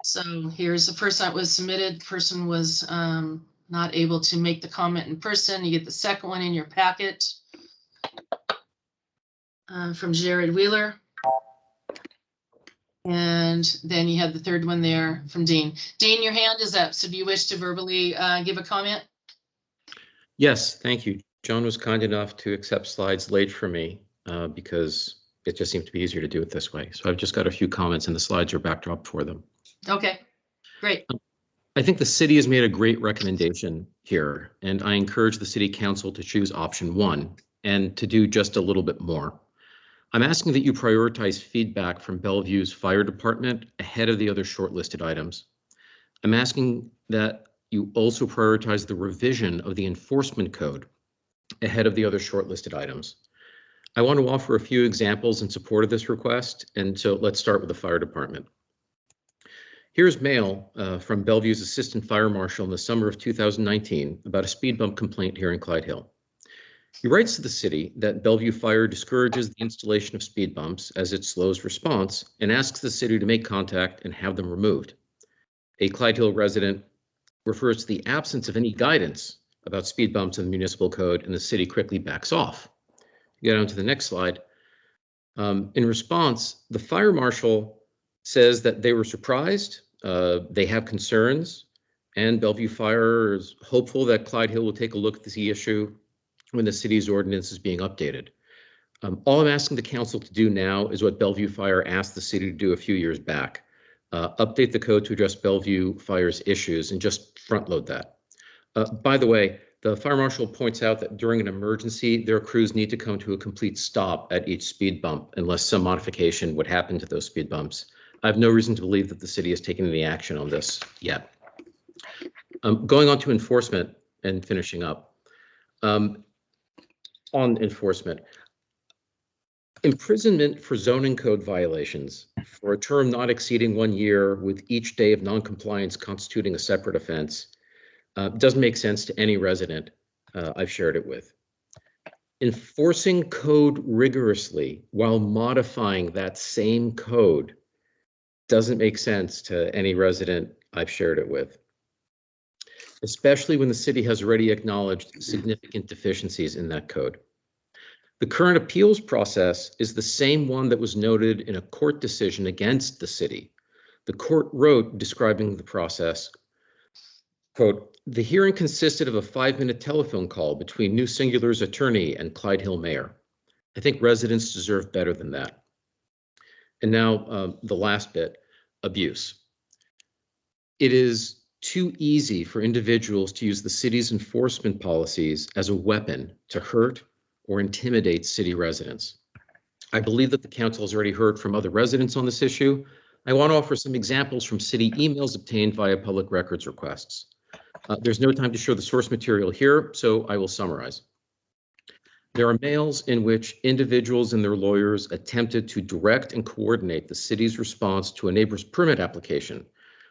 So here's the person that was submitted. Person was not able to make the comment in person. You get the second one in your packet from Jared Wheeler. And then you have the third one there from Dean. Dean, your hand is up. So do you wish to verbally give a comment? Yes, thank you. John was kind enough to accept slides late for me because it just seemed to be easier to do it this way. So I've just got a few comments and the slides are backdrop for them. Okay, great. I think the city has made a great recommendation here, and I encourage the city council to choose option 1 and to do just a little bit more. I'm asking that you prioritize feedback from Bellevue's fire department ahead of the other shortlisted items. I'm asking that you also prioritize the revision of the enforcement code ahead of the other shortlisted items. I want to offer a few examples in support of this request, and so let's start with the fire department. Here's mail from Bellevue's assistant fire marshal in the summer of 2019 about a speed bump complaint here in Clyde Hill. He writes to the city that Bellevue Fire discourages the installation of speed bumps as it slows response and asks the city to make contact and have them removed. A Clyde Hill resident refers to the absence of any guidance about speed bumps in the municipal code, and the city quickly backs off. You get on to the next slide. In response, the fire marshal says that they were surprised, they have concerns, and Bellevue Fire is hopeful that Clyde Hill will take a look at the issue when the city's ordinance is being updated. All I'm asking the council to do now is what Bellevue Fire asked the city to do a few years back. Update the code to address Bellevue Fire's issues and just front load that. By the way, the fire marshal points out that during an emergency, their crews need to come to a complete stop at each speed bump unless some modification would happen to those speed bumps. I have no reason to believe that the city has taken any action on this yet. Going on to enforcement and finishing up. On enforcement, imprisonment for zoning code violations for a term not exceeding 1 year with each day of noncompliance constituting a separate offense doesn't make sense to any resident I've shared it with. Enforcing code rigorously while modifying that same code doesn't make sense to any resident I've shared it with, especially when the city has already acknowledged significant deficiencies in that code. The current appeals process is the same one that was noted in a court decision against the city. The court wrote, describing the process, quote, "The hearing consisted of a 5-minute telephone call between New Singular's attorney and Clyde Hill mayor. I think residents deserve better than that." And now the last bit, abuse. It is too easy for individuals to use the city's enforcement policies as a weapon to hurt or intimidate city residents. I believe that the council has already heard from other residents on this issue. I want to offer some examples from city emails obtained via public records requests. There's no time to show the source material here, so I will summarize. There are mails in which individuals and their lawyers attempted to direct and coordinate the city's response to a neighbor's permit application,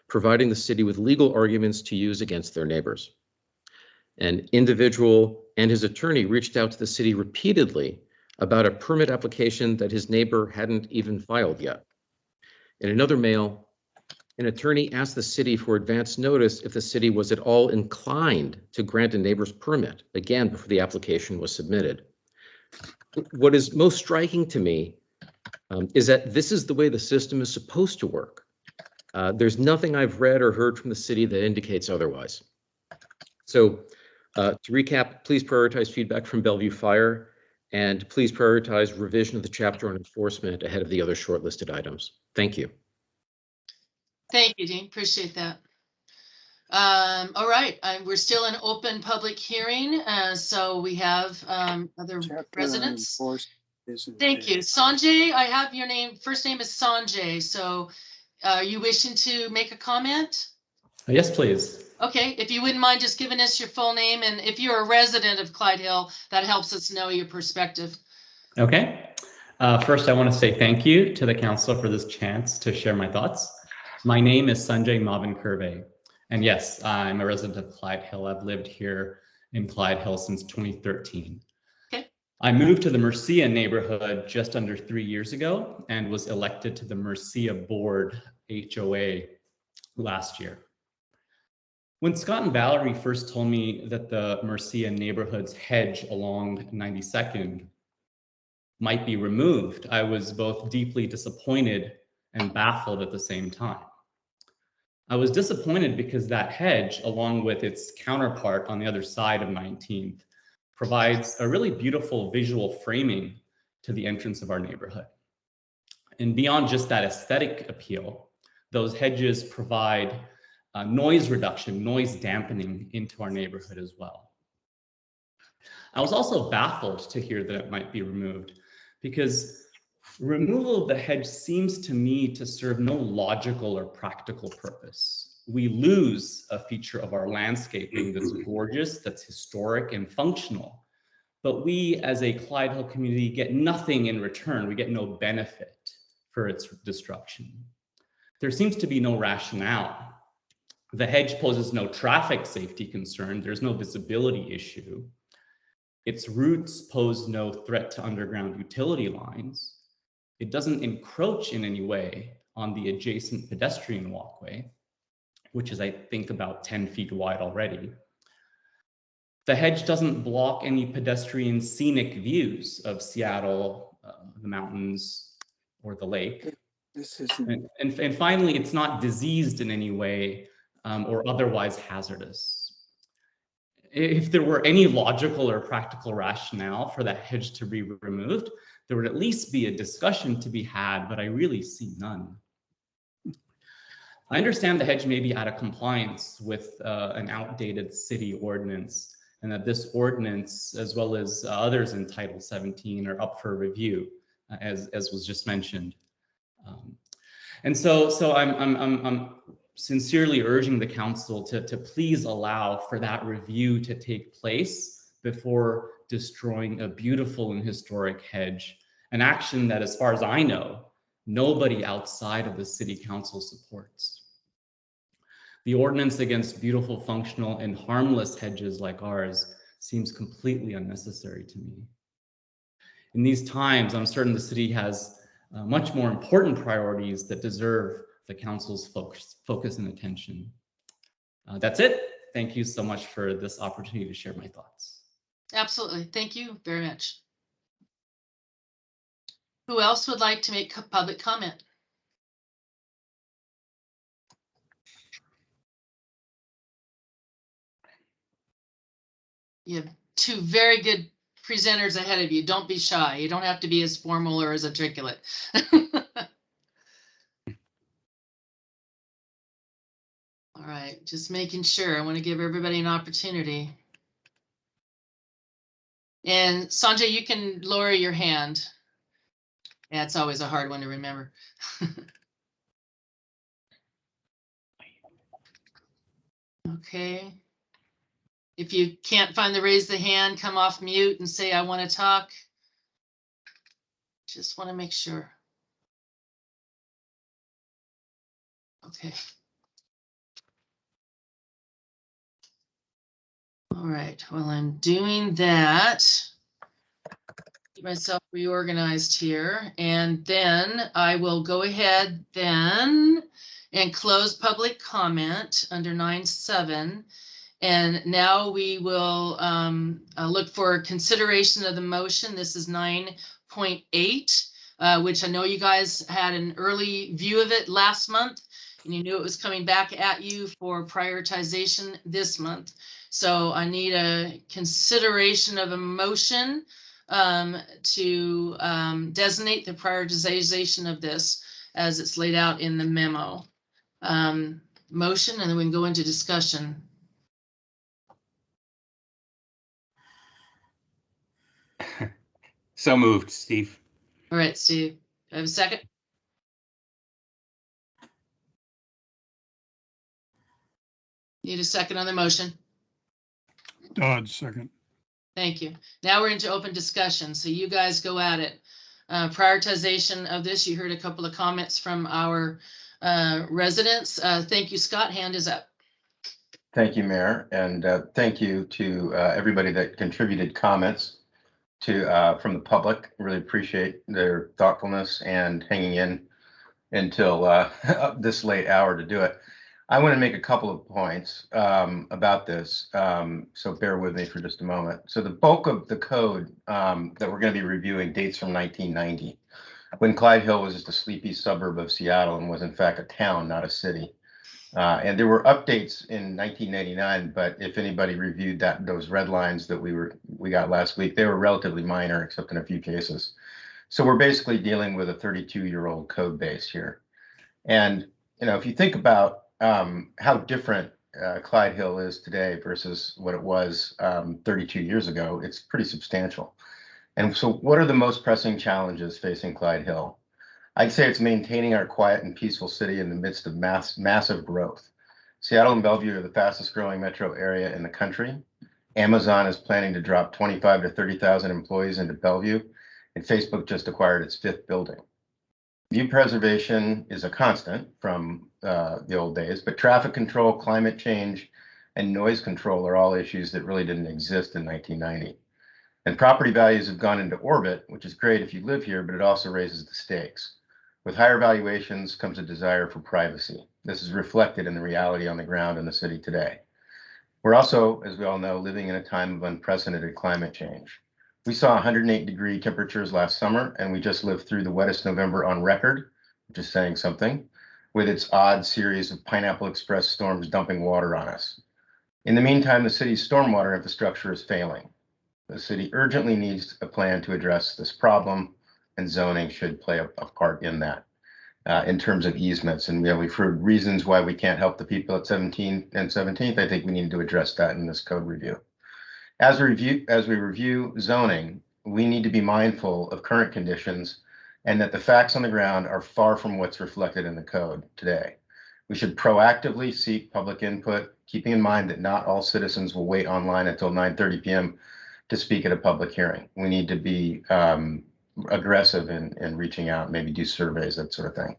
providing the city with legal arguments to use against their neighbors. An individual and his attorney reached out to the city repeatedly about a permit application that his neighbor hadn't even filed yet. In another mail, an attorney asked the city for advance notice if the city was at all inclined to grant a neighbor's permit, again, before the application was submitted. What is most striking to me is that this is the way the system is supposed to work. There's nothing I've read or heard from the city that indicates otherwise. So to recap, please prioritize feedback from Bellevue Fire, and please prioritize revision of the chapter on enforcement ahead of the other shortlisted items. Thank you. Thank you, Dean. Appreciate that. All right, we're still in open public hearing, so we have other residents. Thank you. Sanjay, I have your name. First name is Sanjay. So are you wishing to make a comment? Yes, please. Okay, if you wouldn't mind just giving us your full name, and if you're a resident of Clyde Hill, that helps us know your perspective. Okay. First, I want to say thank you to the council for this chance to share my thoughts. My name is Sanjay Mavin Curve. And yes, I'm a resident of Clyde Hill. I've lived here in Clyde Hill since 2013. Okay. I moved to the Murcia neighborhood just under 3 years ago and was elected to the Murcia Board HOA last year. When Scott and Valerie first told me that the Murcia neighborhood's hedge along 92nd might be removed, I was both deeply disappointed and baffled at the same time. I was disappointed because that hedge, along with its counterpart on the other side of 19th, provides a really beautiful visual framing to the entrance of our neighborhood. And beyond just that aesthetic appeal, those hedges provide noise reduction, noise dampening into our neighborhood as well. I was also baffled to hear that it might be removed because removal of the hedge seems to me to serve no logical or practical purpose. We lose a feature of our landscaping that's gorgeous, that's historic and functional, but we as a Clyde Hill community get nothing in return. We get no benefit for its destruction. There seems to be no rationale. The hedge poses no traffic safety concern. There's no visibility issue. Its roots pose no threat to underground utility lines. It doesn't encroach in any way on the adjacent pedestrian walkway, which is, I think, about 10 feet wide already. The hedge doesn't block any pedestrian scenic views of Seattle, the mountains, or the lake. And finally, it's not diseased in any way or otherwise hazardous. If there were any logical or practical rationale for that hedge to be removed, there would at least be a discussion to be had, but I really see none. I understand the hedge may be out of compliance with an outdated city ordinance, and that this ordinance, as well as others in Title 17, are up for review, as was just mentioned. And so I'm sincerely urging the council to please allow for that review to take place before destroying a beautiful and historic hedge, an action that, as far as I know, nobody outside of the city council supports. The ordinance against beautiful, functional, and harmless hedges like ours seems completely unnecessary to me. In these times, I'm certain the city has much more important priorities that deserve the council's focus and attention. That's it. Thank you so much for this opportunity to share my thoughts. Absolutely. Thank you very much. Who else would like to make public comment? You have two very good presenters ahead of you. Don't be shy. You don't have to be as formal or as articulate. All right, just making sure. I want to give everybody an opportunity. And Sanjay, you can lower your hand. Yeah, it's always a hard one to remember. Okay. If you can't find the raise the hand, come off mute and say, I want to talk. Just want to make sure. Okay. All right, well, I'm doing that. Keep myself reorganized here, and then I will go ahead then and close public comment under 9.7. And now we will look for consideration of the motion. This is 9.8, which I know you guys had an early view of it last month, and you knew it was coming back at you for prioritization this month. So I need a consideration of a motion to designate the prioritization of this as it's laid out in the memo. motion and then we can go into discussion. So moved, Steve. All right, Steve, do I have a second? Need a second on the motion? Dodge, second. Thank you. Now we're into open discussion. So you guys go at it. Prioritization of this, you heard a couple of comments from our residents. Thank you, Scott. Hand is up. Thank you, Mayor, and thank you to everybody that contributed comments to from the public. Really appreciate their thoughtfulness and hanging in until this late hour to do it. I want to make a couple of points about this, so bear with me for just a moment. So the bulk of the code that we're going to be reviewing dates from 1990, when Clyde Hill was just a sleepy suburb of Seattle and was in fact a town, not a city. And there were updates in 1999, but if anybody reviewed those red lines that we got last week, they were relatively minor, except in a few cases. So we're basically dealing with a 32-year-old code base here. And if you think about how different Clyde Hill is today versus what it was 32 years ago, it's pretty substantial. And so what are the most pressing challenges facing Clyde Hill? I'd say it's maintaining our quiet and peaceful city in the midst of massive growth. Seattle and Bellevue are the fastest growing metro area in the country. Amazon is planning to drop 25 to 30,000 employees into Bellevue, and Facebook just acquired its 5th building. View preservation is a constant from the old days, but traffic control, climate change, and noise control are all issues that really didn't exist in 1990. And property values have gone into orbit, which is great if you live here, but it also raises the stakes. With higher valuations comes a desire for privacy. This is reflected in the reality on the ground in the city today. We're also, as we all know, living in a time of unprecedented climate change. We saw 108-degree temperatures last summer, and we just lived through the wettest November on record, which is saying something, with its odd series of Pineapple Express storms dumping water on us. In the meantime, the city's stormwater infrastructure is failing. The city urgently needs a plan to address this problem, and zoning should play a part in that in terms of easements. And we've heard reasons why we can't help the people at 17th and 17th. I think we need to address that in this code review. As we review zoning, we need to be mindful of current conditions and that the facts on the ground are far from what's reflected in the code today. We should proactively seek public input, keeping in mind that not all citizens will wait online until 9:30 p.m. to speak at a public hearing. We need to be aggressive in reaching out, maybe do surveys, that sort of thing.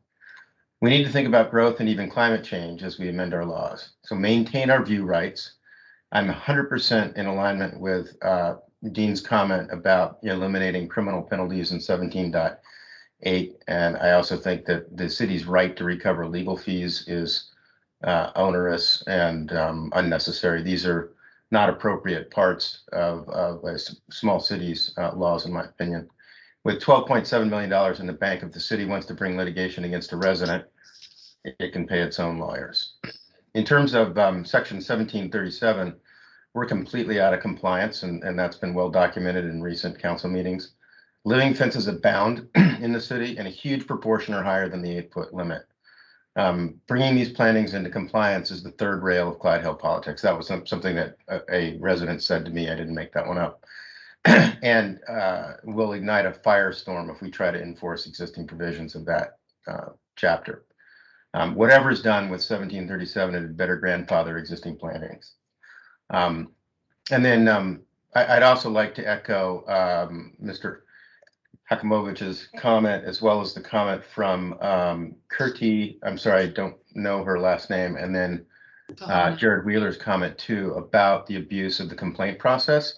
We need to think about growth and even climate change as we amend our laws. So maintain our view rights. I'm 100% in alignment with Dean's comment about eliminating criminal penalties in 17.8. And I also think that the city's right to recover legal fees is onerous and unnecessary. These are not appropriate parts of a small city's laws, in my opinion. With $12.7 million in the bank, if the city wants to bring litigation against a resident, it can pay its own lawyers. In terms of section 1737, we're completely out of compliance, and that's been well documented in recent council meetings. Living fences abound in the city, and a huge proportion are higher than the 8-foot limit. Bringing these plantings into compliance is the third rail of Clyde Hill politics. That was something that a resident said to me. I didn't make that one up. And will ignite a firestorm if we try to enforce existing provisions of that chapter. Whatever is done with 1737, it had better grandfather existing plantings. And then I'd also like to echo Mr. Hakimovic's comment, as well as the comment from Kurti, I'm sorry, I don't know her last name, and then Jared Wheeler's comment too about the abuse of the complaint process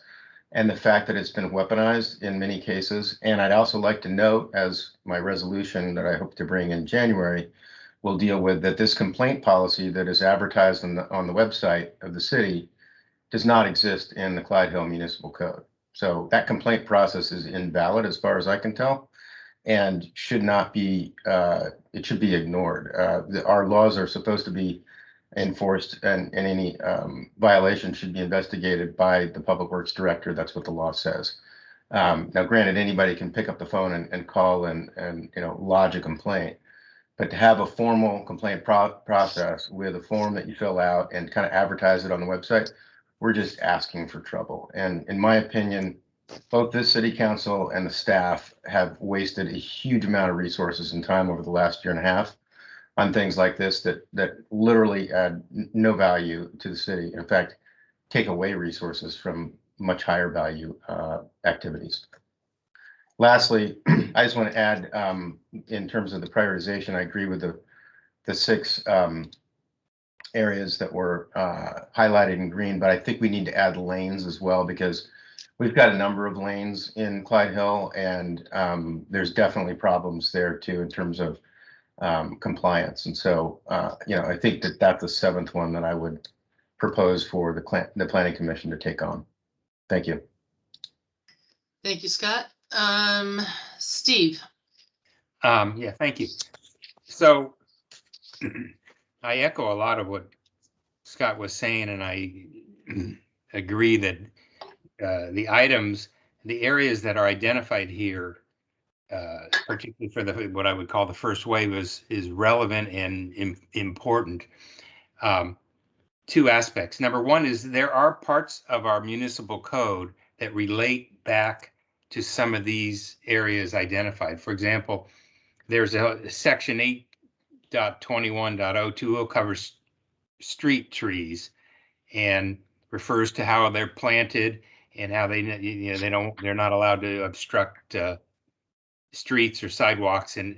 and the fact that it's been weaponized in many cases. And I'd also like to note, as my resolution that I hope to bring in January will deal with, that this complaint policy that is advertised on the website of the city does not exist in the Clyde Hill Municipal Code. So that complaint process is invalid as far as I can tell, and should not be, it should be ignored. Our laws are supposed to be enforced, and any violation should be investigated by the Public Works Director. That's what the law says. Now, granted, anybody can pick up the phone and call and lodge a complaint, But to have a formal complaint process with a form that you fill out and kind of advertise it on the website, we're just asking for trouble. And in my opinion, both this city council and the staff have wasted a huge amount of resources and time over the last year and a half on things like this that literally add no value to the city. In fact, take away resources from much higher value activities. Lastly, I just want to add, in terms of the prioritization, I agree with the 6 areas that were highlighted in green, but I think we need to add lanes as well, because we've got a number of lanes in Clyde Hill, and there's definitely problems there too in terms of compliance. And so, I think that that's the 7th one that I would propose for the Planning Commission to take on. Thank you. Thank you, Scott. Steve. Yeah, thank you. So I echo a lot of what Scott was saying, and I agree that the areas that are identified here, particularly for what I would call the first wave, is relevant and important. 2 aspects. Number one is there are parts of our municipal code that relate back to some of these areas identified. For example, there's a section 8.21.020 covers street trees and refers to how they're planted and how they're not allowed to obstruct streets or sidewalks, and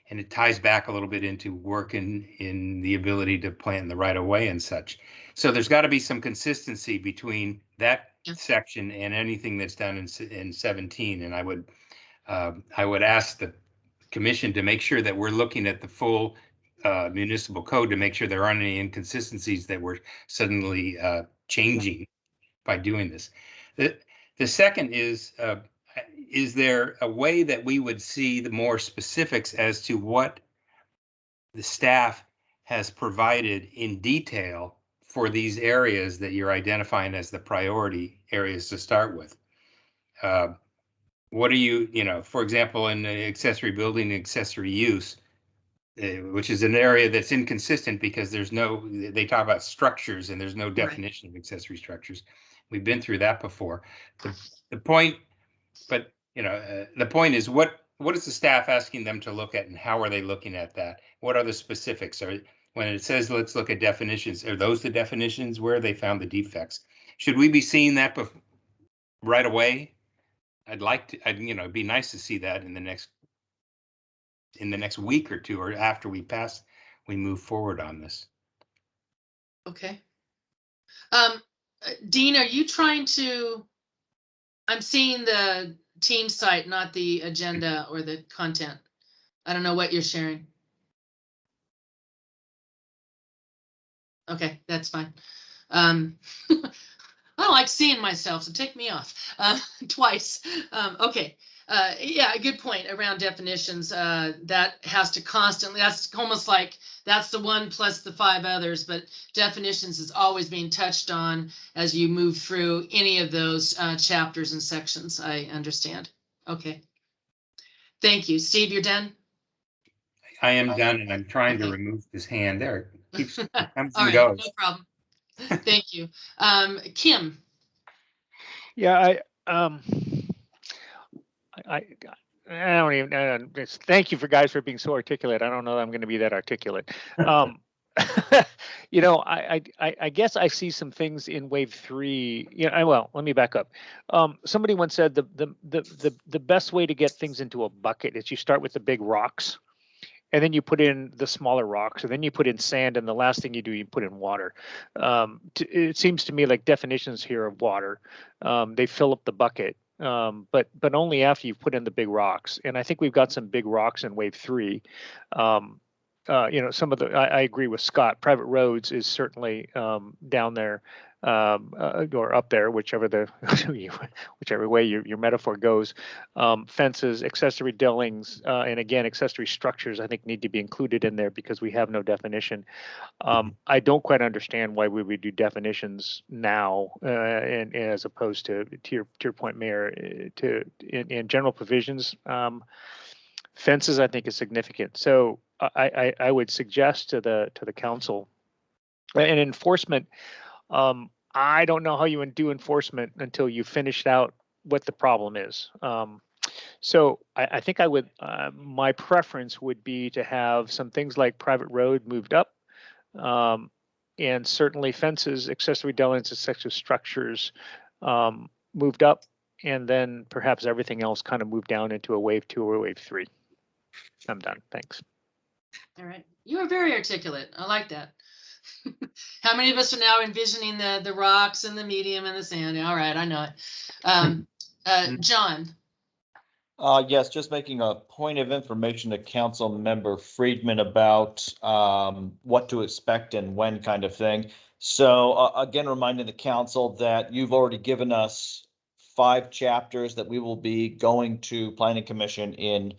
it ties back a little bit into work in the ability to plant in the right of way and such. So there's got to be some consistency between that section and anything that's done in 17. And I would ask the commission to make sure that we're looking at the full municipal code to make sure there aren't any inconsistencies that we're suddenly changing by doing this. The second is there a way that we would see the more specifics as to what the staff has provided in detail for these areas that you're identifying as the priority areas to start with? What are you, for example, in the accessory building, accessory use, which is an area that's inconsistent because they talk about structures and there's no definition of accessory structures. We've been through that before. The point is what is the staff asking them to look at, and how are they looking at that? What are the specifics? When it says let's look at definitions, are those the definitions? Where they found the defects? Should we be seeing that right away? It'd be nice to see that in the next week or 2, or after we move forward on this. Okay. Dean, are you trying to? I'm seeing the team site, not the agenda or the content. I don't know what you're sharing. Okay, that's fine. I don't like seeing myself, so take me off twice. Okay. Yeah, good point around definitions. That has to constantly, that's almost like that's the 1 plus the 5 others, but definitions is always being touched on as you move through any of those chapters and sections. I understand. Okay. Thank you. Steve, you're done? I am done, and I'm trying to remove his hand there. It comes All and right, goes. no problem. Thank you. Kim. Yeah, thank you guys for being so articulate. I don't know that I'm going to be that articulate. I guess I see some things in wave 3. Well, let me back up. Somebody once said the best way to get things into a bucket is you start with the big rocks, and then you put in the smaller rocks, and then you put in sand, and the last thing you do, you put in water. It seems to me like definitions here of water, they fill up the bucket, but only after you've put in the big rocks. And I think we've got some big rocks in wave 3. Some of I agree with Scott. Private roads is certainly down there, or up there, whichever way your metaphor goes. Fences, accessory dwellings, and again, accessory structures, I think need to be included in there because we have no definition. I don't quite understand why we would do definitions now, and as opposed to your point, Mayor, in general provisions. Fences, I think, is significant. So I would suggest to the council, and enforcement, I don't know how you would do enforcement until you finished out what the problem is. So I think I would, my preference would be to have some things like private road moved up, and certainly fences, accessory dwellings, accessory structures moved up, and then perhaps everything else kind of moved down into a wave 2 or a wave 3. I'm done. Thanks. All right. You are very articulate. I like that. How many of us are now envisioning the rocks and the medium and the sand? All right, I know it. John. Yes, just making a point of information to Council Member Friedman about what to expect and when kind of thing. So again, reminding the council that you've already given us 5 chapters that we will be going to Planning Commission in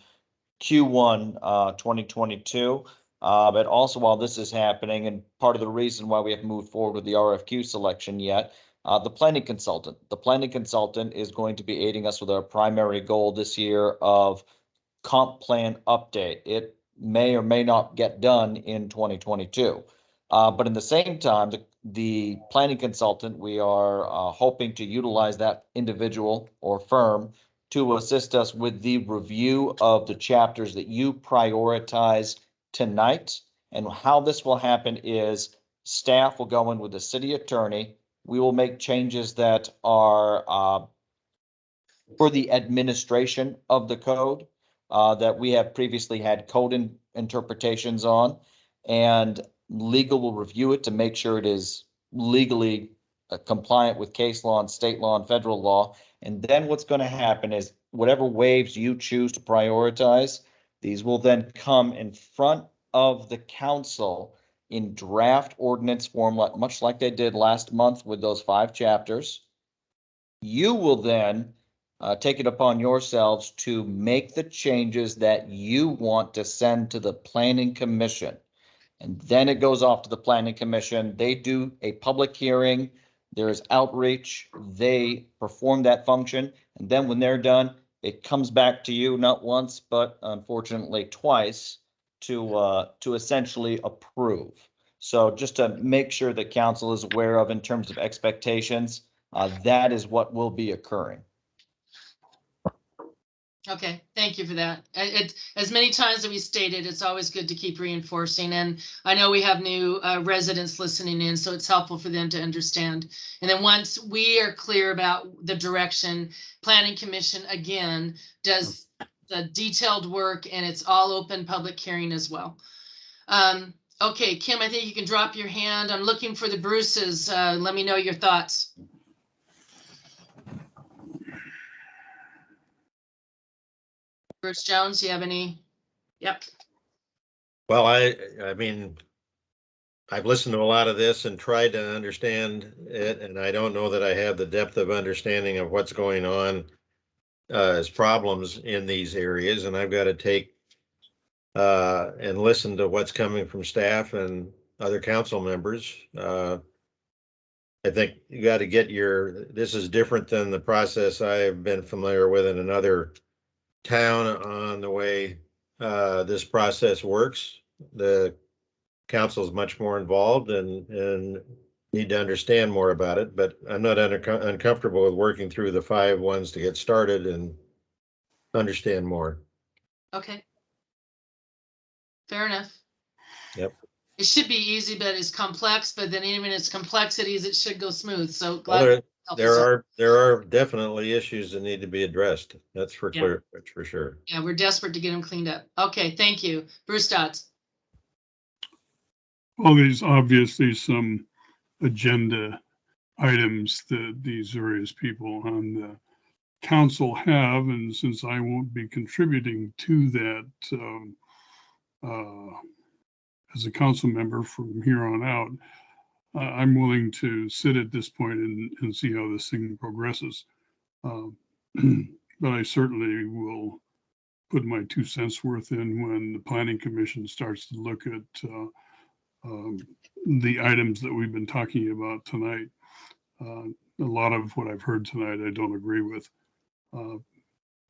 Q1 2022. But also while this is happening, and part of the reason why we haven't moved forward with the RFQ selection yet, the planning consultant. The planning consultant is going to be aiding us with our primary goal this year of comp plan update. It may or may not get done in 2022. But in the same time, the planning consultant, we are hoping to utilize that individual or firm to assist us with the review of the chapters that you prioritize tonight. And how this will happen is staff will go in with the city attorney. We will make changes that are for the administration of the code that we have previously had code interpretations on, and legal will review it to make sure it is legally compliant with case law and state law and federal law. And then what's going to happen is whatever waves you choose to prioritize, these will then come in front of the council in draft ordinance form, much like they did last month with those 5 chapters. You will then take it upon yourselves to make the changes that you want to send to the Planning Commission. And then it goes off to the Planning Commission. They do a public hearing. There is outreach. They perform that function. And then when they're done, it comes back to you, not once, but unfortunately twice, to essentially approve. So just to make sure the council is aware of in terms of expectations, that is what will be occurring. Okay, thank you for that. As many times as we stated, it's always good to keep reinforcing. And I know we have new residents listening in, so it's helpful for them to understand. And then once we are clear about the direction, Planning Commission again does the detailed work, and it's all open public hearing as well. Okay, Kim, I think you can drop your hand. I'm looking for the Bruces. Let me know your thoughts. Bruce Jones, you have any? Yep. Well, I mean, I've listened to a lot of this and tried to understand it, and I don't know that I have the depth of understanding of what's going on as problems in these areas, and I've got to take and listen to what's coming from staff and other council members. I think you got to get this is different than the process I've been familiar with in another town on the way this process works. The council is much more involved and need to understand more about it, but I'm not uncomfortable with working through the 5 ones to get started and understand more. Okay. Fair enough. Yep. It should be easy, but it's complex, but then even its complexities, it should go smooth. So glad there are definitely issues that need to be addressed. That's for clear. That's for sure. Yeah, we're desperate to get them cleaned up. Okay, thank you. Bruce Dodds. Well, there's obviously some agenda items that these various people on the council have, and since I won't be contributing to that as a council member from here on out, I'm willing to sit at this point and see how this thing progresses. But I certainly will put my 2 cents worth in when the Planning Commission starts to look at the items that we've been talking about tonight. A lot of what I've heard tonight I don't agree with.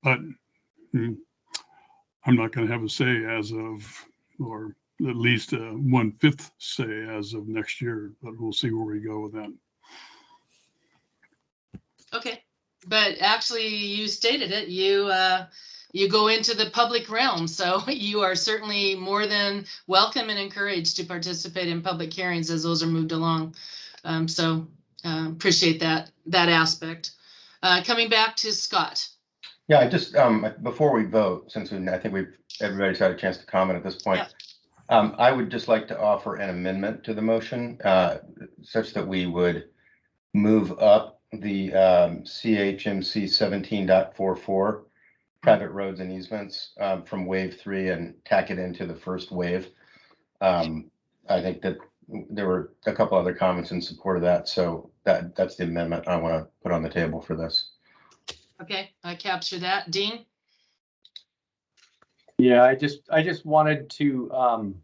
But I'm not going to have a say as of, or at least a 1/5 say as of next year, but we'll see where we go with that. Okay, but actually you stated it, you go into the public realm, so you are certainly more than welcome and encouraged to participate in public hearings as those are moved along. Appreciate that aspect. Coming back to Scott. Yeah, I just, before we vote, since I think everybody's had a chance to comment at this point, I would just like to offer an amendment to the motion, such that we would move up the CHMC 17.44 private roads and easements from wave 3 and tack it into the first wave. I think that there were a couple other comments in support of that, so that's the amendment I want to put on the table for this. Okay, I capture that. Dean? Yeah, I just wanted to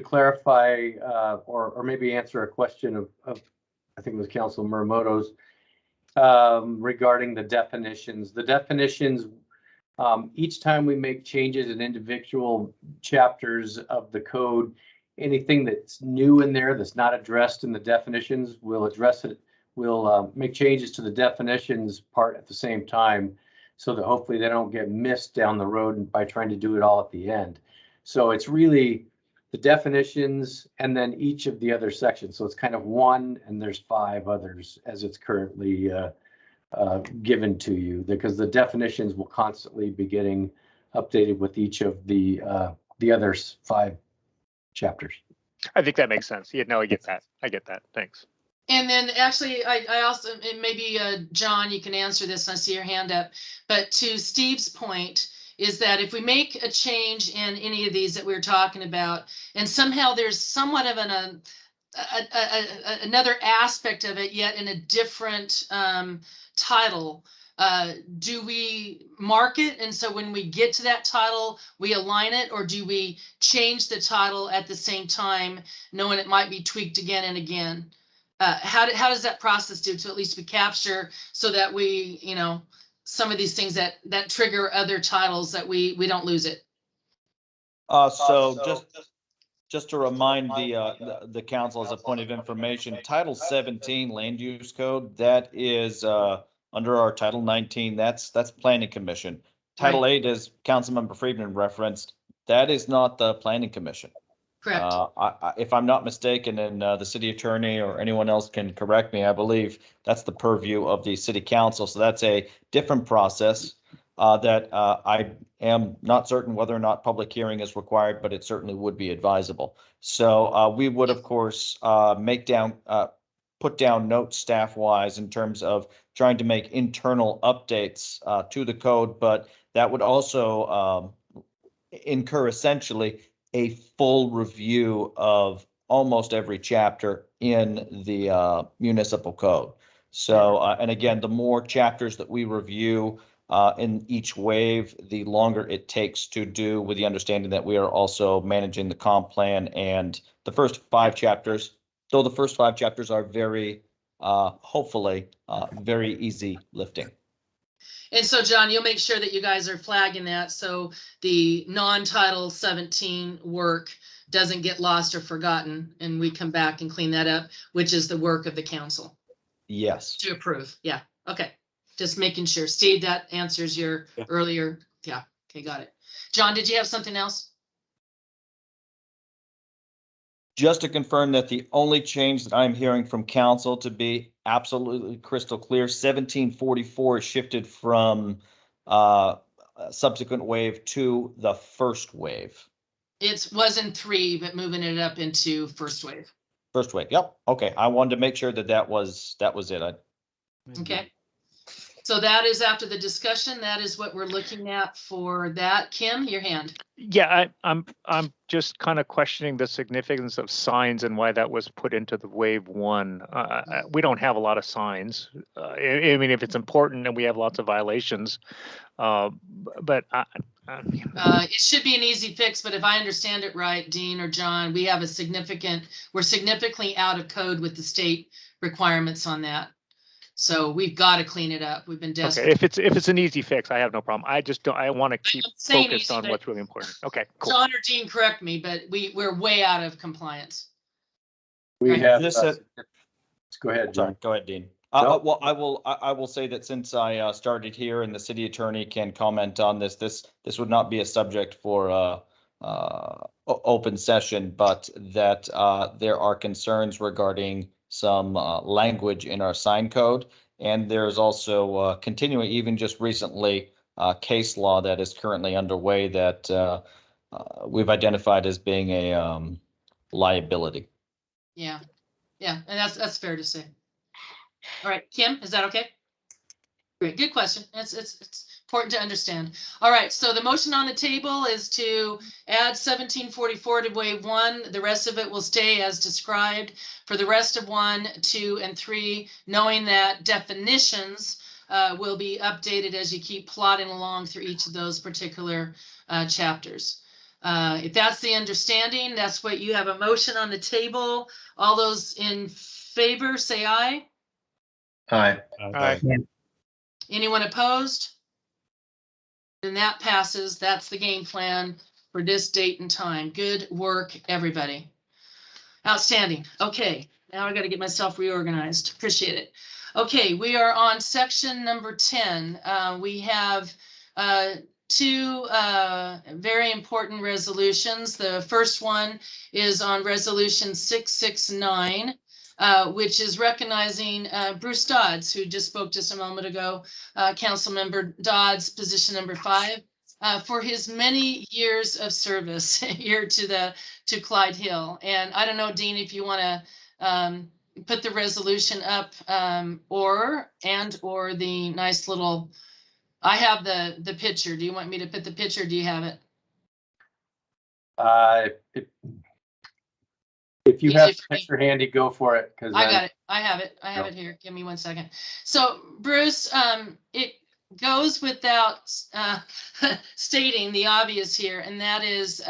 clarify or maybe answer a question of I think it was Council Muramoto's regarding the definitions. The definitions, each time we make changes in individual chapters of the code, anything that's new in there that's not addressed in the definitions, we'll address it. We'll make changes to the definitions part at the same time, so that hopefully they don't get missed down the road by trying to do it all at the end. So it's really the definitions and then each of the other sections. So it's kind of one, and there's 5 others as it's currently given to you, because the definitions will constantly be getting updated with each of the other 5 chapters. I think that makes sense. Yeah, no, I get that. Thanks. And then actually, I also, and maybe John, you can answer this, I see your hand up, but to Steve's point is that if we make a change in any of these that we're talking about, and somehow there's somewhat of another aspect of it, yet in a different title, do we mark it? And so when we get to that title, we align it, or do we change the title at the same time, knowing it might be tweaked again and again? How does that process do to at least we capture so that we, some of these things that trigger other titles that we don't lose it? So just to remind the council as a point of information, Title 17 Land Use Code, that is under our Title 19, that's Planning Commission. Title 8, as Councilmember Friedman referenced, that is not the Planning Commission. Correct. If I'm not mistaken, and the city attorney or anyone else can correct me, I believe that's the purview of the city council. So that's a different process that I am not certain whether or not public hearing is required, but it certainly would be advisable. So we would, of course, put down notes staff-wise in terms of trying to make internal updates to the code, but that would also incur essentially a full review of almost every chapter in the municipal code. So, and again, the more chapters that we review in each wave, the longer it takes to do, with the understanding that we are also managing the comp plan and the first 5 chapters, though the first 5 chapters are very, hopefully, very easy lifting. And so, John, you'll make sure that you guys are flagging that so the non-Title 17 work doesn't get lost or forgotten, and we come back and clean that up, which is the work of the council. Yes. To approve. Yeah. Okay. Just making sure. Steve, that answers your earlier. Yeah. Okay. Got it. John, did you have something else? Just to confirm that the only change that I'm hearing from council, to be absolutely crystal clear, 1744 shifted from subsequent wave to the first wave. It was in 3, but moving it up into first wave. First wave. Yep. Okay. I wanted to make sure that was it. Okay. So that is after the discussion. That is what we're looking at for that. Kim, your hand. Yeah, I'm just kind of questioning the significance of signs and why that was put into the wave 1. We don't have a lot of signs. I mean, if it's important and we have lots of violations, but it should be an easy fix. But if I understand it right, Dean or John, we have we're significantly out of code with the state requirements on that. So we've got to clean it up. We've been desperate. Okay, if it's an easy fix, I have no problem. I just don't, I want to keep Saying focused easy, on but what's really important. Okay, cool. John or Dean, correct me, but we're way out of compliance. We Right. have, This, go ahead, sorry, John. go ahead, Dean. No. Well, I will say that since I started here and the city attorney can comment on this, this would not be a subject for open session, but that there are concerns regarding some language in our sign code. And there's also continuing, even just recently, case law that is currently underway that we've identified as being a liability. Yeah, yeah, and that's fair to say. All right, Kim, is that okay? Great, good question. It's important to understand. All right, so the motion on the table is to add 1744 to wave 1. The rest of it will stay as described for the rest of 1, 2, and 3, knowing that definitions will be updated as you keep plodding along through each of those particular chapters. If that's the understanding, that's what you have a motion on the table. All those in favor, say aye. Aye. Aye. Anyone opposed? Then that passes. That's the game plan for this date and time. Good work, everybody. Outstanding. Okay, now I got to get myself reorganized. Appreciate it. Okay, we are on section number 10. We have two very important resolutions. The first one is on resolution 669. Which is recognizing Bruce Dodds, who just spoke just a moment ago, Council Member Dodds, position number 5, for his many years of service here to Clyde Hill. And I don't know, Dean, if you want to put the resolution up or the nice little. I have the picture. Do you want me to put the picture? Do you have it? If you have the picture handy, go for it. Because I got it. I have it. I have it here. Give me 1 second. So Bruce, it goes without stating the obvious here, and that is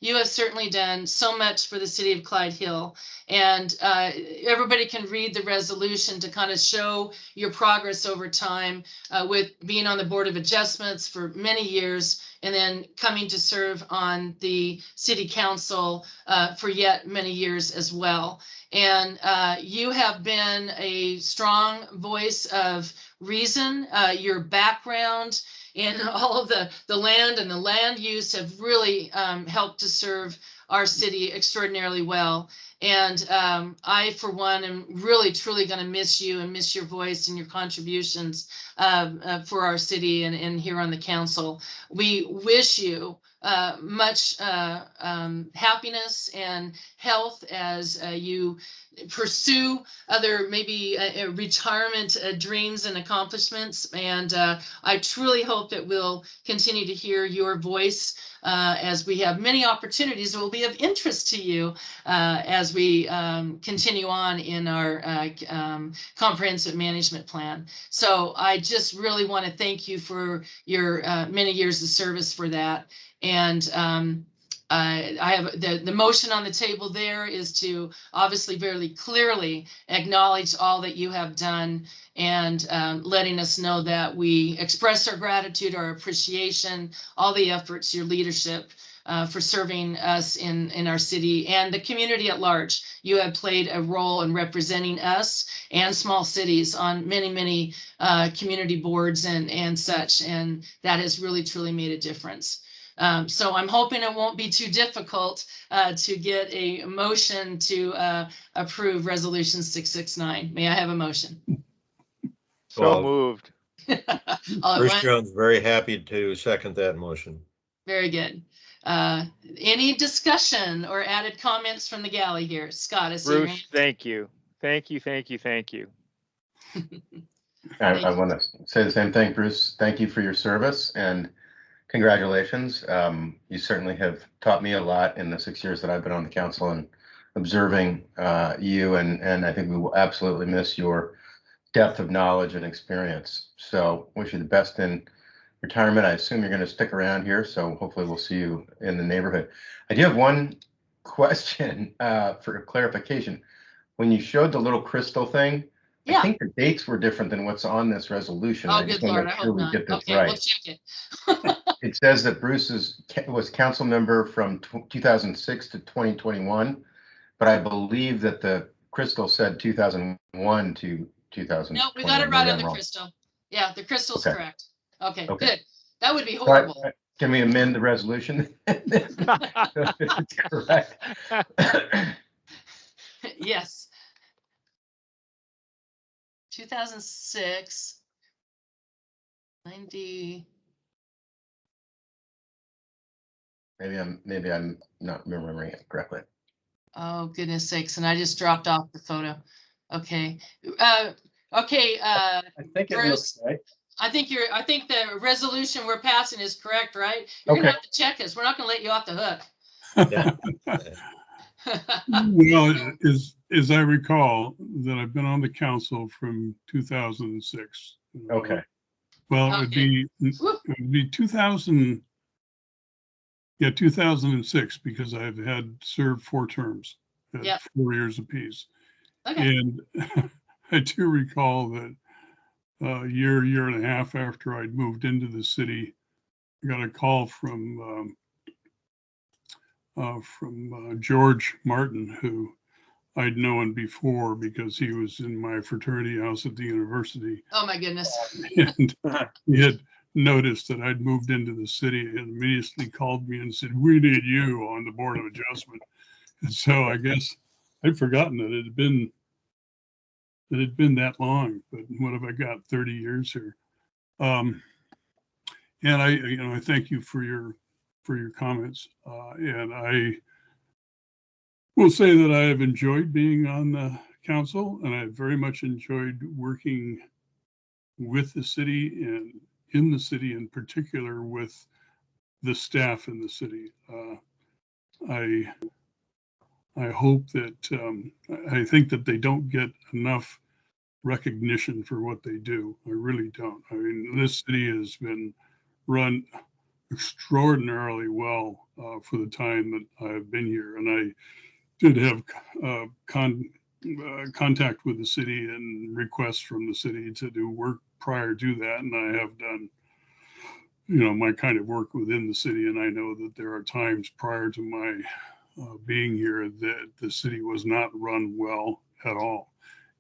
you have certainly done so much for the city of Clyde Hill, and everybody can read the resolution to kind of show your progress over time with being on the Board of Adjustments for many years, and then coming to serve on the city council for yet many years as well. And you have been a strong voice of reason. Your background in all of the land and the land use have really helped to serve our city extraordinarily well. And I, for one, am really, truly going to miss you and miss your voice and your contributions for our city and here on the council. We wish you much happiness and health as you pursue other maybe retirement dreams and accomplishments. And I truly hope that we'll continue to hear your voice as we have many opportunities that will be of interest to you as we continue on in our comprehensive management plan. So I just really want to thank you for your many years of service for that. And I have the motion on the table there is to obviously very clearly acknowledge all that you have done and letting us know that we express our gratitude, our appreciation, all the efforts, your leadership for serving us in our city and the community at large. You have played a role in representing us and small cities on many community boards and such, and that has really truly made a difference. So I'm hoping it won't be too difficult to get a motion to approve resolution 669. May I have a motion? So moved. Bruce Jones, very happy to second that motion. Very good. Any discussion or added comments from the galley here? Scott, I see Bruce, thank you. Thank you. I want to say the same thing, Bruce. Thank you for your service and congratulations. You certainly have taught me a lot in the 6 years that I've been on the council and observing you, and I think we will absolutely miss your depth of knowledge and experience. So wish you the best in retirement. I assume you're going to stick around here, so hopefully we'll see you in the neighborhood. I do have one question for clarification. When you showed the little crystal thing, Yeah. I think the dates were different than what's on this resolution. Oh, I just good want to Lord, make I sure hope we not. get this Okay, we'll right. check it. It says that Bruce was council member from 2006 to 2021, but I believe that the Crystal said 2001 to 2021. No, we got it right Maybe on I'm the wrong. crystal. Yeah, the crystal's Okay. correct. Okay, Okay. good. That would be So I- horrible. Can we amend the resolution? It's correct. Yes. 2006. 90. Maybe I'm not remembering it correctly. Oh, goodness sakes. And I just dropped off the photo. Okay. Okay. I think it looks Bruce, right. I think the resolution we're passing is correct, right? You're gonna Okay. have to check us. We're not gonna let you off the hook. Well, as I recall, that I've been on the council from 2006. Okay. Well, it would be 2000. Yeah, 2006, because I've had served 4 terms at Yep. 4 years apiece. Okay. And I do recall that a year and a half after I'd moved into the city, I got a call from George Martin, who I'd known before because he was in my fraternity house at the university. Oh my goodness. And he had noticed that I'd moved into the city and immediately called me and said, "We need you on the Board of Adjustment." And so I guess I'd forgotten that it had been that long, but what have I got, 30 years here? And I thank you for your comments. And I will say that I have enjoyed being on the council, and I very much enjoyed working with the city and in the city, in particular with the staff in the city. I hope that I think that they don't get enough recognition for what they do. I really don't. I mean, this city has been run extraordinarily well for the time that I've been here, and I did have contact with the city and requests from the city to do work prior to that, and I have done, my kind of work within the city, and I know that there are times prior to my being here that the city was not run well at all,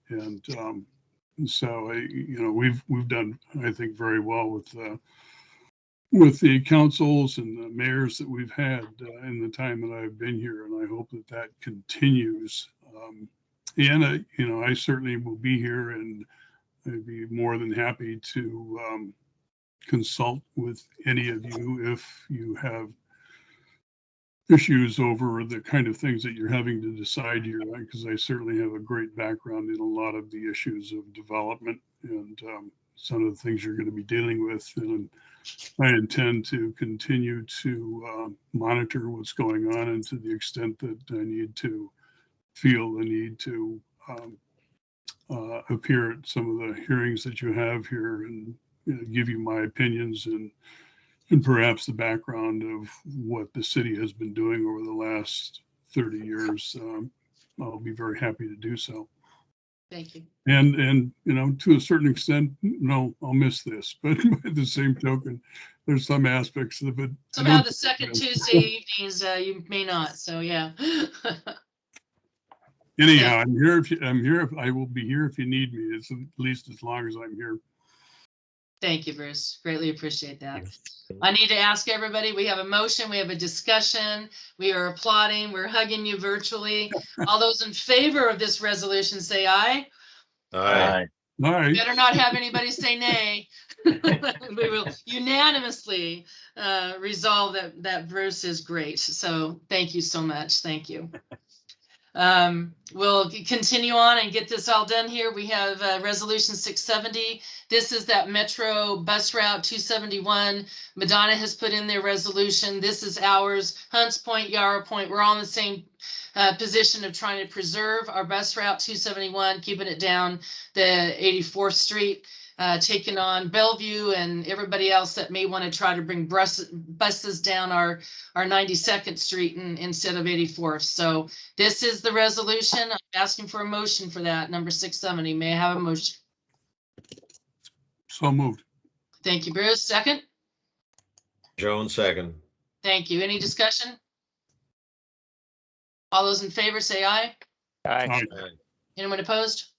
and so we've done, I think, very well with the councils and the mayors that we've had in the time that I've been here, and I hope that that continues. And I certainly will be here, and I'd be more than happy to consult with any of you if you have issues over the kind of things that you're having to decide here, because I certainly have a great background in a lot of the issues of development and some of the things you're going to be dealing with. And I intend to continue to monitor what's going on, and to the extent that I need to feel the need to appear at some of the hearings that you have here and give you my opinions and perhaps the background of what the city has been doing over the last 30 years. I'll be very happy to do so. Thank you. And to a certain extent, no, I'll miss this, but by the same token, there's some aspects of it. Somehow the second Tuesday evenings, you may not. So yeah. Anyhow, I'm here. I will be here if you need me. It's at least as long as I'm here. Thank you, Bruce. Greatly appreciate that. I need to ask everybody, we have a motion, we have a discussion, we are applauding, we're hugging you virtually. All those in favor of this resolution say aye. Aye. Aye. Better not have anybody say nay. We will unanimously resolve that Bruce is great. So thank you so much. Thank you. We'll continue on and get this all done here. We have resolution 670. This is that Metro bus route 271. Madonna has put in their resolution. This is ours. Hunts Point, Yarrow Point. We're all in the same position of trying to preserve our bus route 271, keeping it down the 84th Street. taking on Bellevue and everybody else that may want to try to bring buses down our 92nd Street instead of 84th. So this is the resolution. I'm asking for a motion for that, number 670. May I have a motion? So moved. Thank you, Bruce. Second? Jones, second. Thank you. Any discussion? All those in favor say aye. Aye. Anyone opposed?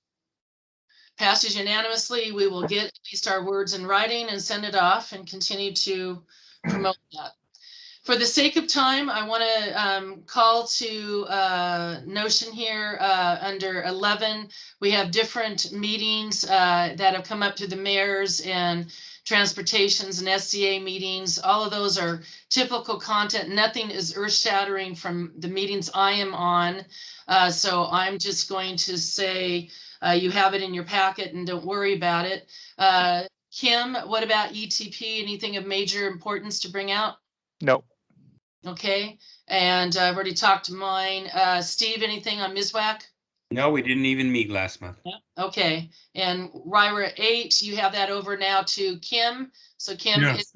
Passes unanimously. We will get at least our words in writing and send it off and continue to promote that. For the sake of time, I want to call to notion here under 11. We have different meetings that have come up to the mayors and transportations and SCA meetings. All of those are typical content. Nothing is earth-shattering from the meetings I am on. So I'm just going to say you have it in your packet and don't worry about it. Kim, what about ETP? Anything of major importance to bring out? No. Okay, and I've already talked to mine. Steve, anything on MISWAC? No, we didn't even meet last month. Okay, and Ryra 8, you have that over now to Kim. So Kim, Yes,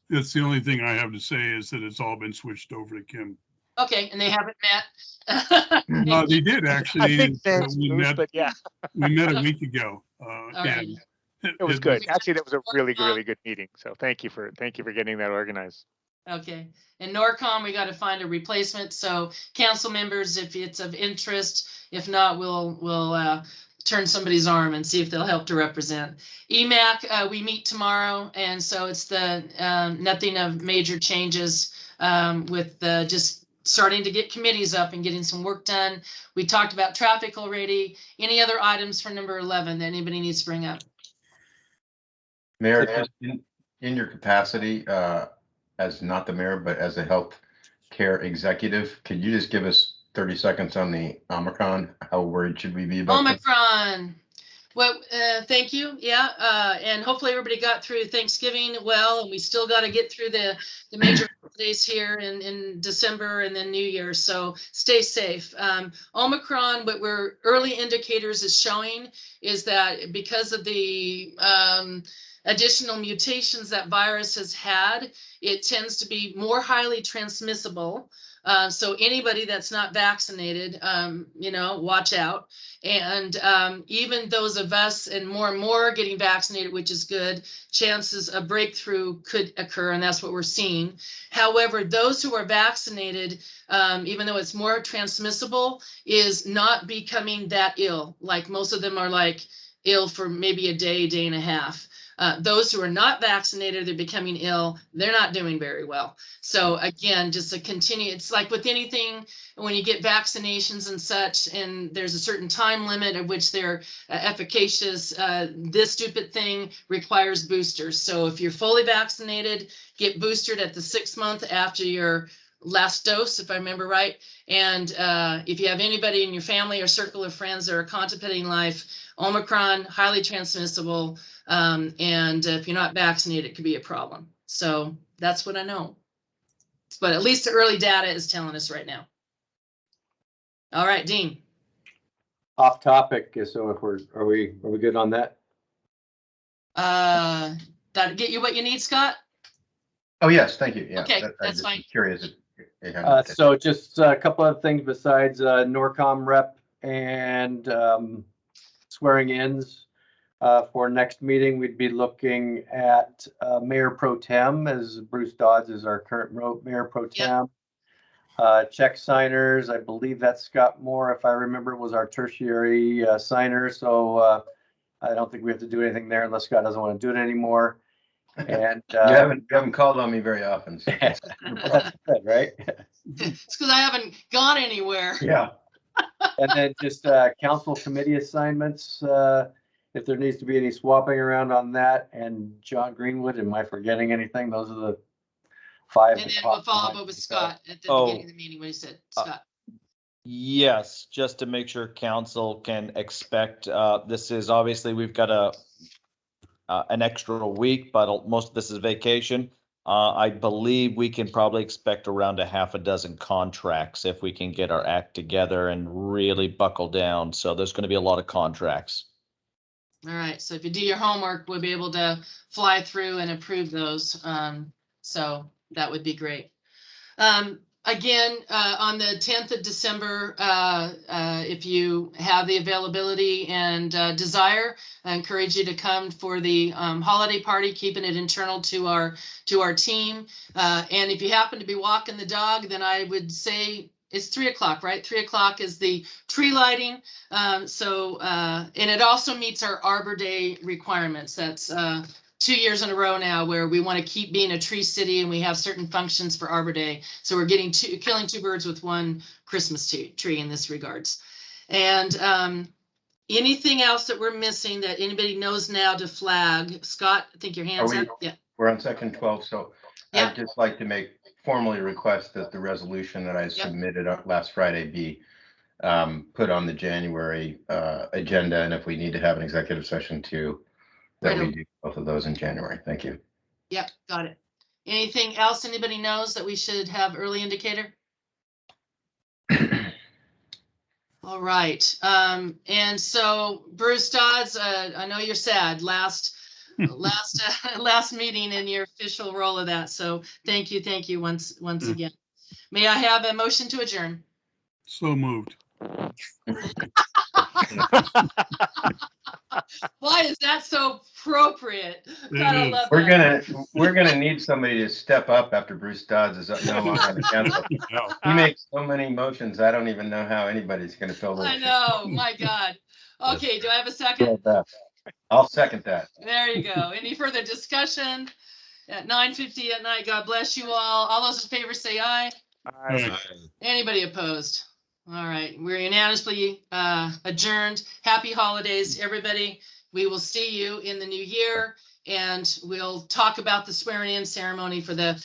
that's the only thing I have to say is that it's all been switched over to Kim. Okay, and they haven't met. No, they did actually. I think thanks, we Bruce, met. but yeah. We met a week ago. right. And It was good. Actually, that was a really good meeting. So thank you for getting that organized. Okay, and NORCOM, we got to find a replacement. So council members, if it's of interest, if not, we'll turn somebody's arm and see if they'll help to represent. EMAC, we meet tomorrow, and so it's the nothing of major changes with just starting to get committees up and getting some work done. We talked about traffic already. Any other items for number 11 that anybody needs to bring up? Mayor, just in your capacity, as not the mayor, but as a health care executive, could you just give us 30 seconds on the Omicron? How worried should we be about this? Omicron. Well, thank you. Yeah, and hopefully everybody got through Thanksgiving well, and we still got to get through the major days here in December and then New Year. So stay safe. Omicron, what we're early indicators is showing is that because of the additional mutations that virus has had, it tends to be more highly transmissible. So anybody that's not vaccinated, watch out. And even those of us and more getting vaccinated, which is good, chances of breakthrough could occur, and that's what we're seeing. However, those who are vaccinated, even though it's more transmissible, is not becoming that ill. Like most of them are like ill for maybe a day and a half. Those who are not vaccinated, they're becoming ill. They're not doing very well. So again, just to continue, it's like with anything, when you get vaccinations and such, and there's a certain time limit at which they're efficacious, this stupid thing requires boosters. So if you're fully vaccinated, get boosted at the 6th month after your last dose, if I remember right. And if you have anybody in your family or circle of friends that are contemplating life, Omicron, highly transmissible, and if you're not vaccinated, it could be a problem. So that's what I know. But at least the early data is telling us right now. All right, Dean. Off topic. So if are we good on that? That get you what you need, Scott? Oh, yes, thank you. Yeah. Okay, I that's just fine. was curious. If So just a couple of things besides NORCOM rep and swearing ins. For next meeting, we'd be looking at Mayor Pro Tem, as Bruce Dodds is our current Mayor Pro Tem. Check signers, I believe that's Scott Moore, if I remember, was our tertiary signer. So I don't think we have to do anything there unless Scott doesn't want to do it anymore. And you haven't called on me very often. So that's good, right? It's because I haven't gone anywhere. Yeah. And then just council committee assignments. If there needs to be any swapping around on that, and John Greenwood, am I forgetting anything? Those are the 5. And then we'll follow up with Scott at the beginning of the meeting when he said, Scott. Yes, just to make sure council can expect, this is obviously, we've got an extra week, but most of this is vacation. I believe we can probably expect around a half a dozen contracts if we can get our act together and really buckle down. So there's going to be a lot of contracts. All right, so if you do your homework, we'll be able to fly through and approve those. So that would be great. Again, on the 10th of December, if you have the availability and desire, I encourage you to come for the holiday party, keeping it internal to our team. And if you happen to be walking the dog, then I would say it's 3 o'clock, right? 3 o'clock is the tree lighting. And it also meets our Arbor Day requirements. That's 2 years in a row now where we want to keep being a tree city and we have certain functions for Arbor Day. So we're killing two birds with one Christmas tree in this regards. And anything else that we're missing that anybody knows now to flag? Scott, I think your hand's up. Yeah. We're on section 12, so I'd just like to formally request that the resolution that I submitted last Friday be put on the January agenda, and if we need to have an executive session too, that we do both of those in January. Thank you. Yep, got it. Anything else anybody knows that we should have early indicator? All right. And so Bruce Dodds, I know you're sad. Last meeting in your official role of that. So thank you once again. May I have a motion to adjourn? So moved. Why is that so appropriate? God, love we're gonna need somebody to step up after Bruce Dodds is no longer on the council. He makes so many motions. I don't even know how anybody's gonna fill those. I know. My God. Okay. Do I have a second? I'll second that. There you go. Any further discussion? At 9:50 at night. God bless you all. All those in favor say aye. Aye. Anybody opposed? All right. We're unanimously adjourned. Happy holidays, everybody. We will see you in the new year, and we'll talk about the swearing in ceremony for the